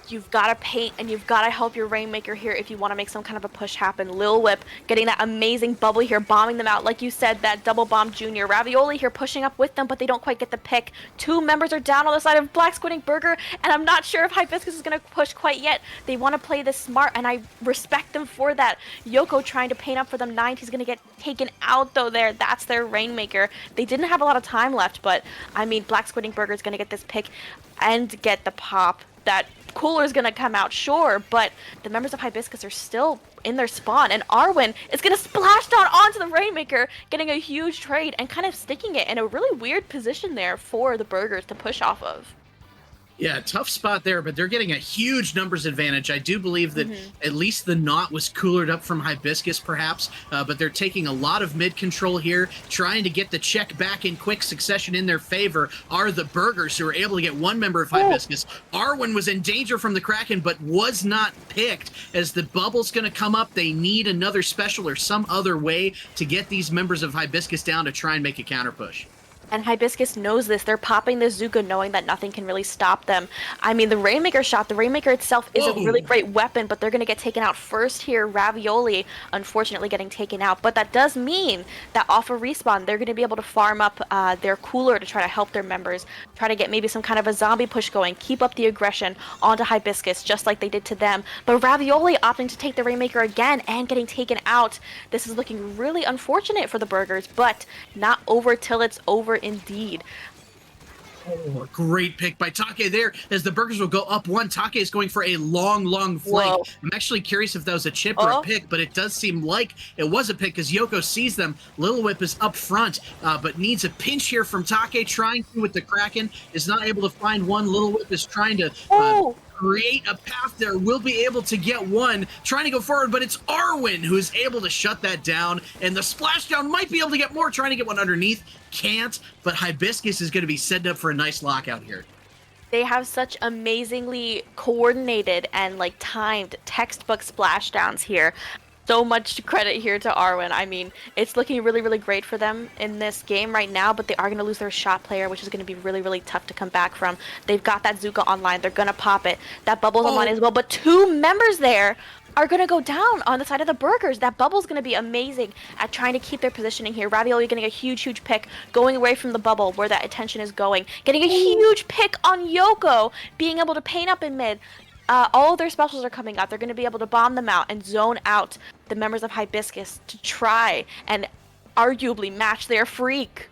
S4: You've got to paint, and you've got to help your Rainmaker here if you want to make some kind of a push happen. Lil Whip getting that amazing bubble here, bombing them out. Like you said, that double bomb Junior. Ravioli here pushing up with them, but they don't quite get the pick. 2 members are down on the side of Black Squid Ink Burger, and I'm not sure if Hibiscus is going to push quite yet. They want to play this smart, and I respect them for that. Yoko trying to paint up for them. 90's going to get taken out, though, there. That's their Rainmaker. They didn't have a lot of time left, but, I mean, Black Squid Ink Burger is going to get this pick and get the pop. That Cooler is going to come out, sure, but the members of Hibiscus are still in their spawn, and Arwen is going to splash down onto the Rainmaker, getting a huge trade and kind of sticking it in a really weird position there for the Burgers to push off of.
S3: Yeah, tough spot there, but they're getting a huge numbers advantage. I do believe that at least the knot was coolered up from Hibiscus, perhaps, but they're taking a lot of mid control here, trying to get the check back in quick succession in their favor are the Burgers, who are able to get 1 member of Hibiscus. Arwen was in danger from the Kraken, but was not picked. As the bubble's going to come up, they need another special or some other way to get these members of Hibiscus down to try and make a counter push.
S4: And Hibiscus knows this. They're popping the Zuka knowing that nothing can really stop them. I mean, the Rainmaker shot, the Rainmaker itself is a really great weapon, but they're going to get taken out first here. Ravioli, unfortunately, getting taken out. But that does mean that off a respawn, they're going to be able to farm up their Cooler to try to help their members, try to get maybe some kind of a zombie push going, keep up the aggression onto Hibiscus, just like they did to them. But Ravioli opting to take the Rainmaker again and getting taken out. This is looking really unfortunate for the Burgers, but not over till it's over indeed.
S3: Oh, great pick by Take there, as the Burgers will go up 1. Take is going for a long, long flank.
S4: Whoa.
S3: I'm actually curious if that was a chip or a pick, but it does seem like it was a pick, because Yoko sees them. Lil Whip is up front, but needs a pinch here from Take, trying to with the Kraken, is not able to find one. Lil Whip is trying to create a path there, will be able to get 1, trying to go forward, but it's Arwen who is able to shut that down, and the splashdown might be able to get more, trying to get one underneath, can't, but Hibiscus is going to be set up for a nice lockout here.
S4: They have such amazingly coordinated and like timed textbook splashdowns here. So much credit here to Arwen. I mean, it's looking really, really great for them in this game right now, but they are going to lose their shot player, which is going to be really, really tough to come back from. They've got that Zuka online. They're going to pop it. That Bubble's online as well, but 2 members there are going to go down on the side of the Burgers. That Bubble's going to be amazing at trying to keep their positioning here. Ravioli getting a huge, huge pick, going away from the bubble where that attention is going. Getting a huge pick on Yoko, being able to paint up in mid. All of their specials are coming out. They're going to be able to bomb them out and zone out the members of Hibiscus to try and arguably match their freak.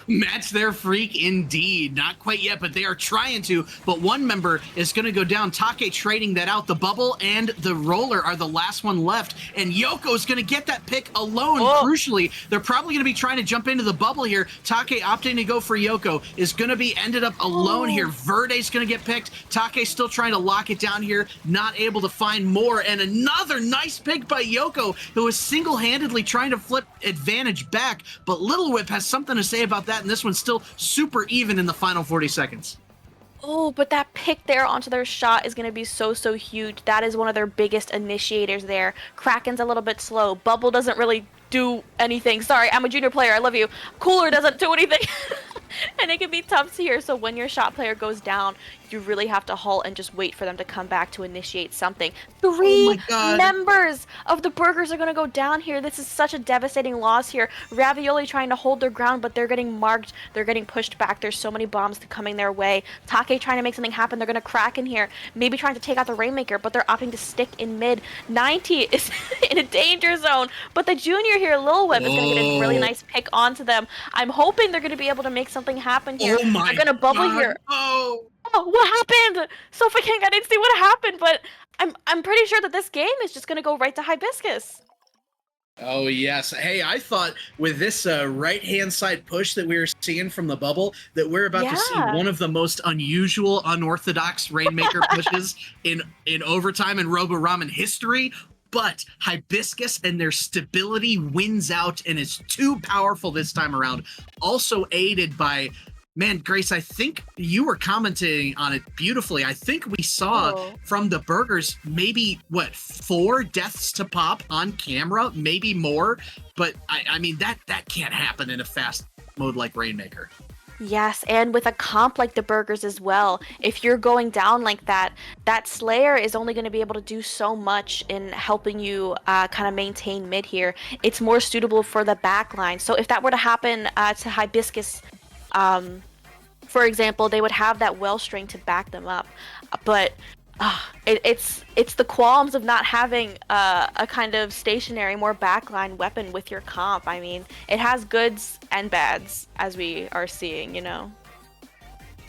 S3: Match their freak indeed. Not quite yet, but they are trying to. But 1 member is going to go down. Take trading that out. The bubble and the roller are the last one left. And Yoko is going to get that pick alone, crucially. They're probably going to be trying to jump into the bubble here. Take opting to go for Yoko is going to be ended up alone here. Verde's going to get picked. Take still trying to lock it down here. Not able to find more. And another nice pick by Yoko, who is single-handedly trying to flip advantage back. But Little Whip has something to say about that, and this one's still super even in the final 40 seconds.
S4: Oh, but that pick there onto their shot is going to be so, so huge. That is one of their biggest initiators there. Kraken's a little bit slow. Bubble doesn't really do anything. Sorry, I'm a junior player. I love you. Cooler doesn't do anything. And it can be tough to hear. So when your shot player goes down, you really have to halt and just wait for them to come back to initiate something.
S3: Oh
S4: 3
S3: my God.
S4: members of the Burgers are going to go down here. This is such a devastating loss here. Ravioli trying to hold their ground, but they're getting marked. They're getting pushed back. There's so many bombs coming their way. Take trying to make something happen. They're going to crack in here. Maybe trying to take out the Rainmaker, but they're opting to stick in mid. 90 is in a danger zone, but the junior here, Lil Whip, is going to get a really nice pick onto them. I'm hoping they're going to be able to make something happen here.
S3: Oh my
S4: They're going to bubble
S3: God.
S4: here.
S3: Oh.
S4: Oh, what happened? Sofa King, I didn't see what happened, but I'm pretty sure that this game is just going to go right to Hibiscus.
S3: Oh, yes. Hey, I thought with this right-hand side push that we were seeing from the bubble that we're about to see one of the most unusual, unorthodox Rainmaker pushes in overtime in Robo-Ramen history. But Hibiscus and their stability wins out and is too powerful this time around. Also aided by... Man, Grace, I think you were commenting on it beautifully. I think we saw from the Burgers maybe, 4 deaths to pop on camera, maybe more. But, I mean, that can't happen in a fast mode like Rainmaker.
S4: Yes, and with a comp like the Burgers as well. If you're going down like that, that Slayer is only going to be able to do so much in helping you kind of maintain mid here. It's more suitable for the backline. So if that were to happen to Hibiscus... for example, they would have that well string to back them up, but it's the qualms of not having a kind of stationary, more backline weapon with your comp. I mean, it has goods and bads, as we are seeing, you know.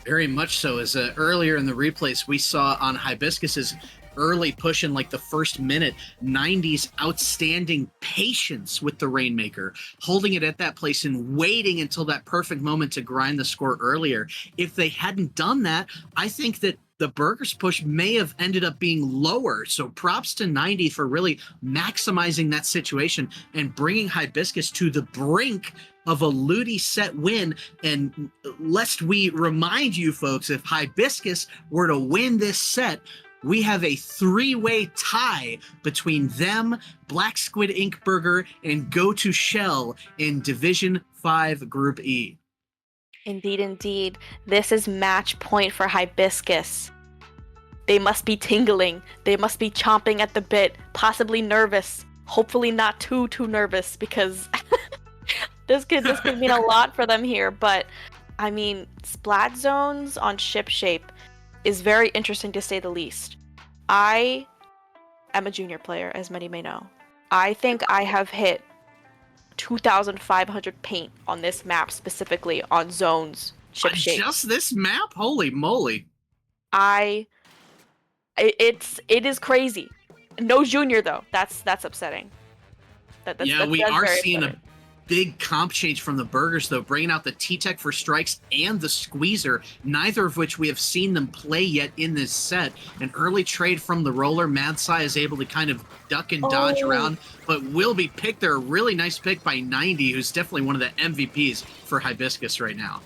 S3: Very much so. As earlier in the replays, we saw on Hibiscus's early push in like the first minute, 90's outstanding patience with the Rainmaker, holding it at that place and waiting until that perfect moment to grind the score earlier. If they hadn't done that, I think that the Burgers push may have ended up being lower. So props to 90 for really maximizing that situation and bringing Hibiscus to the brink of a Ludi set win. And lest we remind you folks, if Hibiscus were to win this set, we have a 3-way tie between them, Black Squid Ink Burger, and Go to Shell in Division 5 Group E.
S4: Indeed, indeed. This is match point for Hibiscus. They must be tingling. They must be chomping at the bit, possibly nervous. Hopefully not too nervous, because this could mean a lot for them here. But, I mean, splat zones on ship shape is very interesting to say the least. I am a junior player, as many may know. I think I have hit 2,500 paint on this map, specifically on zones ship shape.
S3: Just this map? Holy moly.
S4: It is crazy. No junior though. That's upsetting.
S3: We are seeing
S4: upsetting.
S3: a big comp change from the Burgers, though, bringing out the T-Tech for strikes and the Squeezer, neither of which we have seen them play yet in this set. An early trade from the roller. Madsai is able to kind of duck and dodge around, but will be picked there. A really nice pick by 90, who's definitely one of the MVPs for Hibiscus right now.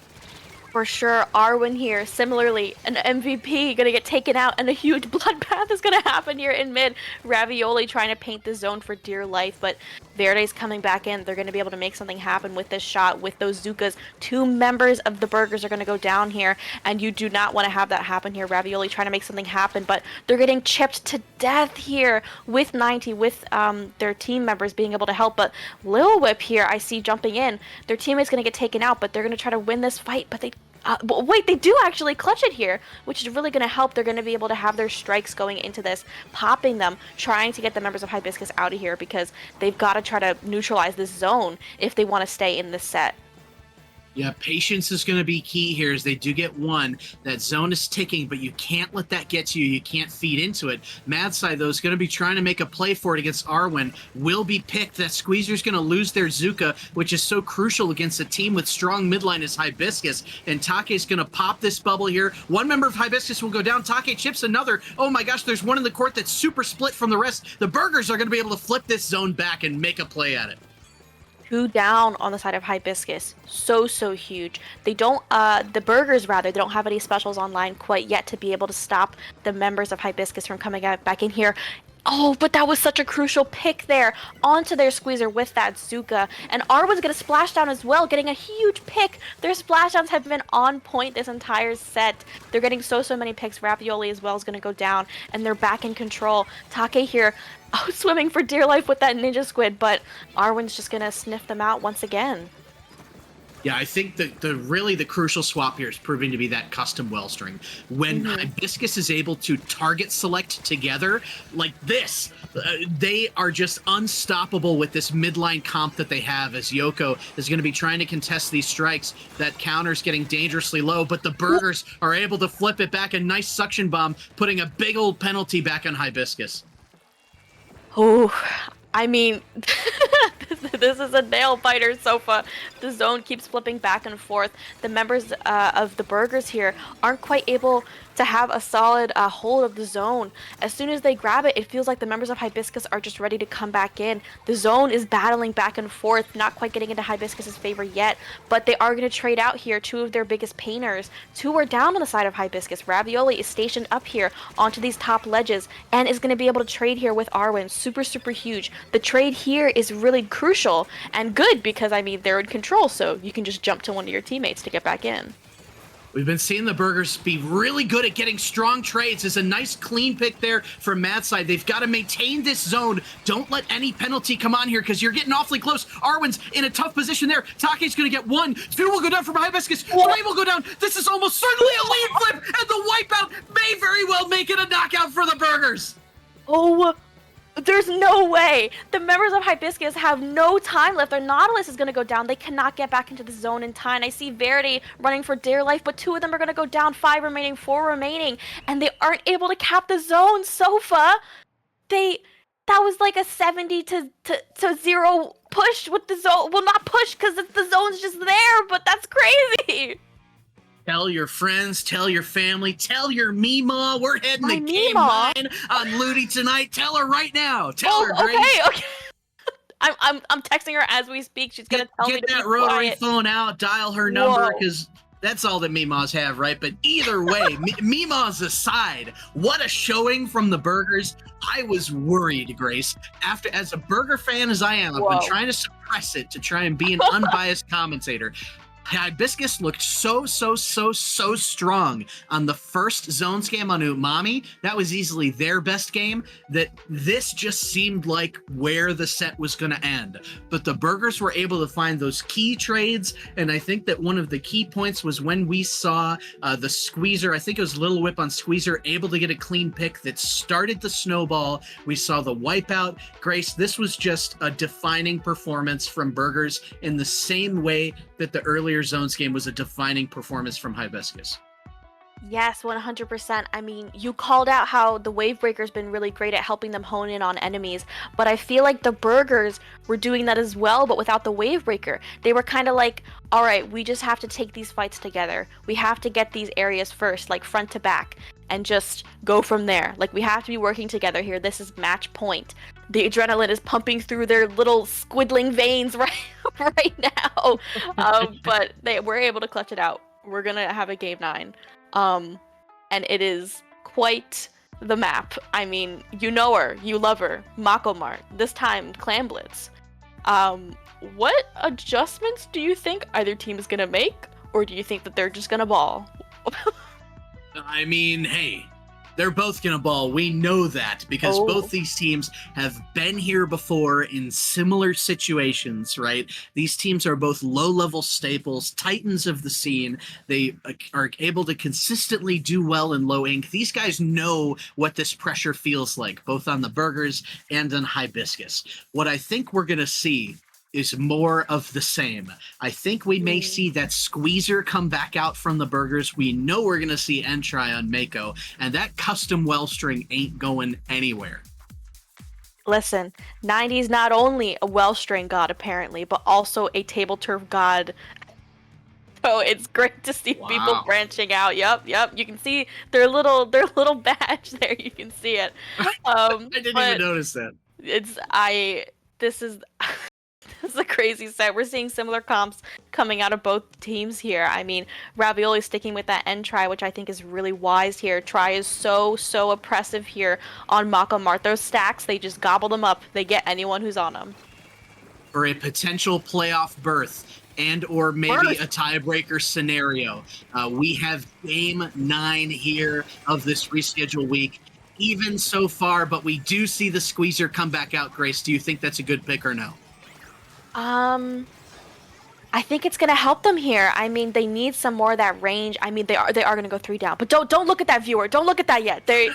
S4: For sure, Arwen here, similarly, an MVP gonna get taken out, and a huge bloodbath is gonna happen here in mid. Ravioli trying to paint the zone for dear life, but Verde's coming back in. They're gonna be able to make something happen with this shot, with those Zukas. 2 members of the Burgers are gonna go down here, and you do not want to have that happen here. Ravioli trying to make something happen, but they're getting chipped to death here with 90, with their team members being able to help. But Lil Whip here, I see jumping in. Their teammate's gonna get taken out, but they're gonna try to win this fight, but they wait, they do actually clutch it here, which is really going to help. They're going to be able to have their strikes going into this, popping them, trying to get the members of Hibiscus out of here, because they've got to try to neutralize this zone if they want to stay in this set.
S3: Yeah, patience is going to be key here as they do get one. That zone is ticking, but you can't let that get to you. You can't feed into it. Madsai, though, is going to be trying to make a play for it against Arwen. Will be picked. That Squeezer's going to lose their Zuka, which is so crucial against a team with strong midline as Hibiscus. And Take's going to pop this bubble here. One member of Hibiscus will go down. Take chips another. Oh my gosh, there's one in the court that's super split from the rest. The Burgers are going to be able to flip this zone back and make a play at it.
S4: 2 down on the side of Hibiscus. So huge. They don't, the Burgers rather, they don't have any specials online quite yet to be able to stop the members of Hibiscus from coming back in here. Oh, but that was such a crucial pick there onto their squeezer with that Zuka. And Arwen's gonna splash down as well, getting a huge pick. Their splashdowns have been on point this entire set. They're getting so many picks. Ravioli as well is gonna go down, and they're back in control. Take here, swimming for dear life with that ninja squid, but Arwen's just gonna sniff them out once again.
S3: Yeah, I think the crucial swap here is proving to be that custom wellstring. When Hibiscus is able to target select together like this, they are just unstoppable with this midline comp that they have, as Yoko is going to be trying to contest these strikes. That counter's getting dangerously low, but the Burgers are able to flip it back. A nice suction bomb, putting a big old penalty back on Hibiscus.
S4: Oh, I mean, this is a nail biter, Sofa. The zone keeps flipping back and forth. The members of the Burgers here aren't quite able to have a solid hold of the zone. As soon as they grab it, it feels like the members of Hibiscus are just ready to come back in. The zone is battling back and forth, not quite getting into Hibiscus's favor yet, but they are going to trade out here two of their biggest painters. Two are down on the side of Hibiscus. Ravioli is stationed up here onto these top ledges and is going to be able to trade here with Arwen. Super huge. The trade here is really crucial and good because, I mean, they're in control, so you can just jump to one of your teammates to get back in.
S3: We've been seeing the Burgers be really good at getting strong trades. It's a nice clean pick there from Matt's side. They've got to maintain this zone. Don't let any penalty come on here because you're getting awfully close. Arwen's in a tough position there. Take's going to get 1. 2 will go down from Hibiscus. 3 will go down. This is almost certainly a lead flip, and the wipeout may very well make it a knockout for the Burgers.
S4: Oh, there's no way. The members of Hibiscus have no time left. Their Nautilus is going to go down. They cannot get back into the zone in time. I see Verity running for dear life, but 2 of them are going to go down. 5 remaining, 4 remaining, and they aren't able to cap the zone. Sofa, that was like a 70 to 0 push with the zone. Well, not push because the zone's just there, but that's crazy.
S3: Tell your friends, tell your family, tell your Meemaw. We're heading to Game 9 on Ludi tonight. Tell her right now. Tell her, Grace.
S4: Okay. I'm texting her as we speak. She's gonna tell me to
S3: get that
S4: be
S3: rotary
S4: quiet.
S3: phone out, dial her number, because that's all that Meemaws have, right? But either way, Meemaws aside, what a showing from the Burgers. I was worried, Grace. As a Burger fan as I am, I've been trying to suppress it to try and be an unbiased commentator. Hibiscus looked so strong on the first zone scam on Umami. That was easily their best game. That this just seemed like where the set was going to end. But the Burgers were able to find those key trades, and I think that one of the key points was when we saw the Squeezer, I think it was Little Whip on Squeezer, able to get a clean pick that started the snowball. We saw the wipeout. Grace, this was just a defining performance from Burgers in the same way that the earlier Zones game was a defining performance from Hibiscus.
S4: Yes, 100%. I mean, you called out how the Wave Breaker's been really great at helping them hone in on enemies, but I feel like the Burgers were doing that as well, but without the Wave Breaker. They were kind of like, all right, we just have to take these fights together. We have to get these areas first, like front to back, and just go from there. Like, we have to be working together here. This is match point. The adrenaline is pumping through their little squiddling veins right now. But they were able to clutch it out. We're gonna have a game 9. And it is quite the map. I mean, you know her, you love her, Makomart. This time, Clan Blitz. What adjustments do you think either team is gonna make, or do you think that they're just gonna ball?
S3: I mean, hey, they're both gonna ball. We know that because both these teams have been here before in similar situations, right? These teams are both low-level staples, titans of the scene. They are able to consistently do well in low ink. These guys know what this pressure feels like, both on the Burgers and on Hibiscus. What I think we're gonna see is more of the same. I think we may see that Squeezer come back out from the Burgers. We know we're going to see Entry on Mako, and that custom Wellstring ain't going anywhere.
S4: Listen, 90's not only a Wellstring god, apparently, but also a table turf god. So it's great to see people branching out. Yep. You can see their little badge there. You can see it.
S3: I didn't even notice that.
S4: This is... This is a crazy set. We're seeing similar comps coming out of both teams here. I mean, Ravioli sticking with that end try, which I think is really wise here. Try is so oppressive here on Maka Martho's stacks. They just gobble them up. They get anyone who's on them.
S3: For a potential playoff berth and or maybe a tiebreaker scenario, we have game 9 here of this reschedule week. Even so far, but we do see the squeezer come back out. Grace, do you think that's a good pick or no?
S4: I think it's gonna help them here. I mean, they need some more of that range. I mean, they are gonna go 3 down, but don't look at that, viewer. Don't look at that yet. They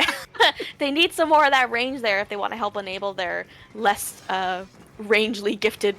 S4: they need some more of that range there if they want to help enable their less rangely gifted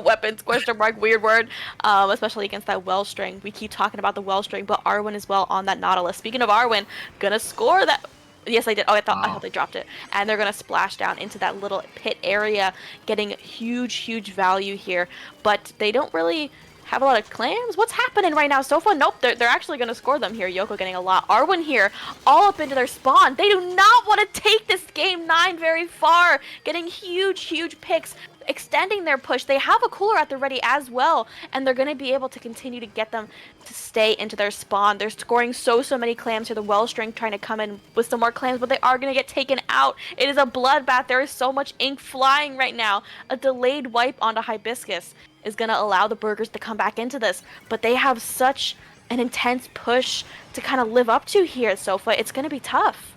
S4: weapons. Question mark, weird word. Especially against that Wellstring. We keep talking about the Wellstring, but Arwen as well on that Nautilus. Speaking of Arwen, gonna score that. Yes, I did. Oh, I thought they dropped it. And they're going to splash down into that little pit area, getting huge value here. But they don't really have a lot of clams. What's happening right now, Sofa? Nope, they're actually going to score them here. Yoko getting a lot. Arwen here, all up into their spawn. They do not want to take this game 9 very far. Getting huge picks, extending their push. They have a cooler at the ready as well, and they're going to be able to continue to get them to stay into their spawn. They're scoring so many clams here. The Wellstring trying to come in with some more clams, but they are going to get taken out. It is a bloodbath. There is so much ink flying right now. A delayed wipe onto Hibiscus is going to allow the Burgers to come back into this, but they have such an intense push to kind of live up to here, Sofa. It's going to be tough.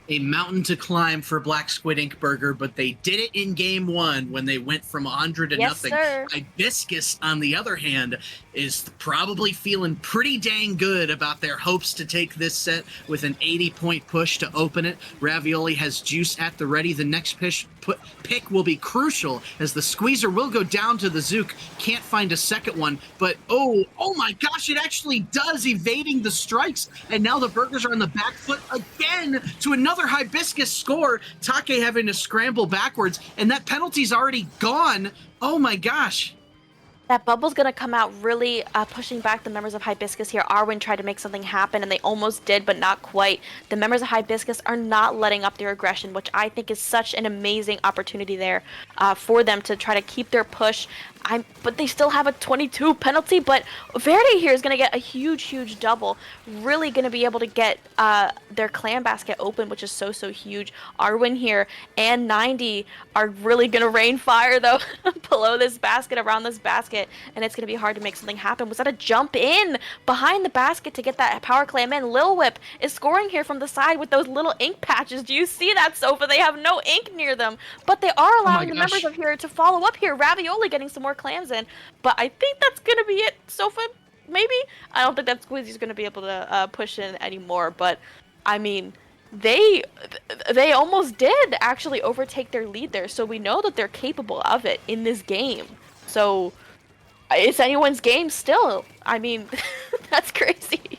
S3: A mountain to climb for Black Squid Ink Burger, but they did it in game 1 when they went from 100 to nothing.
S4: Sir.
S3: Hibiscus, on the other hand, is probably feeling pretty dang good about their hopes to take this set with an 80-point push to open it. Ravioli has juice at the ready. The next pick will be crucial as the squeezer will go down to the Zook. Can't find a second one, but oh my gosh, it actually does, evading the strikes. And now the Burgers are on the back foot again to another Hibiscus score. Take having to scramble backwards, and that penalty's already gone. Oh my gosh.
S4: That bubble's going to come out really pushing back the members of Hibiscus here. Arwen tried to make something happen, and they almost did, but not quite. The members of Hibiscus are not letting up their aggression, which I think is such an amazing opportunity there for them to try to keep their push. But they still have a 22 penalty, but Verde here is going to get a huge double. Really going to be able to get their clam basket open, which is so huge. Arwen here and 90 are really going to rain fire, though, below this basket, around this basket, and it's going to be hard to make something happen. Was that a jump in behind the basket to get that power clam in? Lil Whip is scoring here from the side with those little ink patches. Do you see that, Sofa? They have no ink near them, but they are allowing the members of here to follow up here. Ravioli getting some more clams in, but I think that's gonna be it. Sofa, maybe? I don't think that Squeezy's gonna be able to push in anymore, but I mean, they almost did actually overtake their lead there, so we know that they're capable of it in this game. So it's anyone's game still. I mean, that's crazy.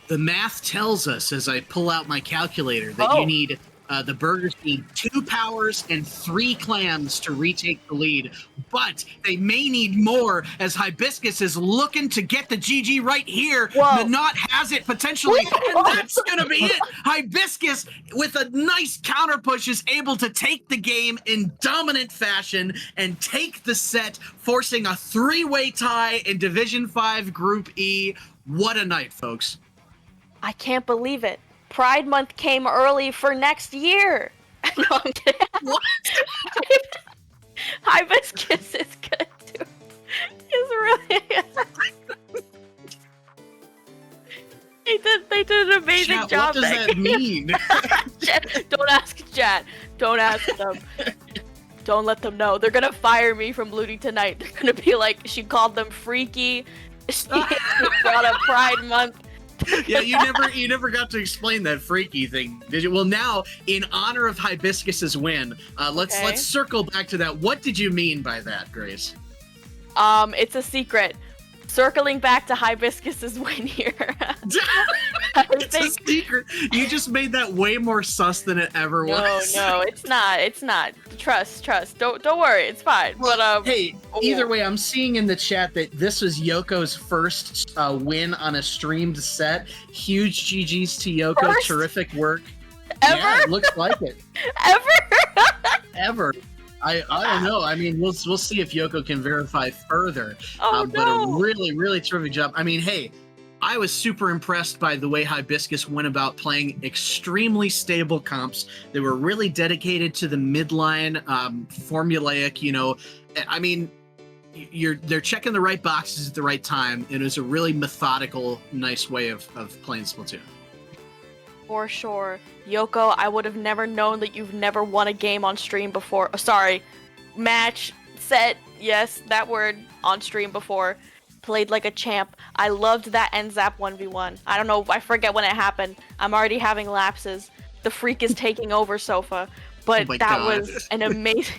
S3: The math tells us, as I pull out my calculator, that you need the Burgers need 2 powers and 3 clams to retake the lead, but they may need more as Hibiscus is looking to get the GG right here. Nanot has it potentially, and that's gonna be it. Hibiscus, with a nice counter push, is able to take the game in dominant fashion and take the set, forcing a 3-way tie in Division 5 Group E. What a night, folks.
S4: I can't believe it. Pride Month came early for next year. No, I'm kidding.
S3: What?
S4: Hibiscus is good too. He's really. They did an amazing
S3: Chat,
S4: job.
S3: what does that mean?
S4: Don't ask Chat. Don't ask them. Don't let them know. They're gonna fire me from Looting tonight. They're gonna be like, she called them freaky. She brought up Pride Month.
S3: Yeah, you never got to explain that freaky thing, did you? Well, now, in honor of Hibiscus's win, let's circle back to that. What did you mean by that, Grace?
S4: It's a secret. Circling back to Hibiscus's win here.
S3: It's a secret. You just made that way more sus than it ever was.
S4: No, it's not. It's not. Trust. Don't worry. It's fine.
S3: Well,
S4: but
S3: hey, either way, I'm seeing in the chat that this was Yoko's first win on a streamed set. Huge GGs to Yoko.
S4: First?
S3: Terrific work.
S4: Ever?
S3: Yeah, it looks like it.
S4: Ever?
S3: Ever. I don't know. I mean, we'll see if Yoko can verify further.
S4: Oh
S3: But a
S4: no!
S3: really, really terrific job. I mean, hey, I was super impressed by the way Hibiscus went about playing extremely stable comps. They were really dedicated to the midline, formulaic. I mean, they're checking the right boxes at the right time. It was a really methodical, nice way of playing Splatoon.
S4: For sure. Yoko, I would have never known that you've never won a game on stream before. Oh, sorry. Match, set, yes, that word, on stream before. Played like a champ. I loved that NZAP 1v1. I don't know, I forget when it happened. I'm already having lapses. The freak is taking over Sofa. But
S3: Oh my
S4: that
S3: God.
S4: was an amazing...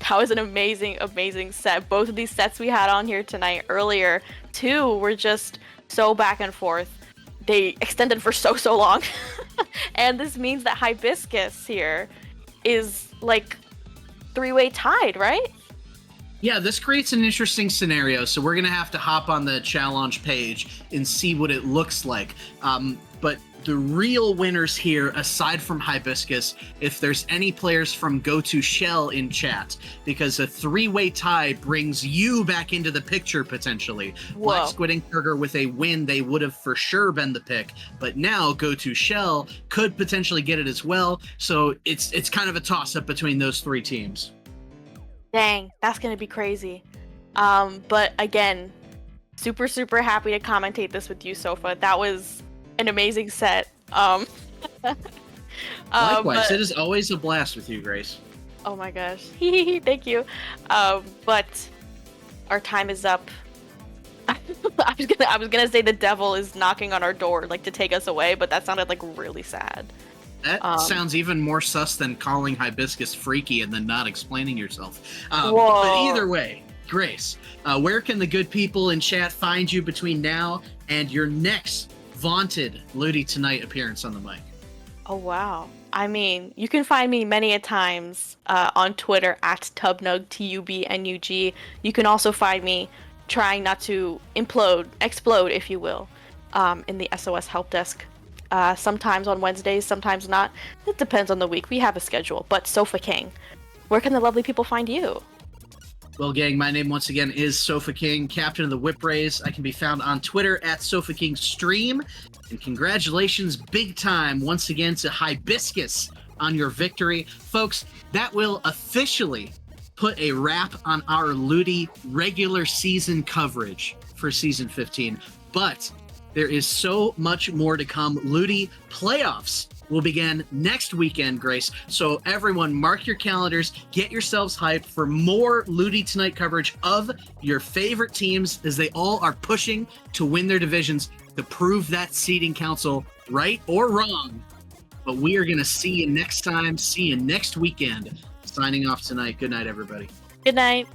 S4: That was an amazing, amazing set. Both of these sets we had on here tonight earlier, too, were just so back and forth. They extended for so long. And this means that Hibiscus here is like 3-way tied, right?
S3: Yeah, this creates an interesting scenario. So we're going to have to hop on the challenge page and see what it looks like. But the real winners here, aside from Hibiscus, if there's any players from GoToShell in chat, because a 3-way tie brings you back into the picture potentially.
S4: Whoa.
S3: Black Squid Ink Burger with a win, they would have for sure been the pick. But now GoToShell could potentially get it as well. So it's kind of a toss-up between those 3 teams.
S4: Dang, that's gonna be crazy. But again, super happy to commentate this with you, Sofa. That was an amazing set.
S3: Likewise,
S4: but-
S3: it is always a blast with you, Grace.
S4: Oh my gosh. Thank you. But our time is up. I was gonna say the devil is knocking on our door, like to take us away, but that sounded like really sad.
S3: That sounds even more sus than calling Hibiscus freaky and then not explaining yourself.
S4: Whoa.
S3: But either way, Grace, where can the good people in chat find you between now and your next vaunted Ludi Tonight appearance on the mic?
S4: Oh wow. I mean, you can find me many a times on Twitter at Tubnug, TUBNUG. You can also find me trying not to explode, if you will, in the SOS help desk. Sometimes on Wednesdays, sometimes not. It depends on the week. We have a schedule. But Sofa King, where can the lovely people find you?
S3: Well, gang, my name once again is Sofa King, captain of the Whip Rays. I can be found on Twitter at Sofa King Stream. And congratulations, big time, once again to Hibiscus on your victory. Folks, that will officially put a wrap on our Ludi regular season coverage for Season 15. But there is so much more to come. Ludi playoffs will begin next weekend, Grace. So everyone, mark your calendars, get yourselves hyped for more Ludi Tonight coverage of your favorite teams as they all are pushing to win their divisions to prove that seeding council right or wrong. But we are going to see you next time. See you next weekend. Signing off tonight. Good night, everybody.
S4: Good night.